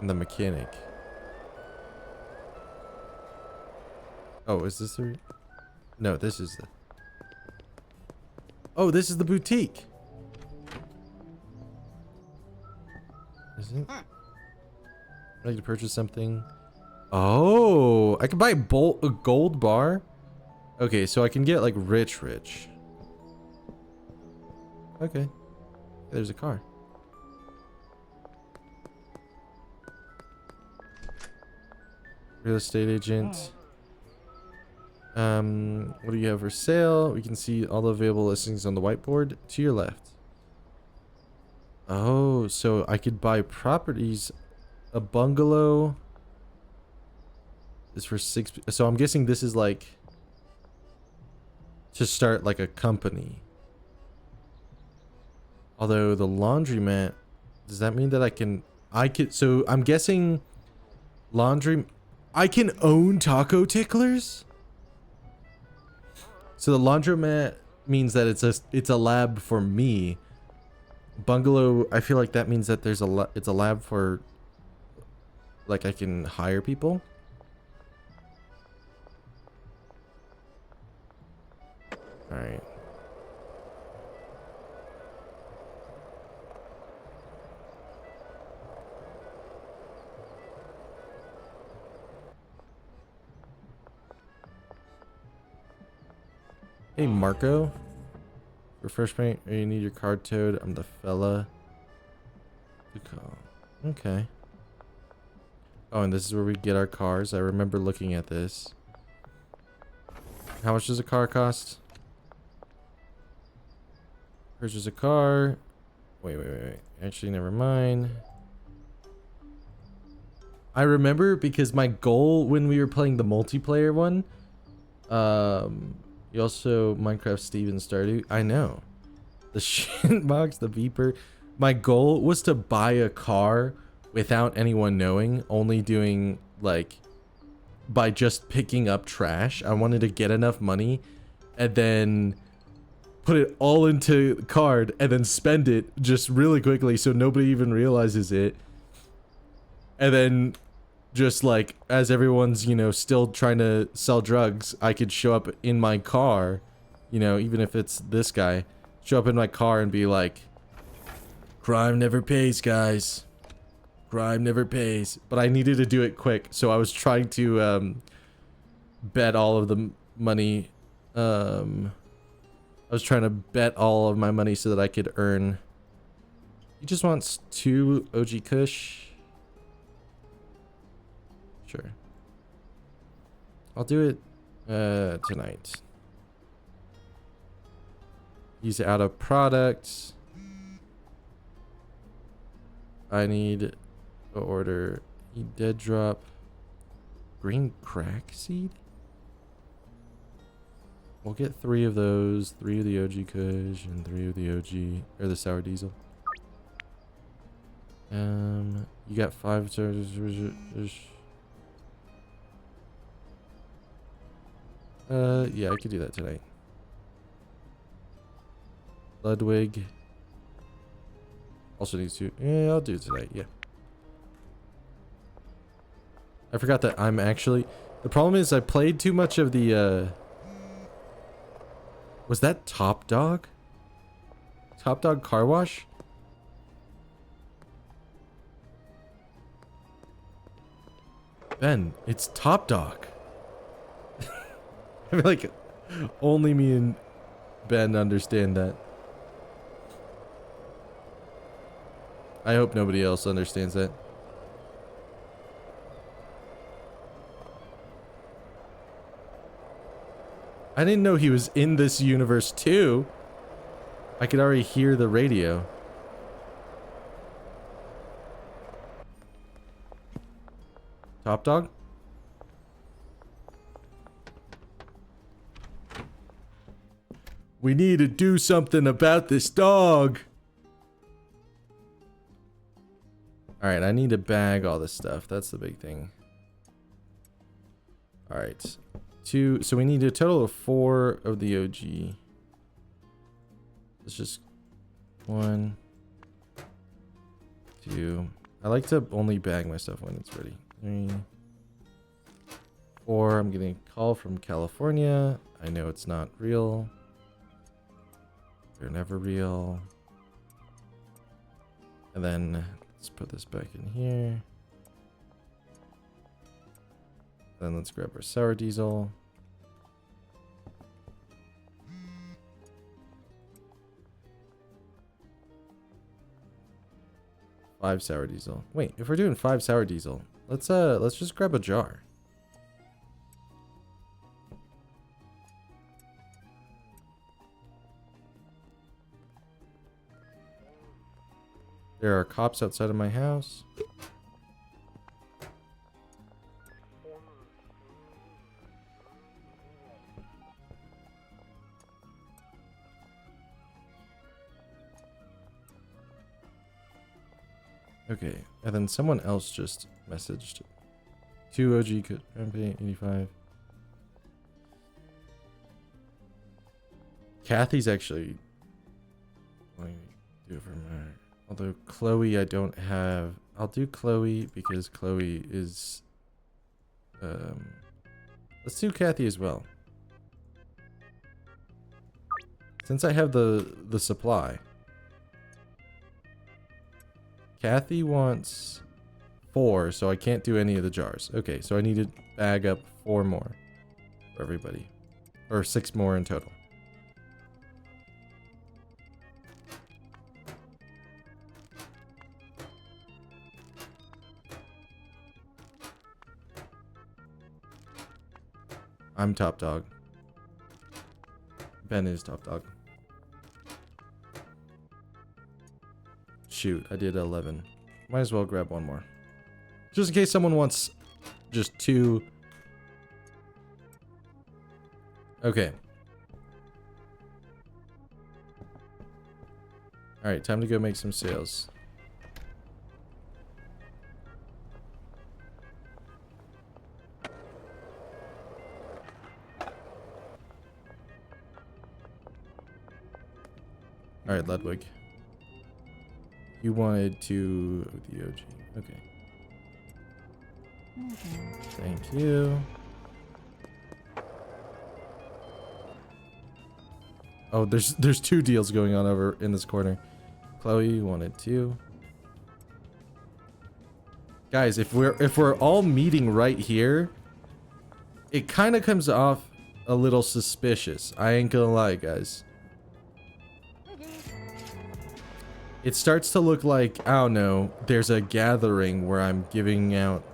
And the mechanic. Oh, is this the... No, this is the... Oh, this is the boutique. Is it? I'd like to purchase something. Oh, I can buy a gold bar. Okay, so I can get like rich. Okay, there's a car. Real estate agent. What do you have for sale? We can see all the available listings on the whiteboard to your left. Oh, so I could buy properties. A bungalow is for 6. So I'm guessing this is like to start like a company. Although the laundromat, does that mean that I could, so I'm guessing I can own taco ticklers? So the laundromat means that it's a lab for me. Bungalow, I feel like that means that it's a lab for, like, I can hire people. All right. Hey, Marco. For first paint, you need your card towed. I'm the fella to call. Okay. Oh, and this is where we get our cars. I remember looking at this. How much does a car cost? Purchase a car. Wait. Actually, never mind. I remember because my goal when we were playing the multiplayer one, you also Minecraft Steven Stardew. I know. The shit box, the beeper. My goal was to buy a car without anyone knowing, only doing like by just picking up trash. I wanted to get enough money and then put it all into the card and then spend it just really quickly so nobody even realizes it. And then just like as everyone's, you know, still trying to sell drugs, I could show up in my car, you know, even if it's this guy, show up in my car and be like, crime never pays, guys. Crime never pays. But I needed to do it quick, so I was trying to bet all of the money. I was trying to bet all of my money so that I could earn. He just wants 2 OG Kush. Sure. I'll do it tonight. He's out of products. I need to order a dead drop green crack seed. We'll get 3 of those, 3 of the OG Kush and 3 of the OG or the sour diesel. You got 5 stars. Yeah, I could do that tonight. Ludwig also needs to. Yeah, I'll do it tonight. Yeah. I forgot that I'm actually. The problem is I played too much of the. Was that Top Dog? Top Dog Car Wash? Ben, it's Top Dog. I feel like only me and Ben understand that. I hope nobody else understands that. I didn't know he was in this universe too. I could already hear the radio. Top Dog? We need to do something about this dog. Alright, I need to bag all this stuff. That's the big thing. Alright. So we need a total of 4 of the OG. Let's just 1, 2. I like to only bag my stuff when it's ready. 3, 4. I'm getting a call from California. I know it's not real. They're never real. And then let's put this back in here. Then let's grab our sour diesel. Five sour diesel. Wait, if we're doing 5 sour diesel, let's just grab a jar. There are cops outside of my house. Okay, and then someone else just messaged 2 OG campaign 85. Kathy's actually going to do it for her. Although Chloe I don't have. I'll do Chloe because Chloe is let's do Kathy as well. Since I have the supply. Kathy wants 4, so I can't do any of the jars. Okay, so I need to bag up 4 more for everybody. Or 6 more in total. I'm top dog. Ben is top dog. Shoot, I did 11. Might as well grab 1 more. Just in case someone wants just 2. Okay. Alright, time to go make some sales. Alright, Ludwig. You wanted to the OG. Okay. Thank you. Oh, there's 2 deals going on over in this corner. Chloe wanted 2. Guys, if we're all meeting right here, it kind of comes off a little suspicious. I ain't gonna lie, guys. It starts to look like, I don't know, there's a gathering where I'm giving out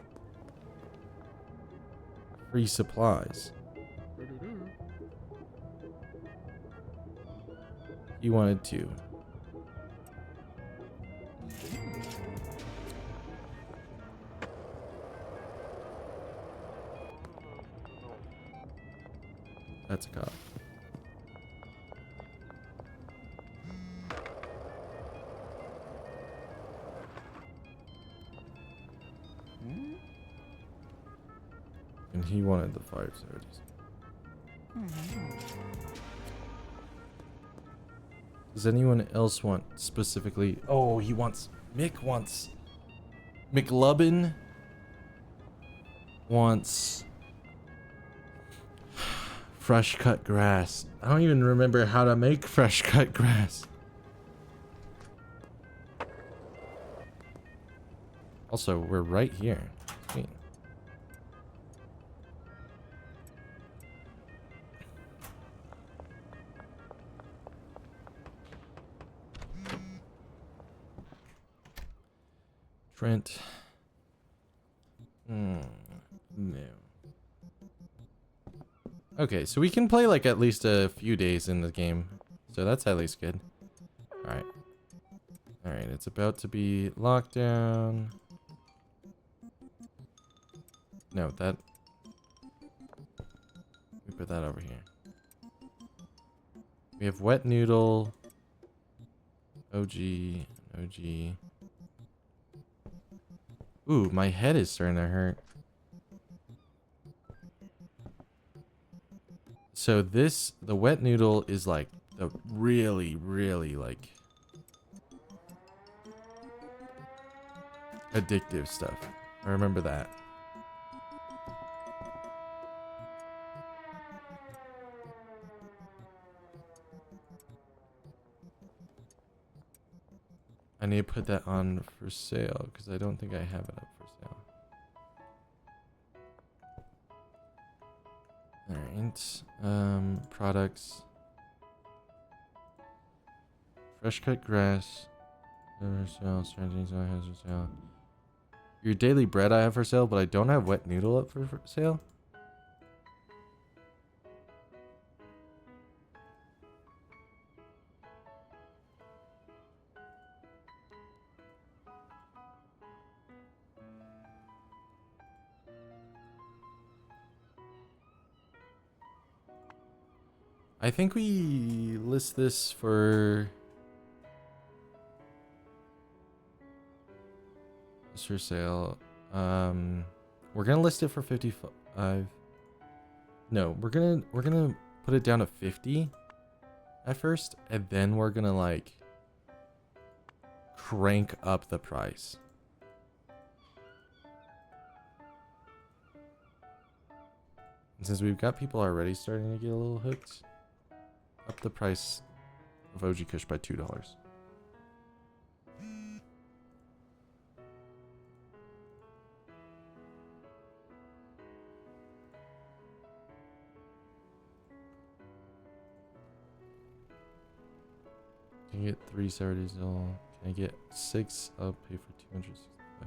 free supplies. He wanted 2. That's a cop. And he wanted the 5 30s. Does anyone else want specifically? Oh, he wants. Mick wants. McLubbin wants fresh cut grass. I don't even remember how to make fresh cut grass. Also, we're right here. Sweet. Trent. No. Okay, so we can play like at least a few days in the game. So that's at least good. Alright. Alright, it's about to be lockdown. No, that... We put that over here. We have wet noodle, OG, OG. Ooh, my head is starting to hurt. So the wet noodle is like the really, really like addictive stuff. I remember that. I need to put that on for sale because I don't think I have it up for sale. Alright. Products. Fresh cut grass. Your daily bread I have for sale, but I don't have wet noodle up for sale. I think we list this for sale. We're gonna list it for 55. No, we're gonna put it down to 50 at first, and then we're gonna like crank up the price. And since we've got people already starting to get a little hooked, up the price of OG Kush by $2. Can I get 3 sour diesel? Can I get 6? I'll pay for 265.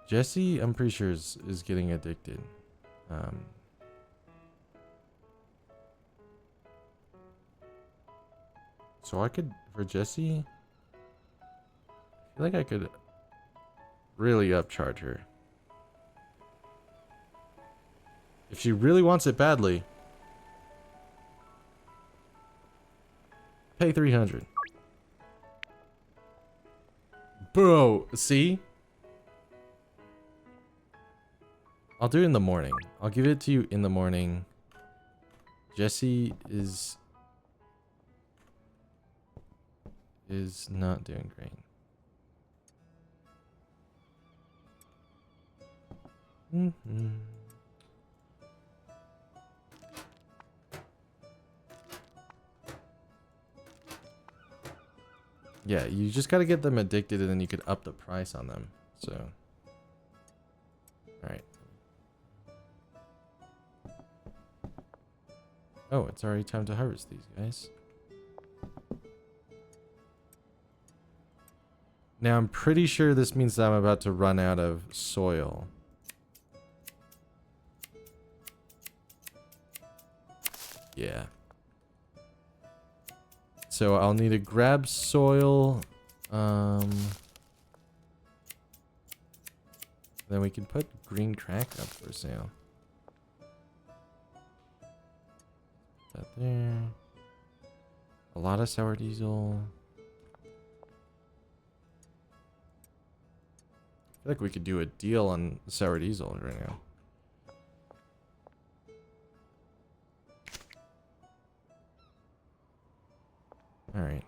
Jesse, I'm pretty sure is getting addicted. So I could, for Jesse, I feel like I could really upcharge her. If she really wants it badly, pay 300. Bro, see? I'll do it in the morning. I'll give it to you in the morning. Jesse is not doing great. Yeah, you just gotta get them addicted and then you could up the price on them. So, alright. Oh, it's already time to harvest these guys. Now, I'm pretty sure this means that I'm about to run out of soil. Yeah. So I'll need to grab soil. Then we can put green crack up for sale. Put that there. A lot of sour diesel. I feel like we could do a deal on sour diesel right now. All right.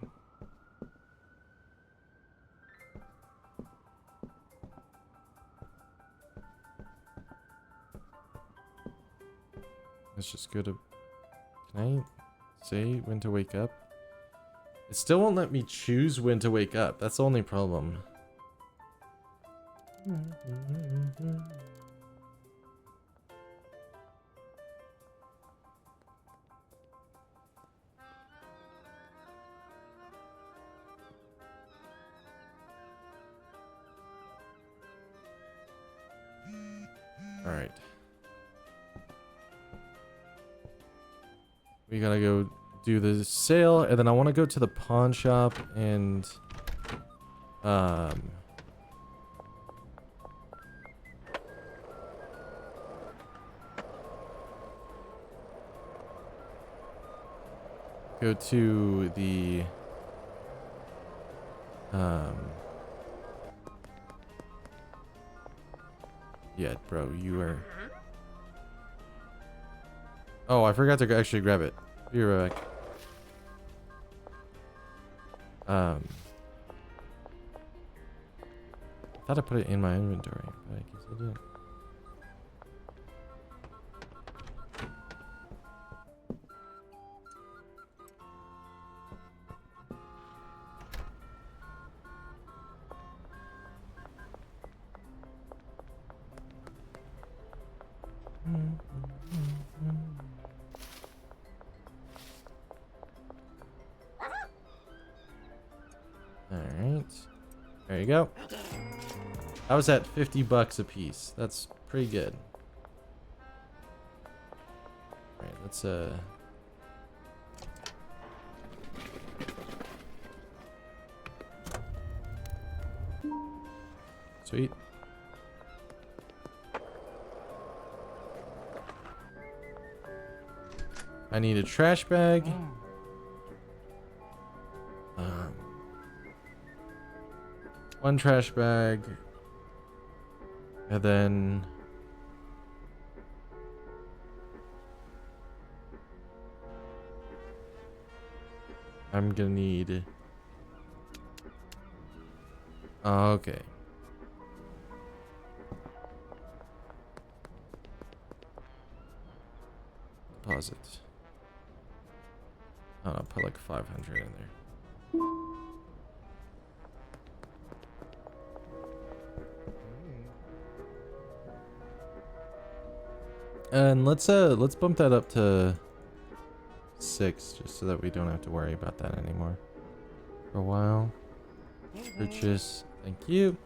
Let's just go to... Can I say when to wake up? It still won't let me choose when to wake up. That's the only problem. All right. We gotta go do the sale, and then I want to go to the pawn shop and go to the yeah, bro, you are. Oh, I forgot to actually grab it. Be right back. I thought I put it in my inventory, but I guess I didn't. Alright. There you go. I was at $50 a piece. That's pretty good. Alright, let's sweet. I need a trash bag. One trash bag. And then I'm gonna need okay. Deposit. I'll put like 500 in there. And let's bump that up to 6 just so that we don't have to worry about that anymore for a while. Purchase, thank you.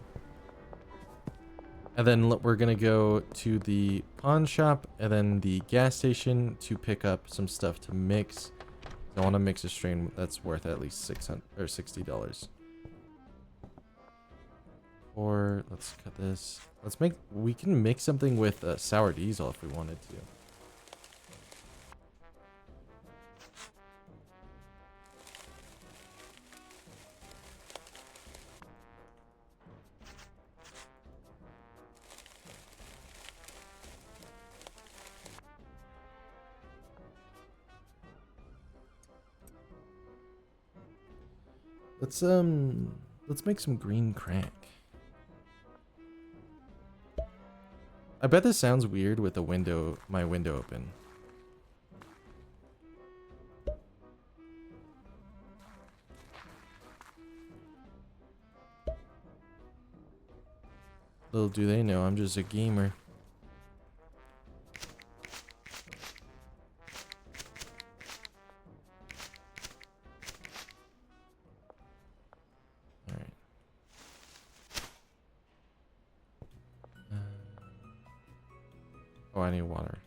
And then we're gonna go to the pawn shop and then the gas station to pick up some stuff to mix. I want to mix a strain that's worth at least $600 or $60. Or let's cut this. We can mix something with sour diesel if we wanted to. Let's make some green crack. I bet this sounds weird with my window open. Little do they know, I'm just a gamer. Oh, I need water.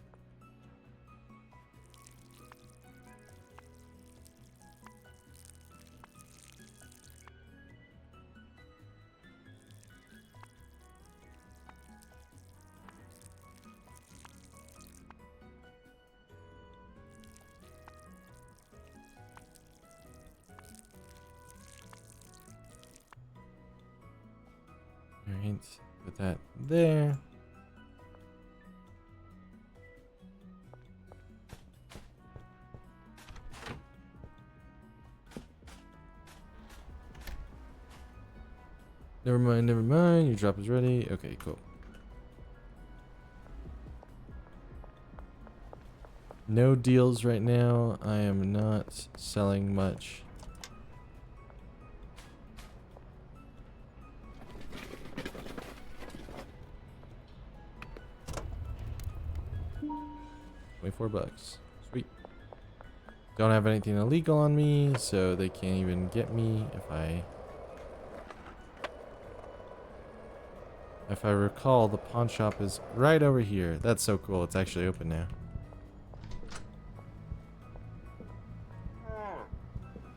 Alright, put that there. Never mind, never mind. Your drop is ready. Okay, cool. No deals right now. I am not selling much. $24. Sweet. Don't have anything illegal on me, so they can't even get me if I recall, the pawn shop is right over here. That's so cool. It's actually open now.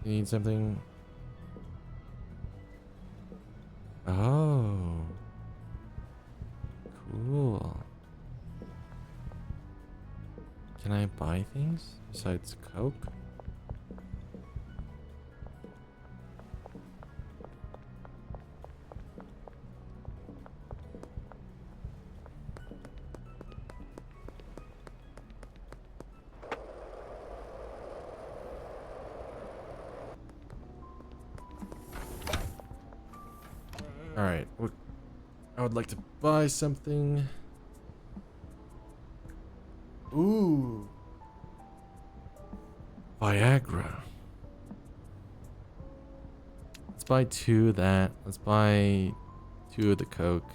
You need something? Oh. Cool. Can I buy things besides Coke? All right. I would like to buy something. Ooh. Viagra. Let's buy 2 of that. Let's buy 2 of the Coke.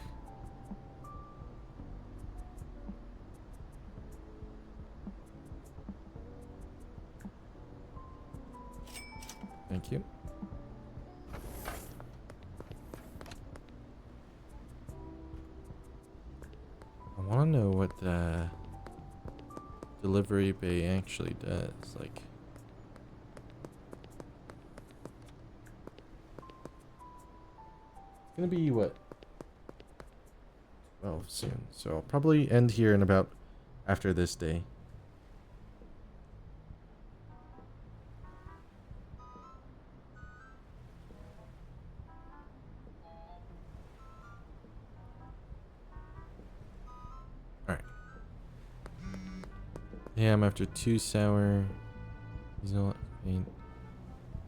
Thank you. I want to know what the delivery bay actually does. Like, it's gonna be what? 12 soon. So I'll probably end here in about after this day. Alright. Ham after 2 sour. He's not paying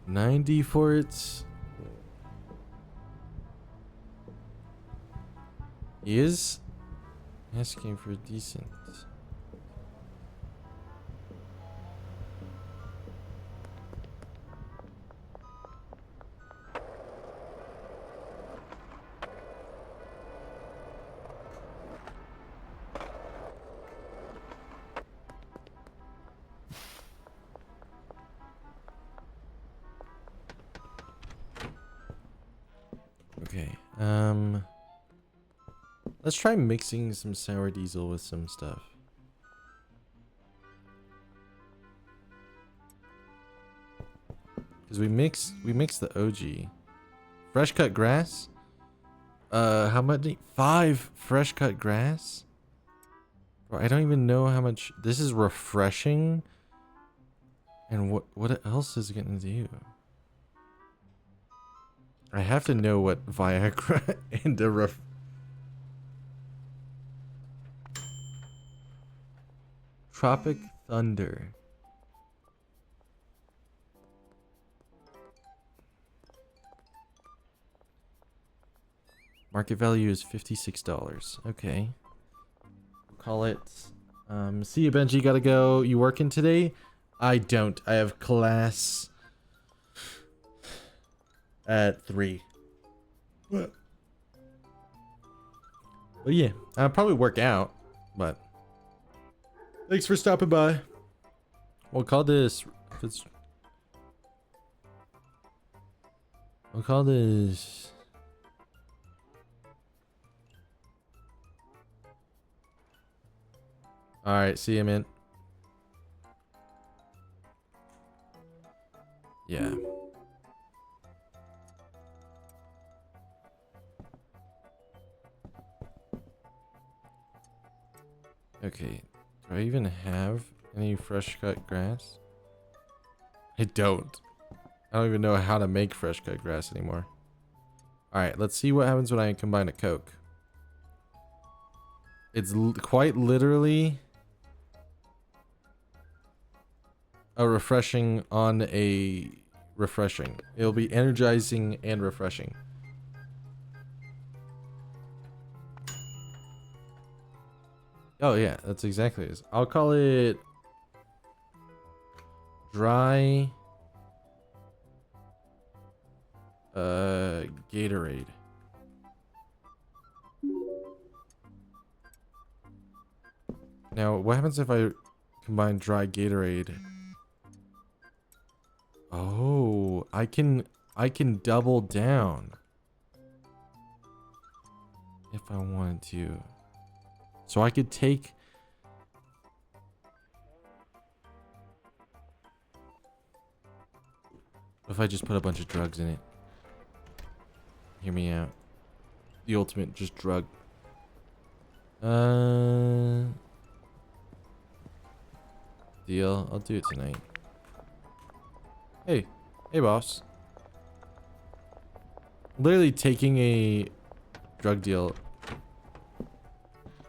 90 for it. He is asking for decent. Okay, let's try mixing some sour diesel with some stuff. Because we mixed the OG. Fresh cut grass? How much? 5 fresh cut grass? Bro, I don't even know how much. This is refreshing. And what else is it gonna do? I have to know what Viagra and a Tropic Thunder. Market value is $56. Okay. We'll call it. See you, Benji. Gotta go. You working today? I don't. I have class at 3. But yeah, I'll probably work out. But thanks for stopping by. We'll call this. We'll call this. All right, see you, man. Yeah. Okay. Do I even have any fresh cut grass? I don't. I don't even know how to make fresh cut grass anymore. All right, let's see what happens when I combine a Coke. It's quite literally a refreshing on a refreshing. It'll be energizing and refreshing. Oh yeah, that's exactly it. I'll call it dry Gatorade. Now, what happens if I combine dry Gatorade? Oh, I can double down if I wanted to. So I could take if I just put a bunch of drugs in it. Hear me out. The ultimate just drug. Deal. I'll do it tonight. Hey, boss. Literally taking a drug deal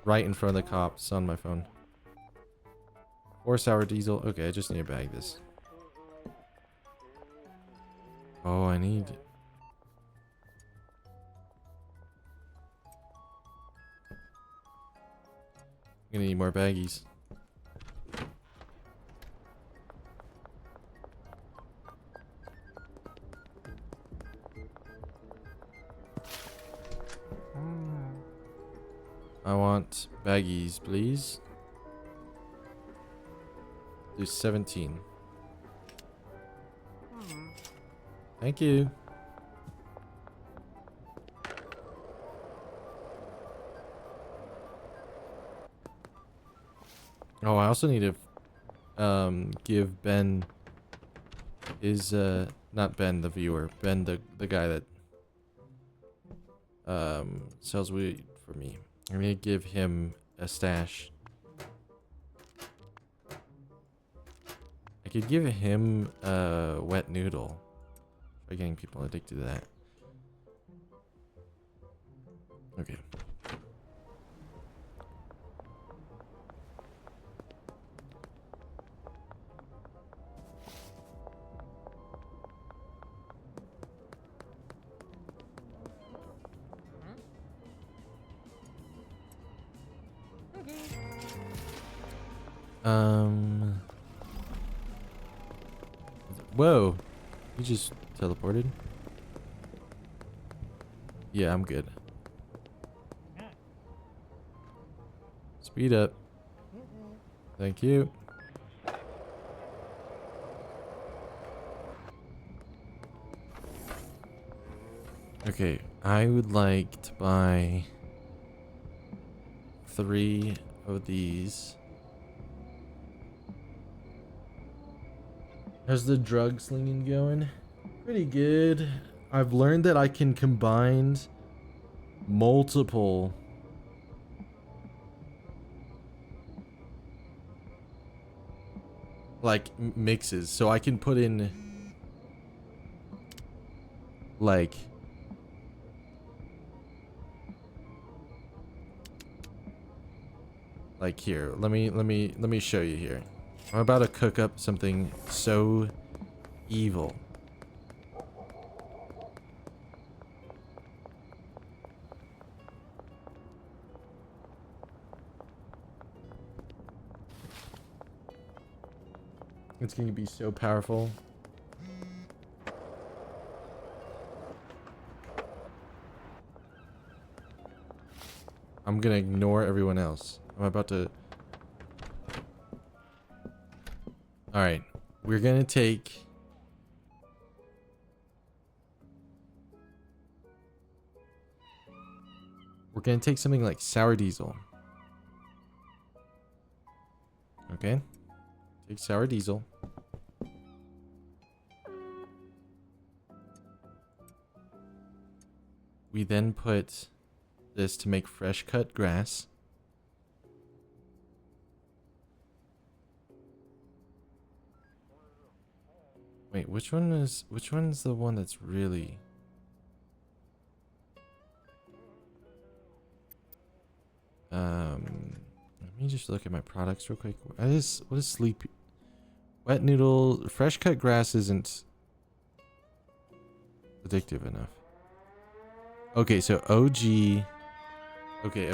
right in front of the cops on my phone. 4 sour diesel. Okay, I just need to bag this. Oh, I need. gonna need more baggies. I want baggies, please. Do 17. Thank you. Oh, I also need to give Ben his not Ben the viewer, Ben the guy that sells weed for me. I'm gonna give him a stash. I could give him a wet noodle. By getting people addicted to that. Okay. Whoa. You just teleported? Yeah, I'm good. Speed up. Thank you. Okay, I would like to buy 3 of these. How's the drug slinging going? Pretty good. I've learned that I can combine multiple like mixes, so I can put in like here. Let me show you here. I'm about to cook up something so evil. It's going to be so powerful. I'm going to ignore everyone else. I'm about to... Alright. We're going to take... We're going to take something like sour diesel. Okay. Take sour diesel. We then put this to make fresh cut grass. Wait, which one's the one that's really... Let me just look at my products real quick. What is sleep? Wet noodle, fresh cut grass isn't addictive enough. Okay, so OG. Okay,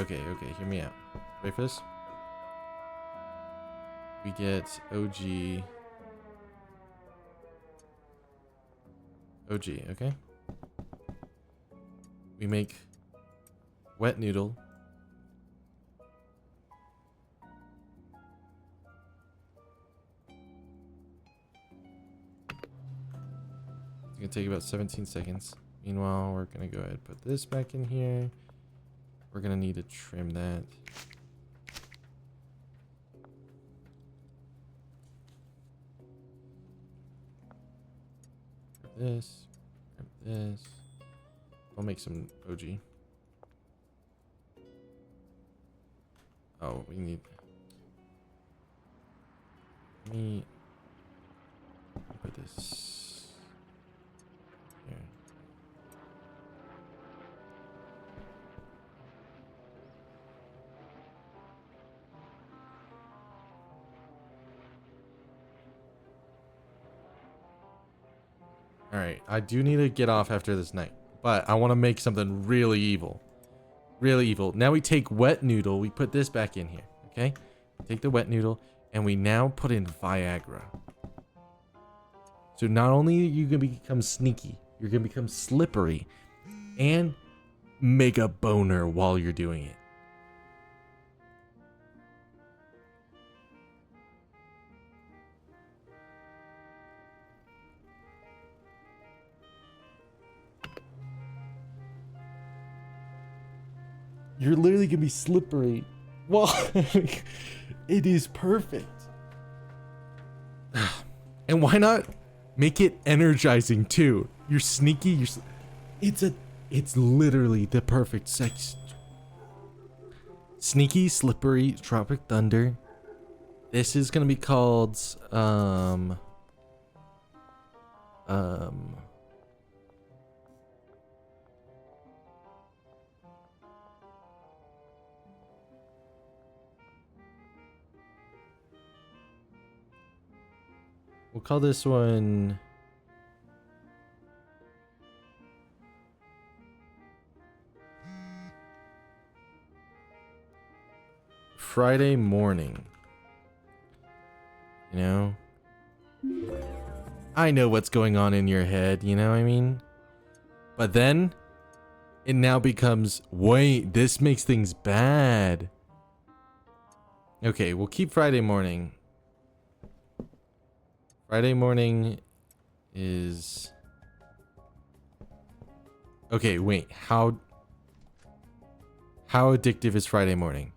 hear me out. Ready for this? We get OG. Okay? We make wet noodle. It's gonna take about 17 seconds. Meanwhile, we're gonna go ahead and put this back in here. We're gonna need to trim that. Grab this. I'll make some OG. Oh, we need... Let me put this here. Alright, I do need to get off after this night, but I want to make something really evil. Really evil. Now we take wet noodle, we put this back in here, Okay, take the wet noodle, and we now put in Viagra. So not only are you gonna become sneaky, you're gonna become slippery, and make a boner while you're doing it. You're literally gonna be slippery. Well, it is perfect. And why not make it energizing too? You're sneaky. It's literally the perfect sex. Sneaky, slippery, tropic thunder. This is gonna be called we'll call this one Friday morning. You know? I know what's going on in your head, you know what I mean? But then it now becomes, wait, this makes things bad. Okay, we'll keep Friday morning. Friday morning is... Okay, wait, how addictive is Friday morning?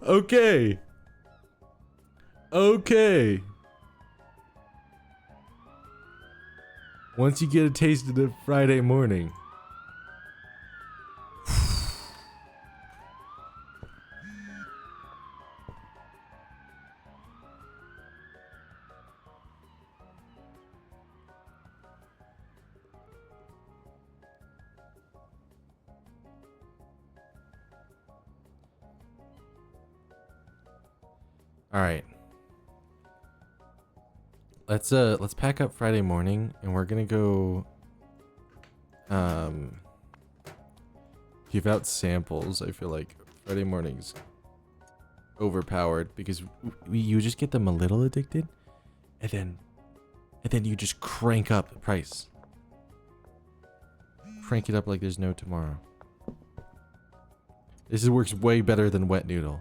Okay. Okay. Once you get a taste of the Friday morning. All right. Let's pack up Friday morning and we're going to go give out samples. I feel like Friday morning's overpowered because you just get them a little addicted and then you just crank up the price. Crank it up like there's no tomorrow. This works way better than wet noodle.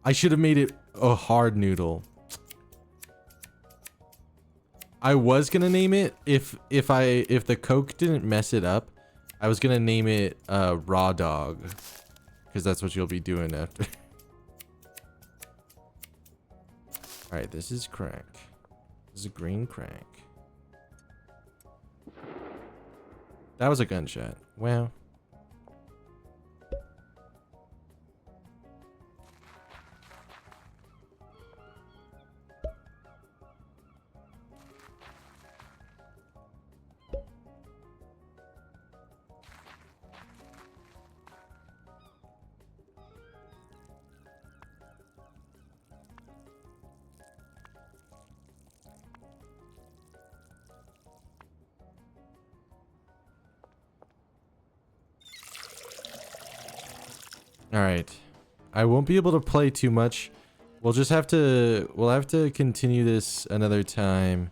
I should have made it a hard noodle. I was gonna name it if the Coke didn't mess it up. I was gonna name it Raw Dog, because that's what you'll be doing after. All right, this is crack. This is a green crack. That was a gunshot. Wow. All right, I won't be able to play too much. We'll have to continue this another time.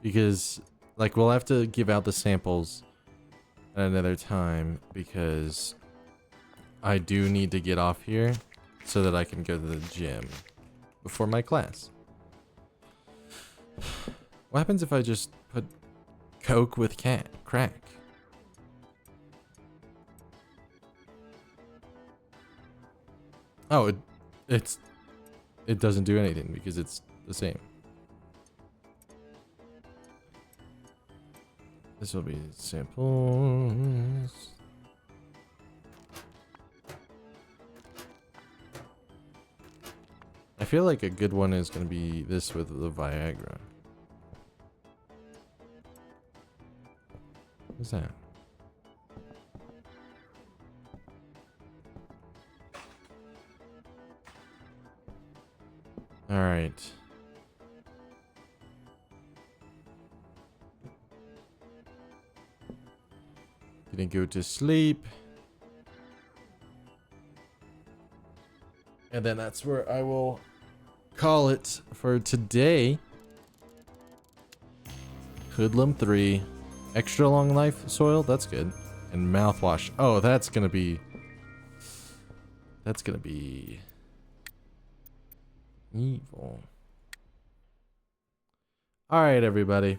Because like we'll have to give out the samples at another time because I do need to get off here so that I can go to the gym before my class. What happens if I just put Coke with crack? Oh, it doesn't do anything because it's the same. This will be samples. I feel like a good one is going to be this with the Viagra. What's that? All right. Gonna go to sleep. And then that's where I will call it for today. Hoodlum 3. Extra long life soil. That's good. And mouthwash. Oh, that's gonna be... That's gonna be... evil. Alright, everybody.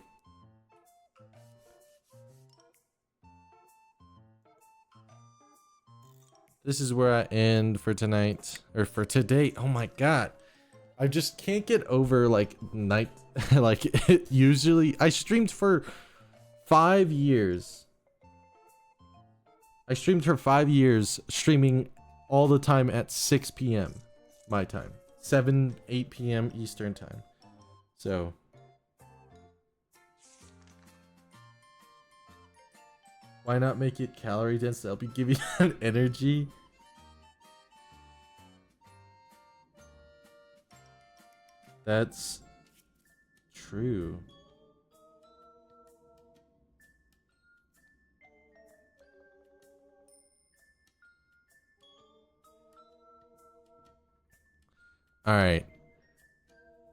This is where I end for tonight. Or for today. Oh my god. I just can't get over, like, night... like, usually... I streamed for 5 years. I streamed for 5 years, streaming all the time at 6 p.m. my time. 8 p.m. Eastern time. So... why not make it calorie dense to help you give you that energy? That's true. All right.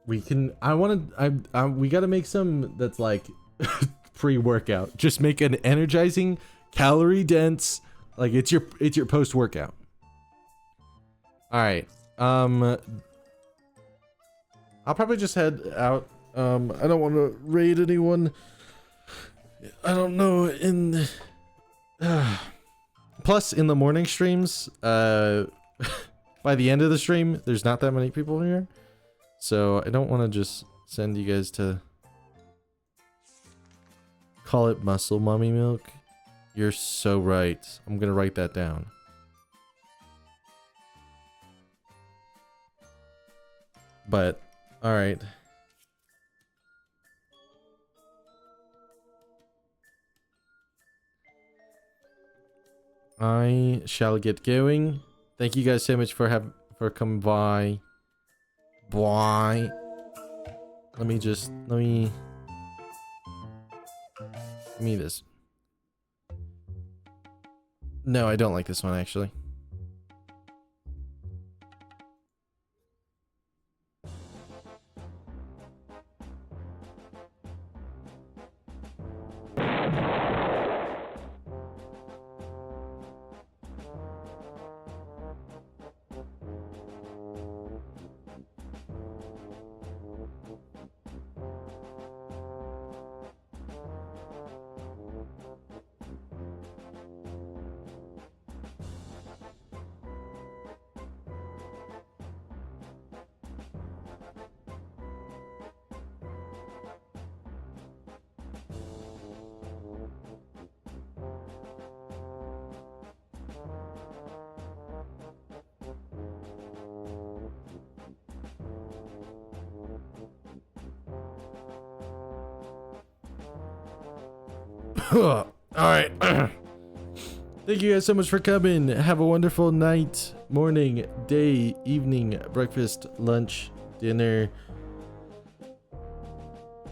We can, we got to make some that's like pre-workout. Just make an energizing, calorie dense, like it's your post-workout. All right. I'll probably just head out. I don't want to raid anyone. I don't know plus in the morning streams, by the end of the stream, there's not that many people here. So I don't want to just send you guys to call it muscle mummy milk. You're so right. I'm gonna write that down. But all right. I shall get going. Thank you guys so much for coming by. Bye. Let me give me this. No, I don't like this one actually. All right. Thank you guys so much for coming. Have a wonderful night, morning, day, evening, breakfast, lunch, dinner.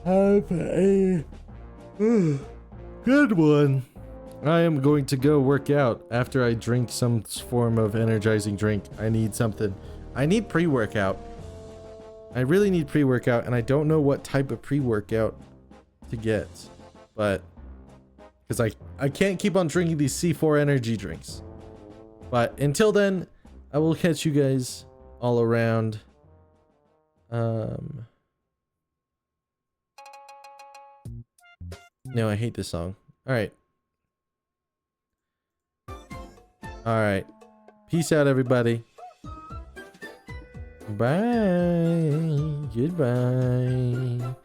Have a good one. I am going to go work out after I drink some form of energizing drink. I need something. I need pre-workout. I really need pre-workout, and I don't know what type of pre-workout to get, but because I can't keep on drinking these C4 energy drinks. But until then, I will catch you guys all around. No, I hate this song. All right. All right. Peace out, everybody. Bye. Goodbye.